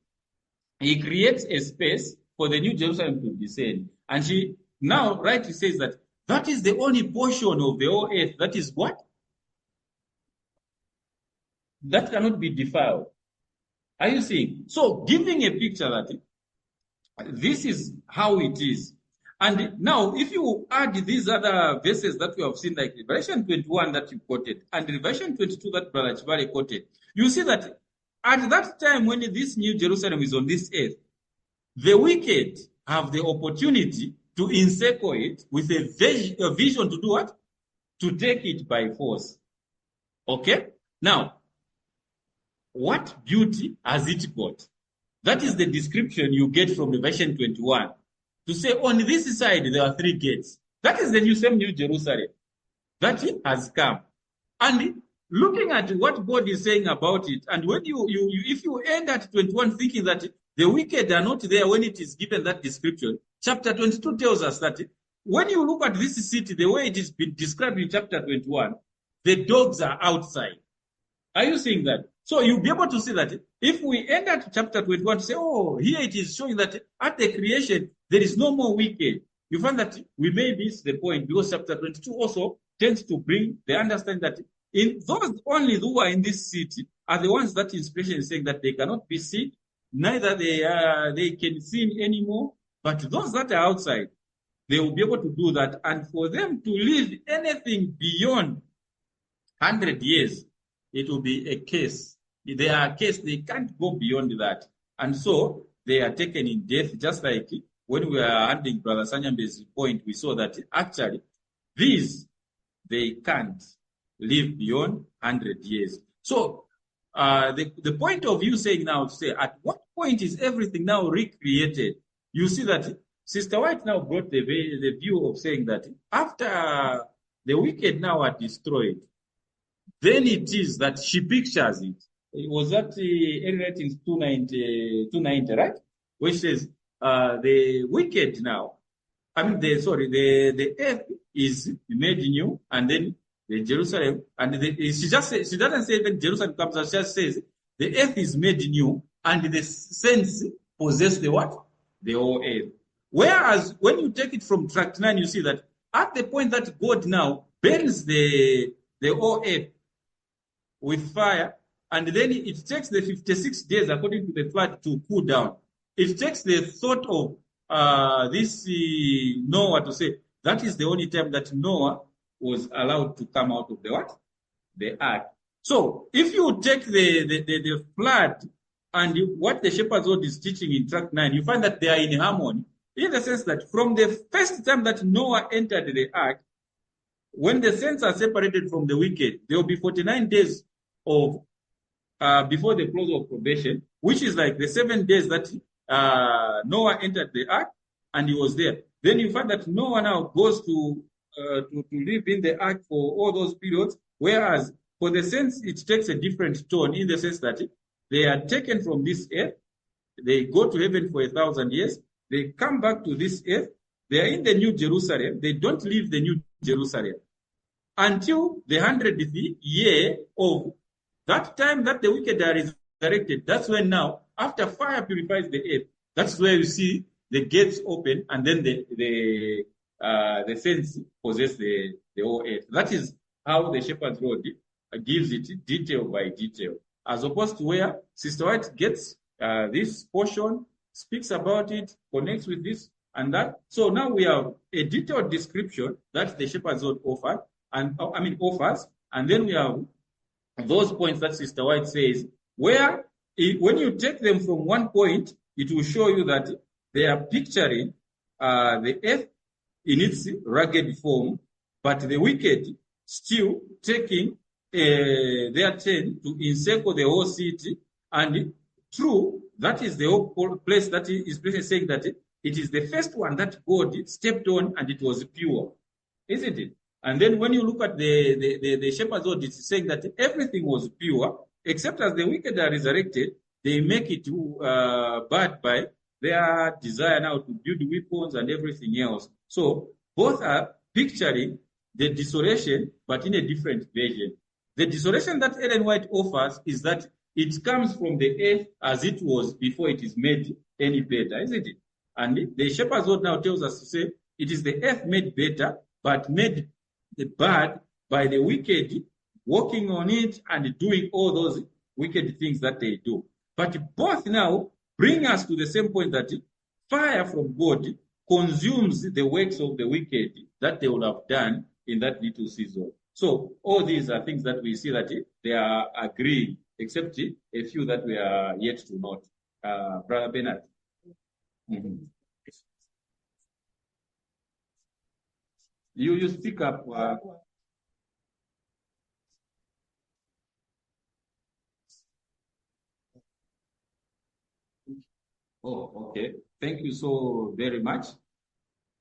he creates a space for the New Jerusalem to descend. And she now rightly says that is the only portion of the whole earth that is what? that cannot be defiled. Are you seeing? So giving a picture that this is how it is. And now, if you add these other verses that we have seen, like Revelation 21 that you quoted, and Revelation 22 that Brother Chibale quoted, you see that at that time when this New Jerusalem is on this earth, the wicked have the opportunity to encircle it with a vision to do what? To take it by force. Okay? Now, what beauty has it got? That is the description you get from Revelation 21. To say, on this side, there are 3 gates. That is the same New Jerusalem that has come. And looking at what God is saying about it, and when if you end at 21 thinking that the wicked are not there when it is given that description, chapter 22 tells us that when you look at this city, the way it is been described in chapter 21, the dogs are outside. Are you seeing that? So you'll be able to see that if we end at chapter 21 to say, oh, here it is showing that at the creation, there is no more wicked. You find that we may miss the point because chapter 22 also tends to bring the understanding that in those only who are in this city are the ones that inspiration is saying that they cannot be seen, neither they can sin anymore, but those that are outside, they will be able to do that. And for them to live anything beyond 100 years, it will be a case. They are a case, they can't go beyond that. And so they are taken in death, just like when we are handling Brother Sanyambe's point, we saw that actually they can't live beyond 100 years. So the point of you saying now to say, at what point is everything now recreated? You see that Sister White now brought the view of saying that after the wicked now are destroyed, then it is that she pictures it. It was that Writings 290, right? Which says the wicked now, the earth is made new, and then the Jerusalem, and she doesn't say that Jerusalem comes, she just says the earth is made new, and the saints possess the what? The whole earth. Whereas when you take it from tract 9, you see that at the point that God now burns the whole earth with fire, and then it takes the 56 days according to the flood to cool down. It takes the thought of this Noah to say that is the only time that Noah was allowed to come out of the what? The ark. So if you take the flood and what the shepherd's rod is teaching in tract 9, you find that they are in harmony, in the sense that from the first time that Noah entered the ark, when the saints are separated from the wicked, there will be 49 days of before the close of probation, which is like the 7 days that Noah entered the ark and he was there. Then you find that Noah now goes to live in the ark for all those periods, whereas for the saints it takes a different tone in the sense that they are taken from this earth, they go to heaven for 1,000 years, they come back to this earth, they are in the New Jerusalem, they don't leave the New Jerusalem until the 100th year of that time that the wicked are resurrected. That's when now, after fire purifies the earth, that's where you see the gates open, and then the saints possess the whole earth. That is how the shepherd's rod gives it detail by detail, as opposed to where Sister White gets this portion, speaks about it, connects with this and that. So now we have a detailed description that the shepherd's rod offers, and then we have those points that Sister White says, where when you take them from one point, it will show you that they are picturing the earth in its rugged form, but the wicked still taking their turn to encircle the whole city. And true, that is the whole place that is saying that it is the first one that God stepped on and it was pure, isn't it? And then when you look at the shepherd's rod, it's saying that everything was pure, except as the wicked are resurrected, they make it bad by their desire now to build weapons and everything else. So both are picturing the desolation, but in a different version. The desolation that Ellen White offers is that it comes from the earth as it was before it is made any better, isn't it? And the shepherd's rod now tells us to say it is the earth made better, but made the bad by the wicked walking on it and doing all those wicked things that they do. But both now bring us to the same point that fire from God consumes the works of the wicked that they would have done in that little season. So all these are things that we see that they are agreeing, except a few that we are yet to note. Brother Bernard. Mhm. You speak up. Oh, okay. Thank you so very much.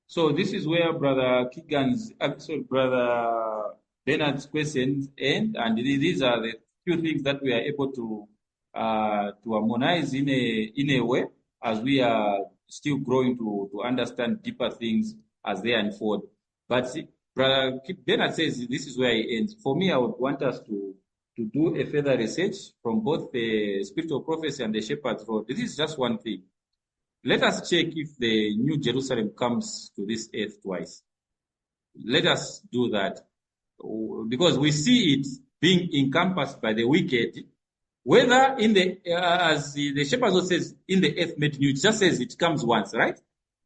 So this is where Brother Keegan's, sorry, Brother Bernard's questions end, and these are the few things that we are able to harmonize in a way as we are still growing to understand deeper things as they unfold. But see, Brother Bernard says this is where he ends. For me, I would want us to do a further research from both the Spirit of Prophecy and the Shepherd's Road. This is just one thing. Let us check if the New Jerusalem comes to this earth twice. Let us do that. Because we see it being encompassed by the wicked, whether in the, as the shepherd also says, in the earth made new, it just says it comes once, right?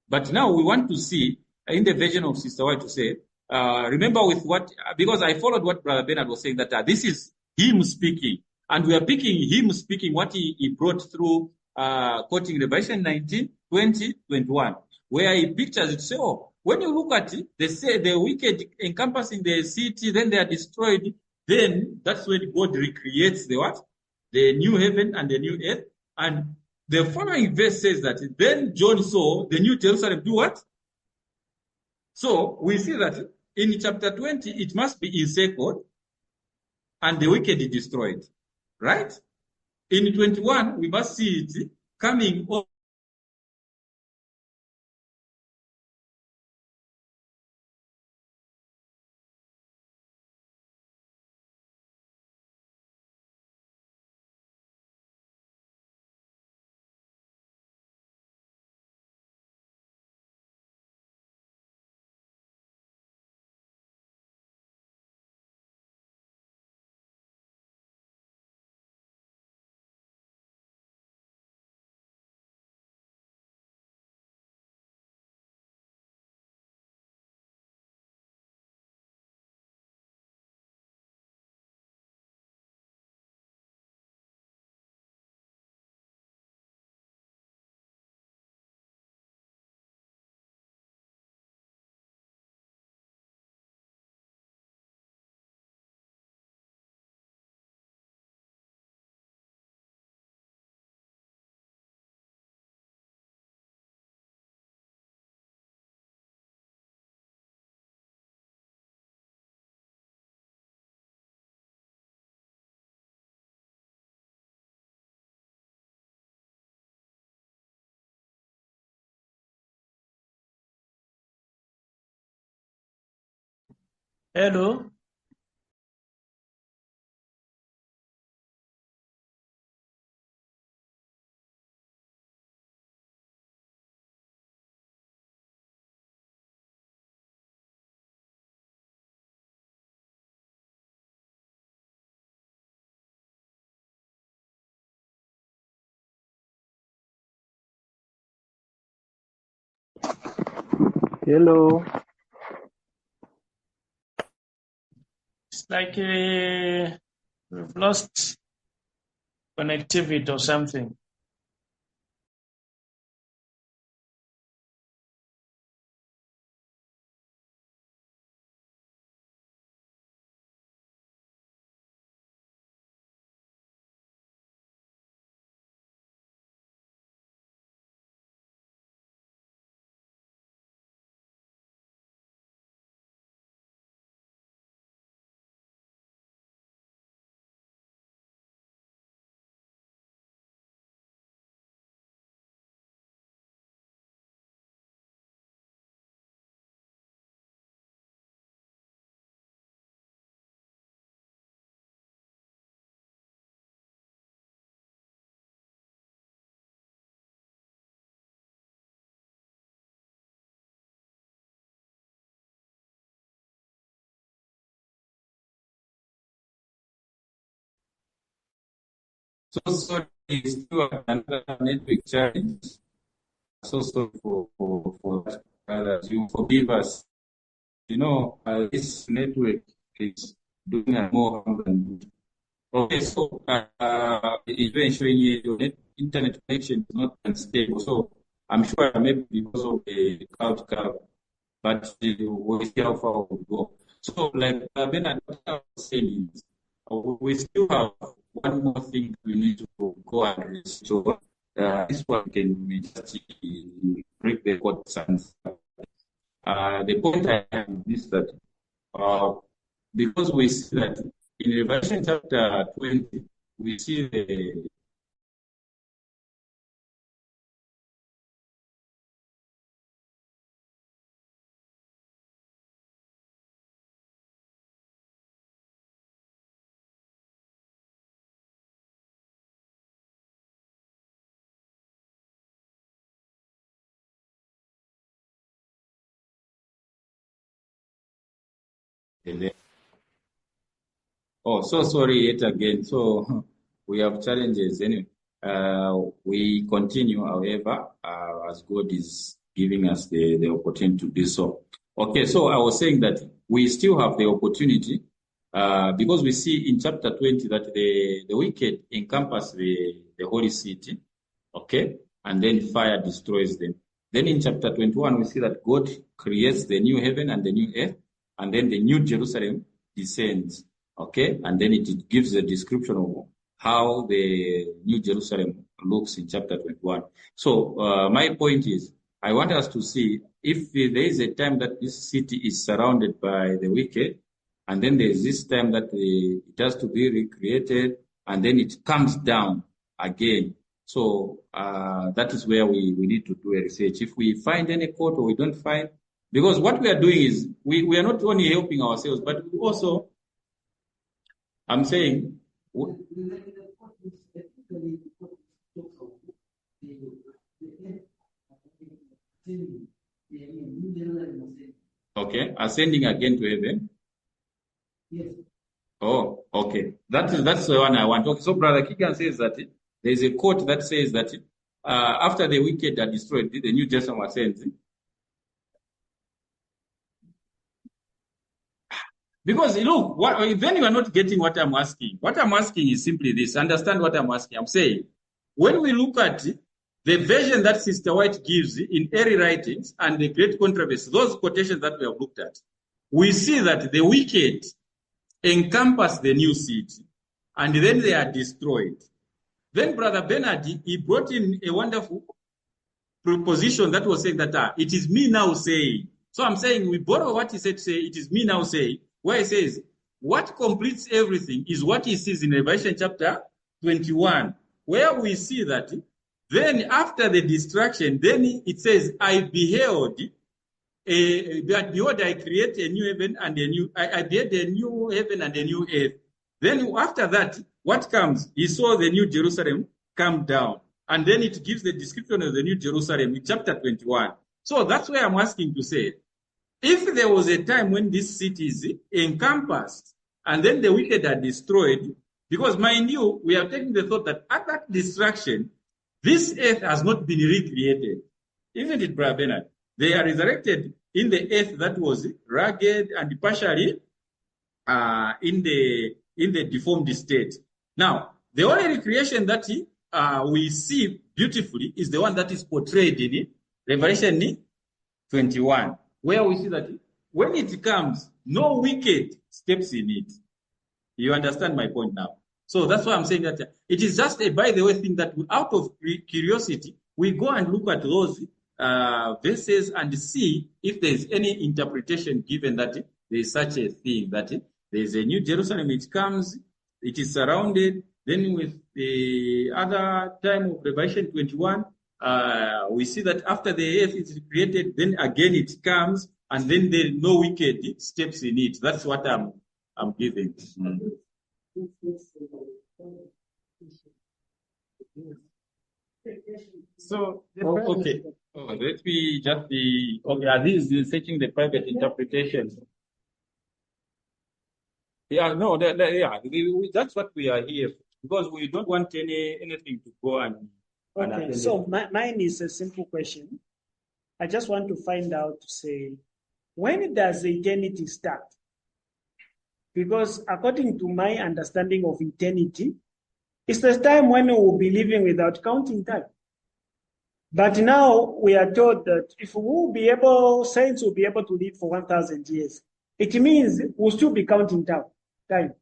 But now we want to see, in the version of Sister White to say, remember with what, because I followed what Brother Bernard was saying, that this is him speaking. And we are picking him speaking what he brought through, quoting Revelation 19, 20, 21, where he pictures it. So when you look at it, they say the wicked encompassing the city, then they are destroyed. Then that's when God recreates the what? The new heaven and the new earth. And the following verse says that then John saw the new Jerusalem do what? So we see that in chapter 20, it must be encircled and the wicked destroyed, right? In 21, we must see it coming up. Hello. Hello. It's like we've lost connectivity or something. So sorry, still another network challenge. So sorry for that. You forgive us. You know, this network is doing more harm than good. Okay, so eventually your internet connection is not unstable. So I'm sure maybe because of the cloud cover, but we'll see how far we go. So, like Bernard, what I was saying is, we still have one more thing we need to go and restore. This one can we just break the courts and the point I have is that because we see that in Revelation chapter 20, we see the oh, so sorry yet again. So we have challenges anyway. We continue, however, as God is giving us the opportunity to do so. Okay, so I was saying that we still have the opportunity because we see in chapter 20 that the wicked encompass the holy city, okay, and then fire destroys them. Then in chapter 21, we see that God creates the new heaven and the new earth, and then the new Jerusalem descends. Okay, and then it gives a description of how the New Jerusalem looks in chapter 21. So my point is, I want us to see if there is a time that this city is surrounded by the wicked, and then there's this time that it has to be recreated, and then it comes down again. So that is where we need to do a research. If we find any quote or we don't find, because what we are doing is we are not only helping ourselves, but we also, I'm saying, okay, ascending again to heaven. Oh, okay. That's the one I want. Okay, so Brother Kigan says that there's a quote that says that after the wicked are destroyed, the New Jerusalem ascends. Because look, then you are not getting what I'm asking. What I'm asking is simply this. Understand what I'm asking. I'm saying, when we look at the version that Sister White gives in early writings and the great controversy, those quotations that we have looked at, we see that the wicked encompass the new city and then they are destroyed. Then Brother Bernard, he brought in a wonderful proposition that was saying that it is me now saying. So I'm saying we borrow what he said to say, it is me now saying, where he says, what completes everything is what he sees in Revelation chapter 21, where we see that then after the destruction, then it says, I beheld, behold, I create a new heaven and a new, I beheld a new heaven and a new earth. Then after that, what comes? He saw the new Jerusalem come down. And then it gives the description of the new Jerusalem in chapter 21. So that's where I'm asking to say, if there was a time when this city is encompassed and then the wicked are destroyed, because mind you, we are taking the thought that at that destruction, this earth has not been recreated. Isn't it, Brother Bernard? They are resurrected in the earth that was rugged and partially in the deformed state. Now, the only recreation that we see beautifully is the one that is portrayed in Revelation 21, where we see that when it comes, no wicked steps in it. You understand my point now? So that's why I'm saying that it is just a by the way thing that out of curiosity, we go and look at those verses and see if there is any interpretation given that there is such a thing, that there is a new Jerusalem, it comes, it is surrounded. Then with the other time of Revelation 21, we see that after the earth is created, then again it comes, and then there is no wicked steps in it. That's what I'm giving. So, okay. Oh, let me just be, okay, are these searching the private interpretation? Yeah, no, yeah, that's what we are here for. because we don't want anything to go and Okay, unattended. so mine is a simple question. I just want to find out to say, when does eternity start? Because according to my understanding of eternity, it's the time when we will be living without counting time. But now we are told that if we will be able, saints will be able to live for 1,000 years, it means we'll still be counting time.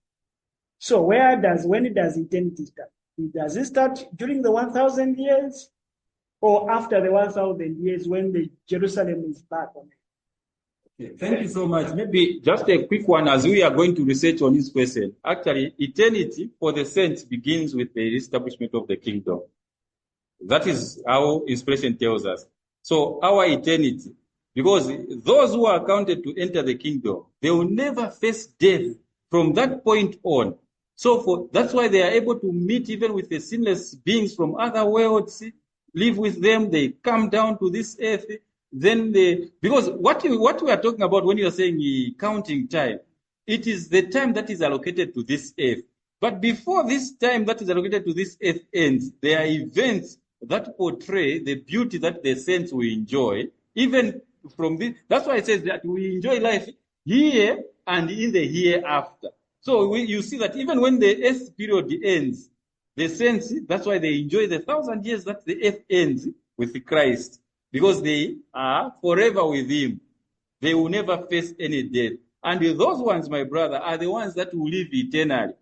So when does eternity start? Does it start during the 1,000 years or after the 1,000 years when the Jerusalem is back on it? Okay, thank you so much. Maybe just a quick one as we are going to research on this question. Actually, eternity for the saints begins with the establishment of the kingdom. That is how inspiration tells us. So our eternity, because those who are counted to enter the kingdom, they will never face death from that point on. So that's why they are able to meet even with the sinless beings from other worlds, live with them, they come down to this earth. Then because what we are talking about when you are saying counting time, it is the time that is allocated to this earth. But before this time that is allocated to this earth ends, there are events that portray the beauty that the saints will enjoy, even from this. That's why it says that we enjoy life here and in the hereafter. So you see that even when the earth period ends, the saints, that's why they enjoy the 1,000 years that the earth ends with Christ, because they are forever with him. They will never face any death. And those ones, my brother, are the ones that will live eternally.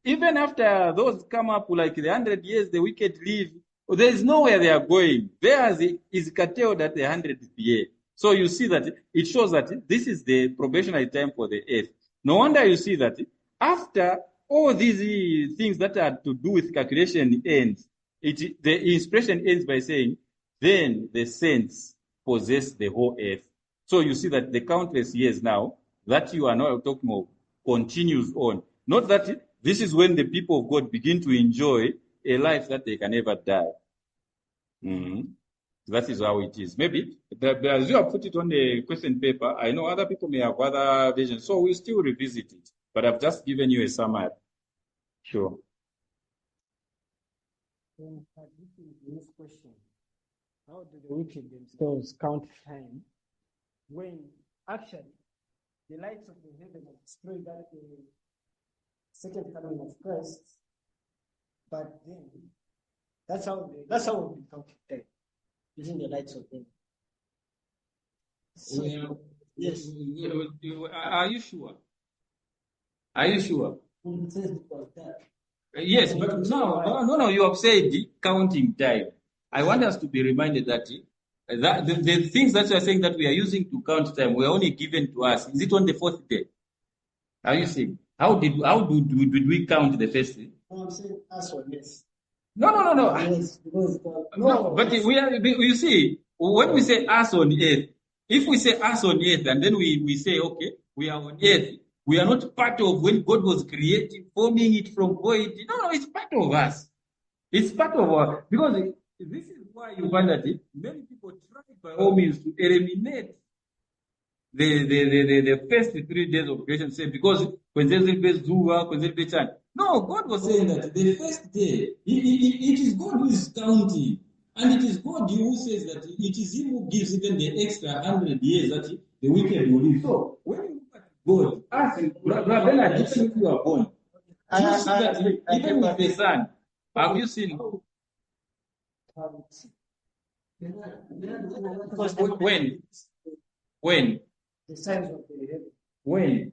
Even after those come up, like the 100 years the wicked live, there is nowhere they are going. Theirs is curtailed at the 100th year. So you see that it shows that this is the probationary time for the earth. No wonder you see that after all these things that are to do with calculation ends, the inspiration ends by saying, then the saints possess the whole earth. So you see that the countless years now that you are now talking of continues on. Not that this is when the people of God begin to enjoy a life that they can never die. That is how it is. Maybe, as you have put it on the question paper, I know other people may have other visions, so we'll still revisit it. But I've just given you a summary. Sure. This question: how do the wicked themselves count time when actually the lights of the heaven are destroyed at the second coming of Christ? But then that's how we count time, using the lights of heaven. So, yes. Are you sure? Are you sure? Yes, but no. You have said counting time. I want us to be reminded that the things that you are saying that we are using to count time were only given to us. Is it on the fourth day? Are you saying how did we count the first day? I'm saying us or yes. No. Yes, because no. But you see, when we say us on earth, if we say us on earth and then we say, okay, we are on earth, we are not part of when God was creating, forming it from void. No, it's part of us. It's part of our, because this is why you find that many people try by all means to eliminate the first 3 days of creation, say, because no, God was saying that the first day, it is God who is counting. And it is God who says that it is Him who gives even the extra 100 years that the wicked will live. So, when you look at God, ask Brother, even if you are born, you see that even with the sun, have you seen? When? The signs of the heaven. When?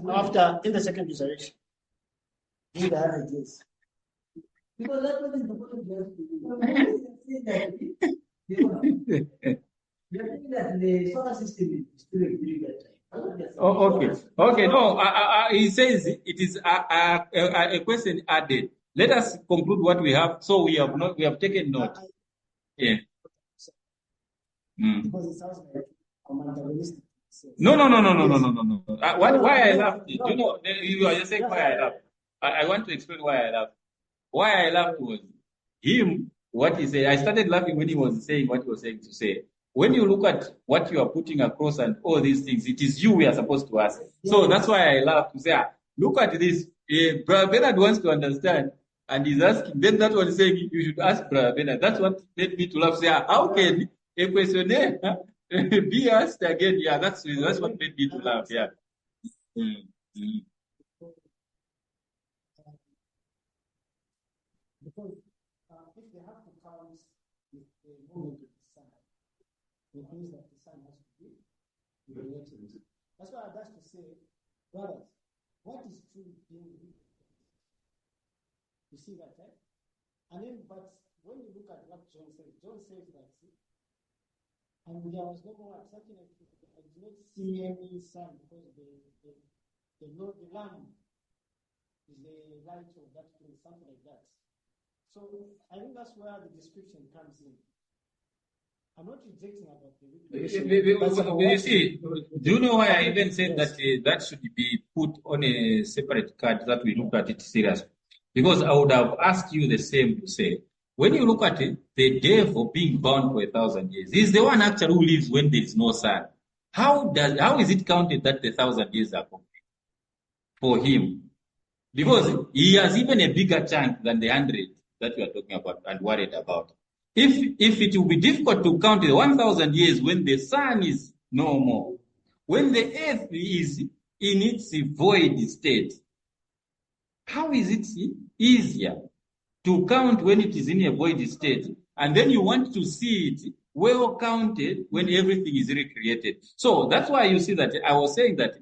After, in the second resurrection. In the 100 years. Because that was the that the solar system is still during that time. Oh, okay. No, he says it is a question added. Let us conclude what we have. So we have taken note. Yeah. Because it sounds like materialistic. No. Why I laughed? You know, you are just saying why I laughed. I want to explain why I laughed. Why I laughed was him, what he said. I started laughing when he was saying what he was saying to say. When you look at what you are putting across and all these things, it is you we are supposed to ask. So that's why I laughed to say, look at this. Brother Bernard wants to understand, and he's asking. Then that one is saying you should ask Brother Bernard. That's what made me to laugh. Say, how can a questionnaire be asked again? Yeah, that's what made me to laugh. Yeah. Mm, mm. Because if they have to count the movement of the sun, it means that the sun has to be related. That's why I'd like to say, brothers, what is truly being related? You see that, right? And then, but when you look at what John says that, and there was no more something like I did not see any sun because the lamb is the light of that place, something like that. So I think that's where the description comes in. I'm not rejecting about the You see, do you know why I even said that that should be put on a separate card that we look at it seriously? Because I would have asked you the same to say, when you look at it, the devil being bound for 1,000 years, he's the one actually who lives when there is no sun. How is it counted that the 1,000 years are complete for him? Because he has even a bigger chunk than the 100 that we are talking about and worried about. If it will be difficult to count the 1,000 years when the sun is no more, when the earth is in its void state, how is it easier to count when it is in a void state, and then you want to see it well counted when everything is recreated? So that's why you see that I was saying that.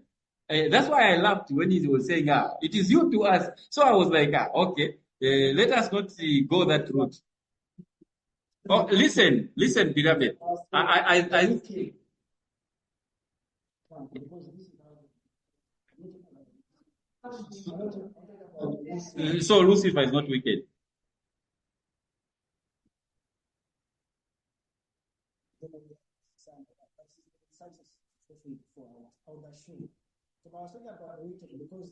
That's why I laughed when he was saying, it is you to ask. So I was like, okay, let us not go that route. Oh, listen, beloved. So Lucifer is not wicked. So I was talking about the wicked because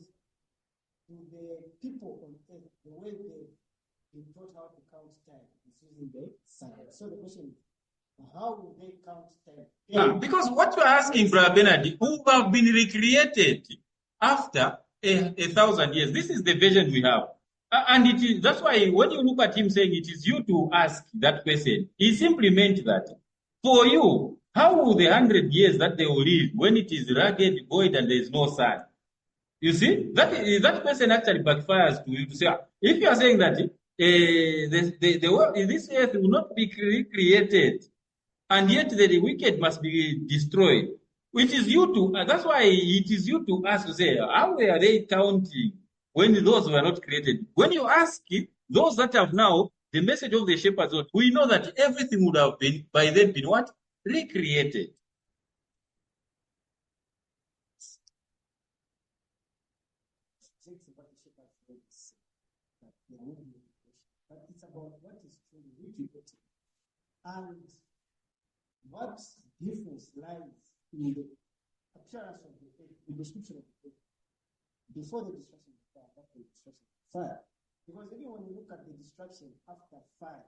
to the people on earth, the way they've been taught how to count time is using the sun. So the question is, how will they count time? Because what you're asking, Brother Bernard, who have been recreated after 1,000 years. This is the version we have. And that's why when you look at him saying it is you to ask that question, he simply meant that for you, how will the 100 years that they will live when it is rugged, void, and there is no sun? You see, that question actually backfires to you to say, if you are saying that the world, this earth will not be recreated, and yet the wicked must be destroyed, it is you to, that's why it is you to ask to say, how are they counting when those were not created? When you ask those that have now the message of the shepherds, we know that everything would have been by then been what? Recreated. But it's about what is truly recreated. And what difference lies in the appearance of the description of the before the destruction of fire, after the destruction of fire. Because even when you look at the destruction after fire,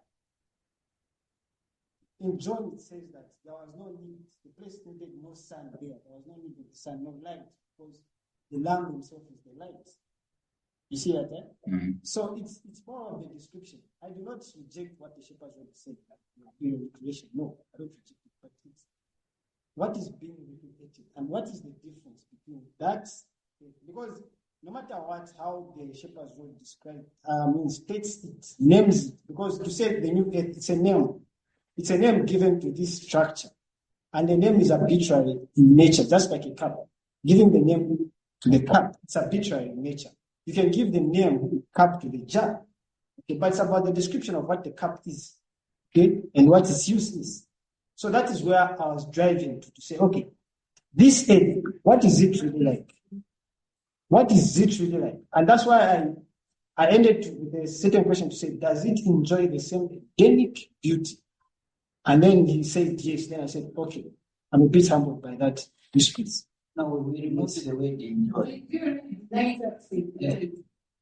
in John it says that there was no need, the place needed no sun there. There was no need of the sun, no light, because the Lamb himself is the light. You see that, eh? Mm-hmm. So it's more of the description. I do not reject what the shepherds were saying, that recreation. No, I don't reject it, but it's what is being recreated and what is the difference between that, because no matter what, how the shepherds would describe, states it, names it, because to say the new earth, it's a name. It's a name given to this structure. And the name is arbitrary in nature, just like a cup. Giving the name to the cup, it's arbitrary in nature. You can give the name cup to the jar. Okay, but it's about the description of what the cup is. Okay, and what its use is. So that is where I was driving to say, okay, this earth, what is it really like? What is it really like? And that's why I ended with a certain question to say, does it enjoy the same Edenic beauty? And then he said yes. Then I said, okay, I'm a bit humbled by that response. Now we removed the word enjoy.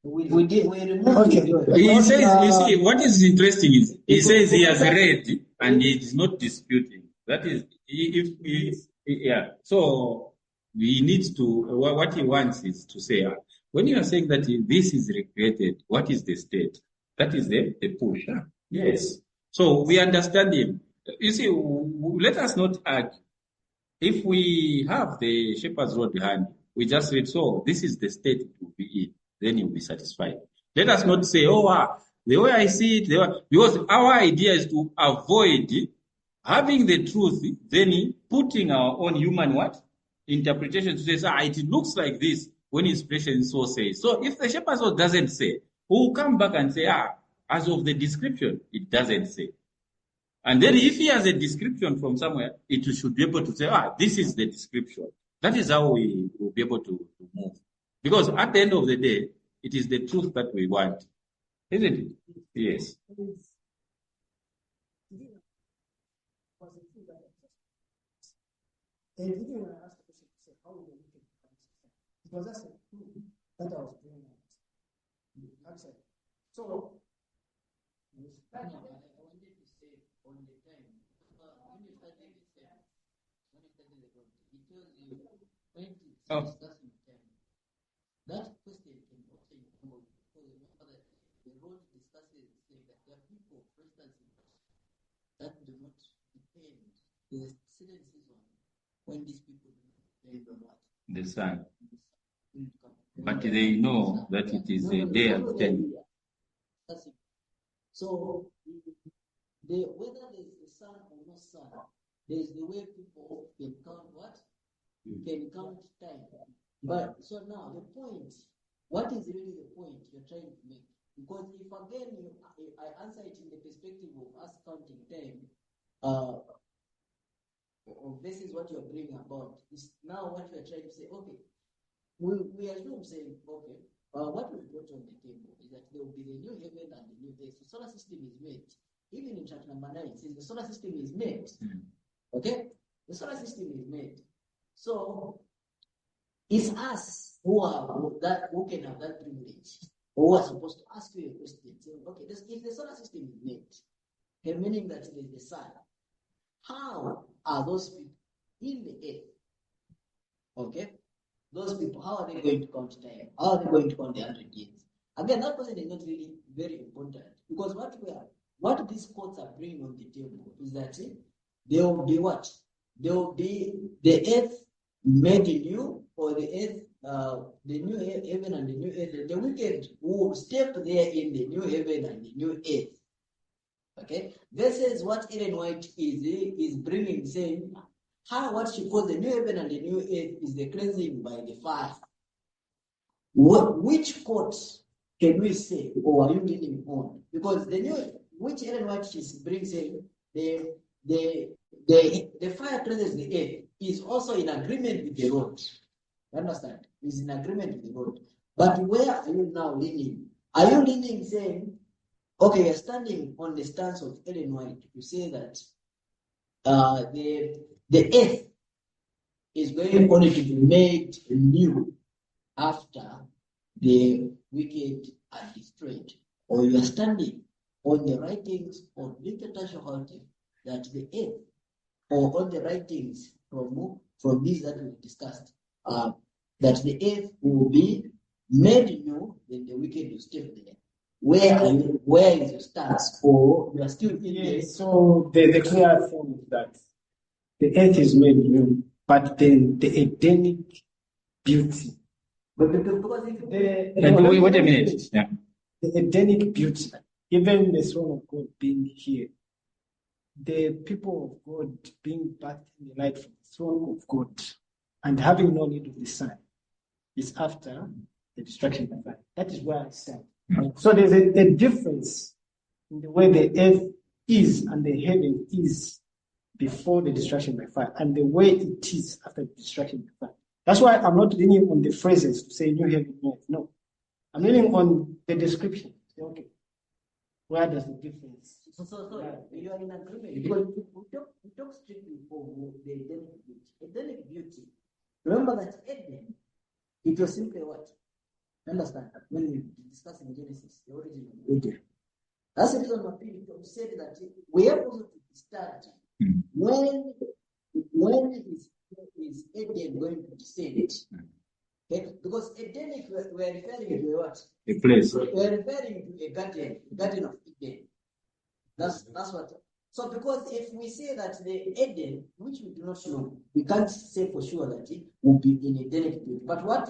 We removed okay. He says, you see, what is interesting is he says he has read and he is not disputing. That is, yeah. So he needs to, what he wants is to say, when you are saying that this is recreated, what is the state? That is the push. Huh? Yes. So we understand him. You see, let us not argue. If we have the shepherd's rod behind, we just read, so this is the state it will be in, then you'll be satisfied. Let us not say, the way I see it, because our idea is to avoid having the truth, then putting our own human interpretation to say, it looks like this when inspiration so says. So if the shepherd's rod doesn't say, we'll come back and say, as of the description, it doesn't say. And then if he has a description from somewhere, it should be able to say, this is the description. That is how we will be able to move. Because at the end of the day, it is the truth that we want. Isn't it? Yes. Because that's the clue that I was bringing out. So, I wanted to say on the time, when you started the term, it tells you when it's discussing time. That question can also involve, because remember that the road discusses saying that there are people, for instance, that do not depend. There's a certain season when these people do not depend on what? The sun. But they know that it is a day of 10. So, whether there's the sun or no sun, there's the way people can count what? Can count time. But so now the point, what is really the point you're trying to make? Because if again I answer it in the perspective of us counting time, this is what you're bringing about. Is now what you're trying to say, okay, we assume saying, okay, what we've got on the table is that there will be the new heaven and the new earth. The solar system is made. Even in chapter number 9, it says the solar system is made. Okay? The solar system is made. So, it's us who can have that privilege, or who are supposed to ask you a question. Saying, okay, if the solar system is made, meaning that it is the sun, how are those people in the earth? Okay? Those people, how are they going to count time? How are they going to count the 100 years? Again, that question is not really very important, because what these quotes are bringing on the table is that there will be what? There will be the earth made new, or the earth, the new heaven and the new earth. The wicked will step there in the new heaven and the new earth. Okay, this is what Ellen White is bringing, saying what she calls the new heaven and the new earth is the cleansing by the fire. Which quote can we say, or are you leaning on? Because the new, which Ellen White is bringing, saying the fire cleanses the earth is also in agreement with the road. You understand? Is in agreement with the road. But where are you now leaning? Are you leaning saying, okay, you're standing on the stance of Ellen White to say that the earth is going only to be made new after the wicked are destroyed? Or you are standing on the writings of Victor Shahati that the earth, or on the writings from these that we discussed, that the earth will be made new, then the wicked will stay there. Where is your stance? Or you are still in there? So the clear thing is that the earth is made new, but then the Edenic beauty. But because if Wait a minute. Yeah. The Edenic beauty, even the throne of God being here, the people of God being bathed in the light from the throne of God and having no need of the sun is after the destruction of fire. That is where I stand. So there's a difference in the way the earth is and the heaven is before the destruction by fire, and the way it is after the destruction by fire. That's why I'm not leaning on the phrases to say new heaven, new earth. No. I'm leaning on the description. Okay. Where does the difference? So you are in agreement. Because we talk strictly for the Edenic beauty. Edenic beauty. Remember that Eden, it was simply what? Understand that when we discuss in Genesis, the origin of Eden. That's the reason why Phiri said that we are also to start when is Eden going to descend? Okay? Because Edenic, we're referring to a what? A place. We're referring to a garden of Eden. That's what. So because if we say that the Eden, which we do not know, we can't say for sure that it will be in Edenic beauty. But what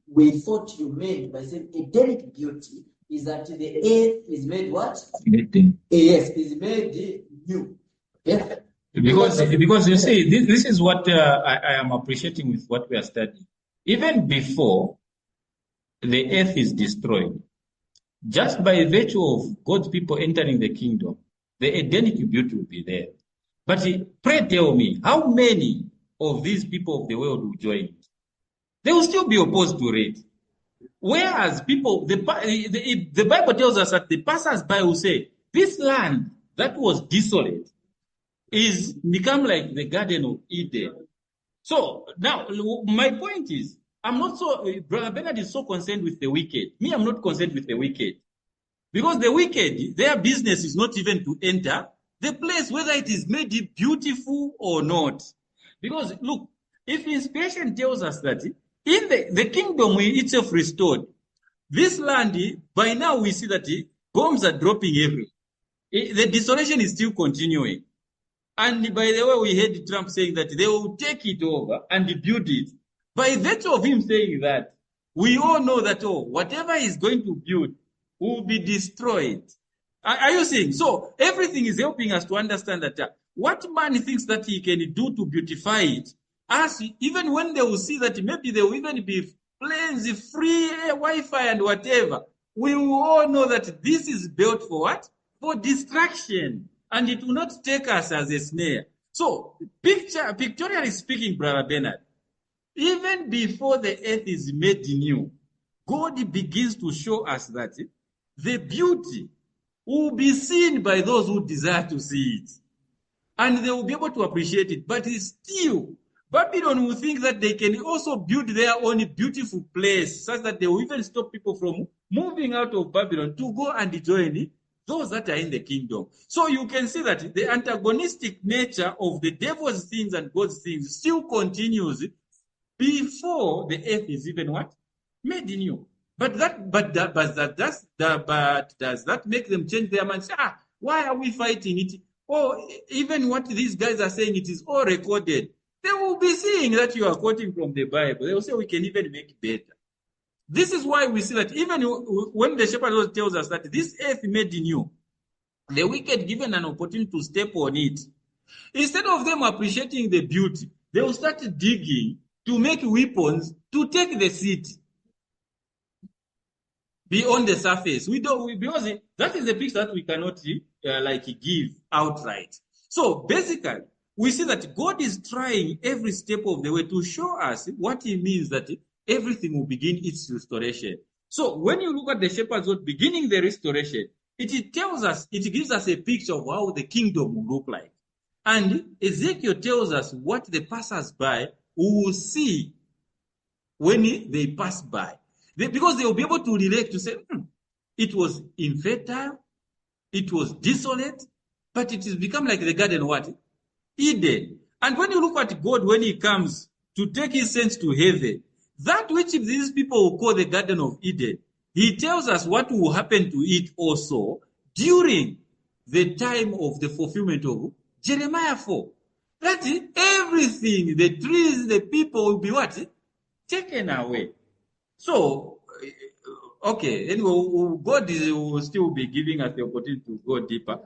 we thought you meant by saying Edenic beauty is that the earth is made what? Eden. Yes, is made new. Yeah. Because you see, this is what I am appreciating with what we are studying. Even before the earth is destroyed, just by virtue of God's people entering the kingdom, the Edenic beauty will be there. But pray tell me, how many of these people of the world will join it? They will still be opposed to it. Whereas people, the Bible tells us that the passers-by will say, this land that was desolate is become like the Garden of Eden. So now, my point is, I'm not so, Brother Bernard is so concerned with the wicked. Me, I'm not concerned with the wicked. Because the wicked, their business is not even to enter the place, whether it is made beautiful or not. Because look, if inspiration tells us that in the kingdom itself restored, this land, by now we see that bombs are dropping everywhere. The desolation is still continuing. And by the way, we heard Trump saying that they will take it over and build it. By virtue of him saying that, we all know that, whatever he's going to build will be destroyed. Are you seeing? So everything is helping us to understand that what man thinks that he can do to beautify it, as even when they will see that maybe there will even be planes, free Wi-Fi and whatever, we will all know that this is built for what? For distraction. And it will not take us as a snare. So, pictorially speaking, Brother Bernard, even before the earth is made new, God begins to show us that the beauty will be seen by those who desire to see it. And they will be able to appreciate it. But still, Babylon will think that they can also build their own beautiful place, such that they will even stop people from moving out of Babylon to go and join those that are in the kingdom. So you can see that the antagonistic nature of the devil's things and God's things still continues before the earth is even what? Made new. But does that make them change their mind? Say, why are we fighting it? Or even what these guys are saying, it is all recorded. They will be seeing that you are quoting from the Bible. They will say we can even make it better. This is why we see that even when the shepherd tells us that this earth made new, the wicked given an opportunity to step on it. Instead of them appreciating the beauty, they will start digging to make weapons to take the city beyond the surface. Because that is the picture that we cannot give outright. So basically, we see that God is trying every step of the way to show us what He means that everything will begin its restoration. So when you look at the shepherds beginning the restoration, it tells us, it gives us a picture of how the kingdom will look like. And Ezekiel tells us what the passers-by will see when they pass by. Because they will be able to relate to say, it was infertile, it was desolate, but it has become like the garden what? Eden. And when you look at God, when He comes to take His saints to heaven, that which these people will call the Garden of Eden, He tells us what will happen to it also during the time of the fulfillment of Jeremiah 4. That is, everything, the trees, the people will be what? Taken away. So, okay, anyway, God will still be giving us the opportunity to go deeper.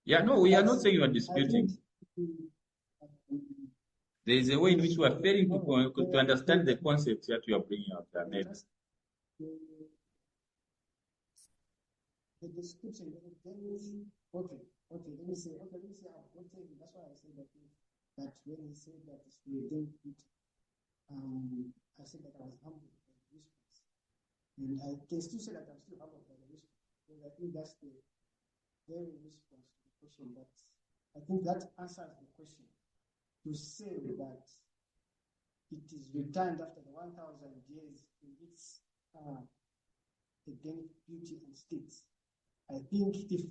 Yeah, no, we are not saying you are disputing. There is a way in which we are failing to understand the concepts that you are bringing out there. Maybe. The description, let me say, I've gotten, that's why I said that when he said that we don't eat, I said that I was humbled by the response. And I can still say that I'm still humbled by the response, because I think that's the very response to the question that I think that answers the question. To say that it is returned after the 1,000 years in its Edenic beauty and states. I think if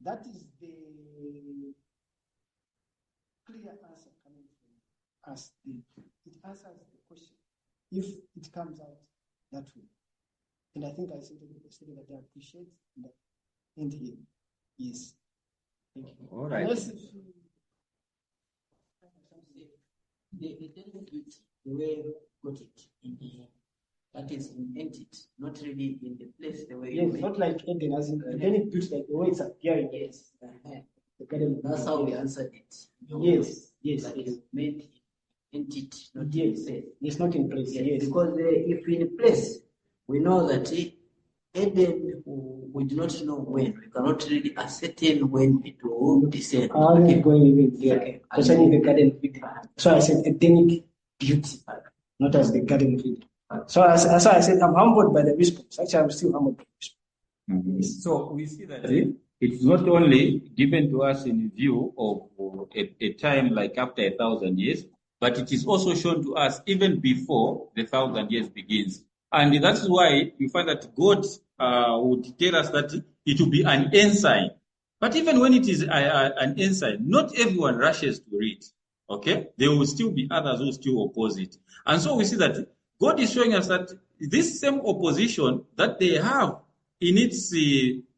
that is the clear answer coming from us, it answers the question if it comes out that way. And I think I said that I appreciate that. And here, yes. Thank you. All right. The Edenic beauty, the way we got it in the, that is in entity, not really in the place the way. Yes, not like Eden, as in Edenic beauty, like the way it's appearing. Yes. The garden. That's how we answered it. Yes, yes, That yes. you made entity, not Yes, in place. it's not in place. Yes, Yes, because if in place, we know that Eden, we do not know when. We cannot really ascertain when it will descend. I'm going even there. Concerning the garden of Eden. So I said Edenic beauty, not as the garden of Eden. So as I said, I'm humbled by the response. Actually, I'm still humbled by the response. So we see that it's not only given to us in view of a time like after 1,000 years, but it is also shown to us even before the 1,000 years begins. And that's why you find that God would tell us that it will be an ensign. But even when it is an ensign, not everyone rushes to read. Okay? There will still be others who still oppose it. And so we see that God is showing us that this same opposition that they have in its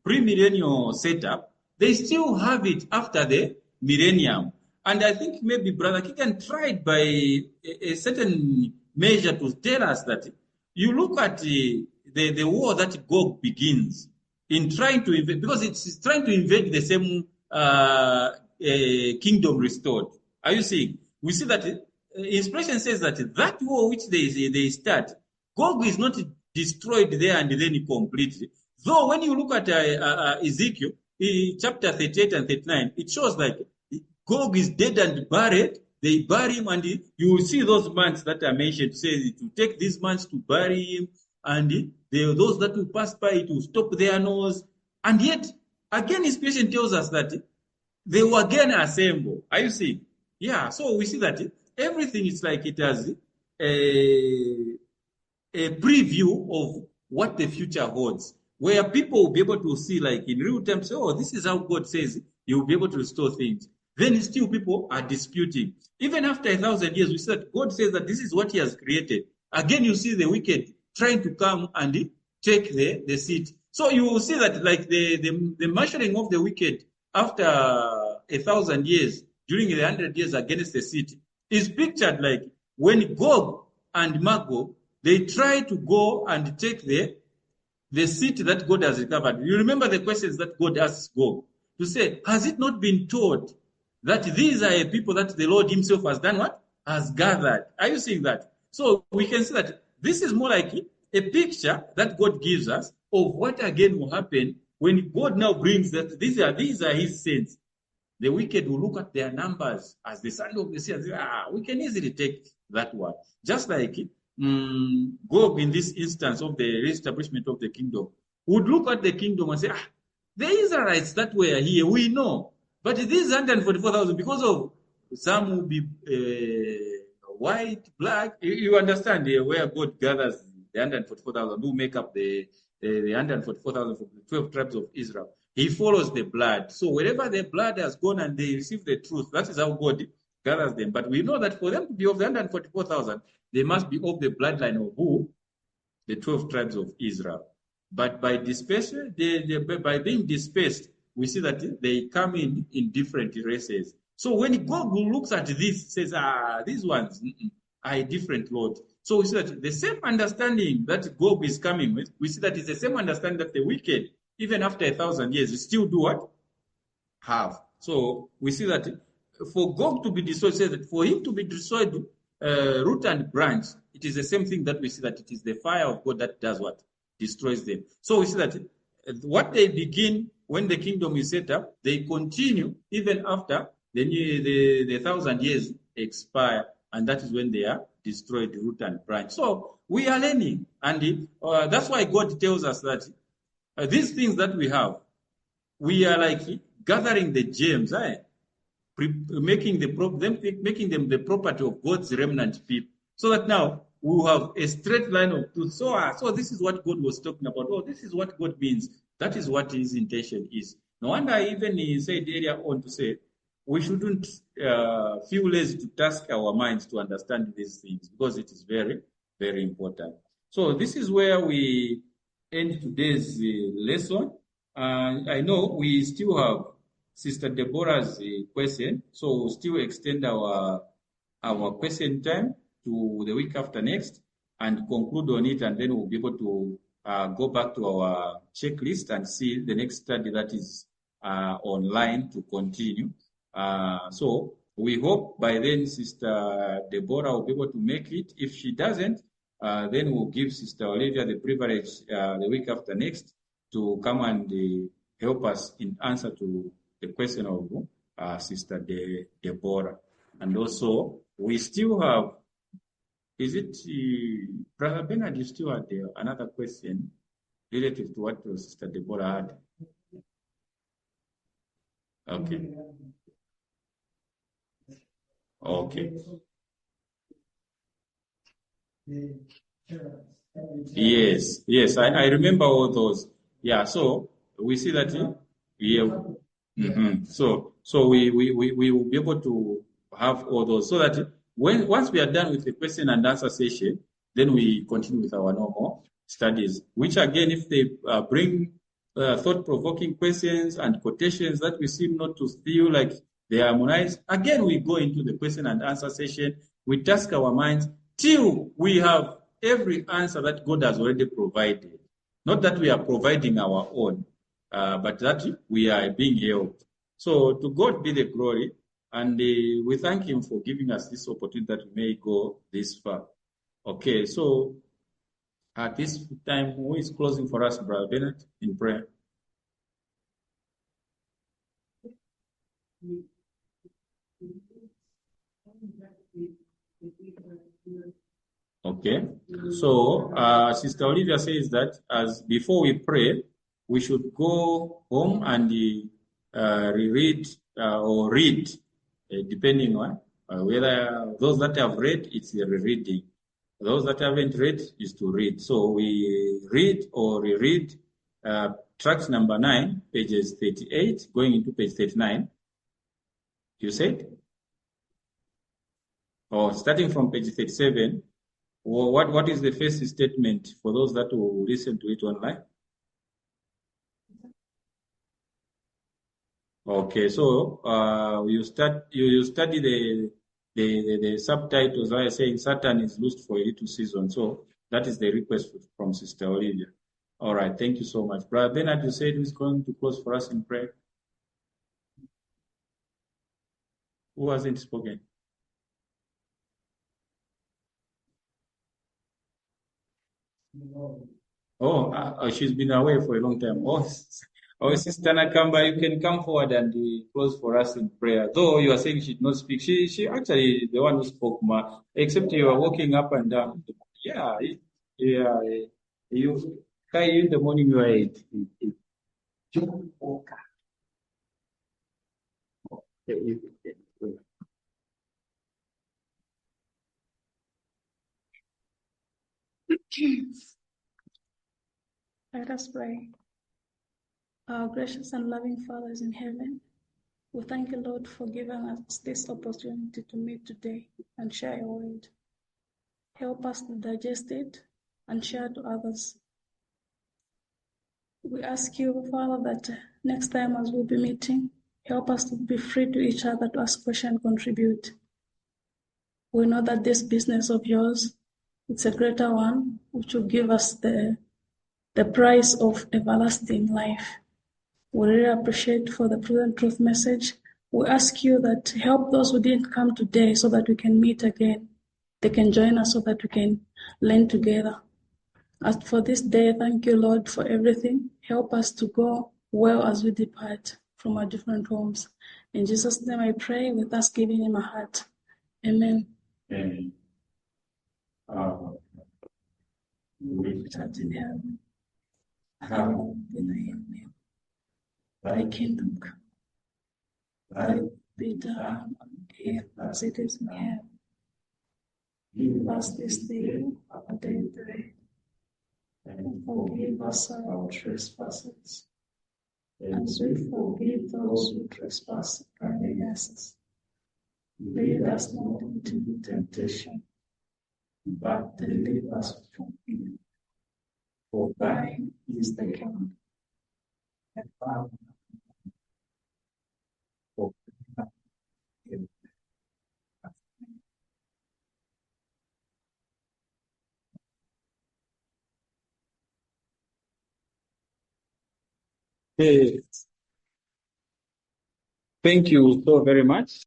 pre-millennial setup, they still have it after the millennium. And I think maybe Brother Kigan tried by a certain measure to tell us that you look at the war that Gog begins in trying to invade, because it's trying to invade the same kingdom restored. Are you seeing? We see that inspiration says that war which they start, Gog is not destroyed there and then completely. Though when you look at Ezekiel, chapter 38 and 39, it shows like Gog is dead and buried. They bury him, and you will see those months that are mentioned. Say to take these months to bury him, and those that will pass by it will stop their nose. And yet, again, inspiration tells us that they will again assemble. Are you seeing? Yeah. So we see that everything is like it has a preview of what the future holds, where people will be able to see, like in real time, say, oh, this is how God says He will be able to restore things. Then still people are disputing. Even after 1,000 years, we see that God says that this is what He has created. Again, you see the wicked trying to come and take the seat. So you will see that like the marshalling of the wicked after 1,000 years, during the 100 years against the city, is pictured like when Gog and Magog, they try to go and take the seat that God has recovered. You remember the questions that God asks Gog to say, has it not been told that these are a people that the Lord Himself has done what? Has gathered. Are you seeing that? So we can see that this is more like a picture that God gives us of what again will happen when God now brings that these are His saints. The wicked will look at their numbers as the sand of the sea and say, we can easily take that one. Just like Gog in this instance of the reestablishment of the kingdom would look at the kingdom and say, the Israelites that were here, we know. But these 144,000, because of some will be white, black, you understand where God gathers the 144,000 who make up the 144,000 from the 12 tribes of Israel. He follows the blood. So wherever the blood has gone and they receive the truth, that is how God gathers them. But we know that for them to be of the 144,000, they must be of the bloodline of who? The 12 tribes of Israel. But by dispersion, by being dispersed, we see that they come in different races. So when God looks at this, says, these ones are a different Lord. So we see that the same understanding that Gog is coming with, we see that it's the same understanding that the wicked, even after 1,000 years, still do what? Have. So we see that for Gog to be destroyed, says that for him to be destroyed, root and branch, it is the same thing that we see that it is the fire of God that does what? Destroys them. So we see that what they begin when the kingdom is set up, they continue even after the 1,000 years expire, and that is when they are destroyed, root and branch. So we are learning, and that's why God tells us that these things that we have, we are like gathering the gems. making them the property of God's remnant people, so that now we will have a straight line of truth. So this is what God was talking about. Oh, this is what God means. That is what His intention is. No wonder even He said earlier on to say we shouldn't feel lazy to task our minds to understand these things, because it is very, very important. So this is where we end today's lesson. I know we still have Sister Deborah's question, so we'll still extend our question time to the week after next and conclude on it, and then we'll be able to go back to our checklist and see the next study that is online to continue. So we hope by then Sister Deborah will be able to make it. If she doesn't, then we'll give Sister Olivia the privilege the week after next to come and help us in answer to the question of Sister Deborah. And also, we still have, is it Brother Bernard, you still had another question relative to what Sister Deborah had? Okay. Okay. Yes, I remember all those. Yeah, so we see that so we will be able to have all those, so that once we are done with the question and answer session, then we continue with our normal studies, which again, if they bring thought-provoking questions and quotations that we seem not to feel like they harmonize, again we go into the question and answer session. We task our minds till we have every answer that God has already provided. Not that we are providing our own, but that we are being helped. So to God be the glory, and we thank Him for giving us this opportunity that we may go this far. Okay, so at this time, who is closing for us, Brother Bernard, in prayer? Okay, so Sister Olivia says that as before we pray, we should go home and reread or read, depending on whether those that have read, it's a rereading. Those that haven't read is to read. So we read or reread tract number 9, pages 38, going into page 39. You said? Or starting from page 37. What is the first statement for those that will listen to it online? Okay, so you study the subtitles. I saying Satan is loosed for a little season. So that is the request from Sister Olivia. All right, thank you so much, Brother Bernard. You said who's going to close for us in prayer? Who hasn't spoken? Oh, she's been away for a long time. Oh, Sister Nakamba, you can come forward and close for us in prayer. Though you are saying she did not speak, she actually the one who spoke more, except you are walking up and down. Yeah. You in the morning you are it. Let us pray. Our gracious and loving Fathers in heaven, we thank you, Lord, for giving us this opportunity to meet today and share your word. Help us to digest it and share to others. We ask you, Father, that next time as we'll be meeting, help us to be free to each other to ask questions and contribute. We know that this business of yours, it's a greater one, which will give us the price of everlasting life. We really appreciate for the present truth message. We ask you that help those who didn't come today so that we can meet again. They can join us so that we can learn together. As for this day, thank you, Lord, for everything. Help us to go well as we depart from our different homes. In Jesus' name I pray with thanksgiving in my heart. Amen. Amen. Which art in heaven, hallowed be thy name. Thy kingdom come. Thy will be done on earth as it is in heaven. Give us this day our daily bread, and forgive us our trespasses, as we forgive those who trespass against us. Lead us not into temptation, but deliver us from evil. For thine is the kingdom, and power, for Okay. Thank you so very much.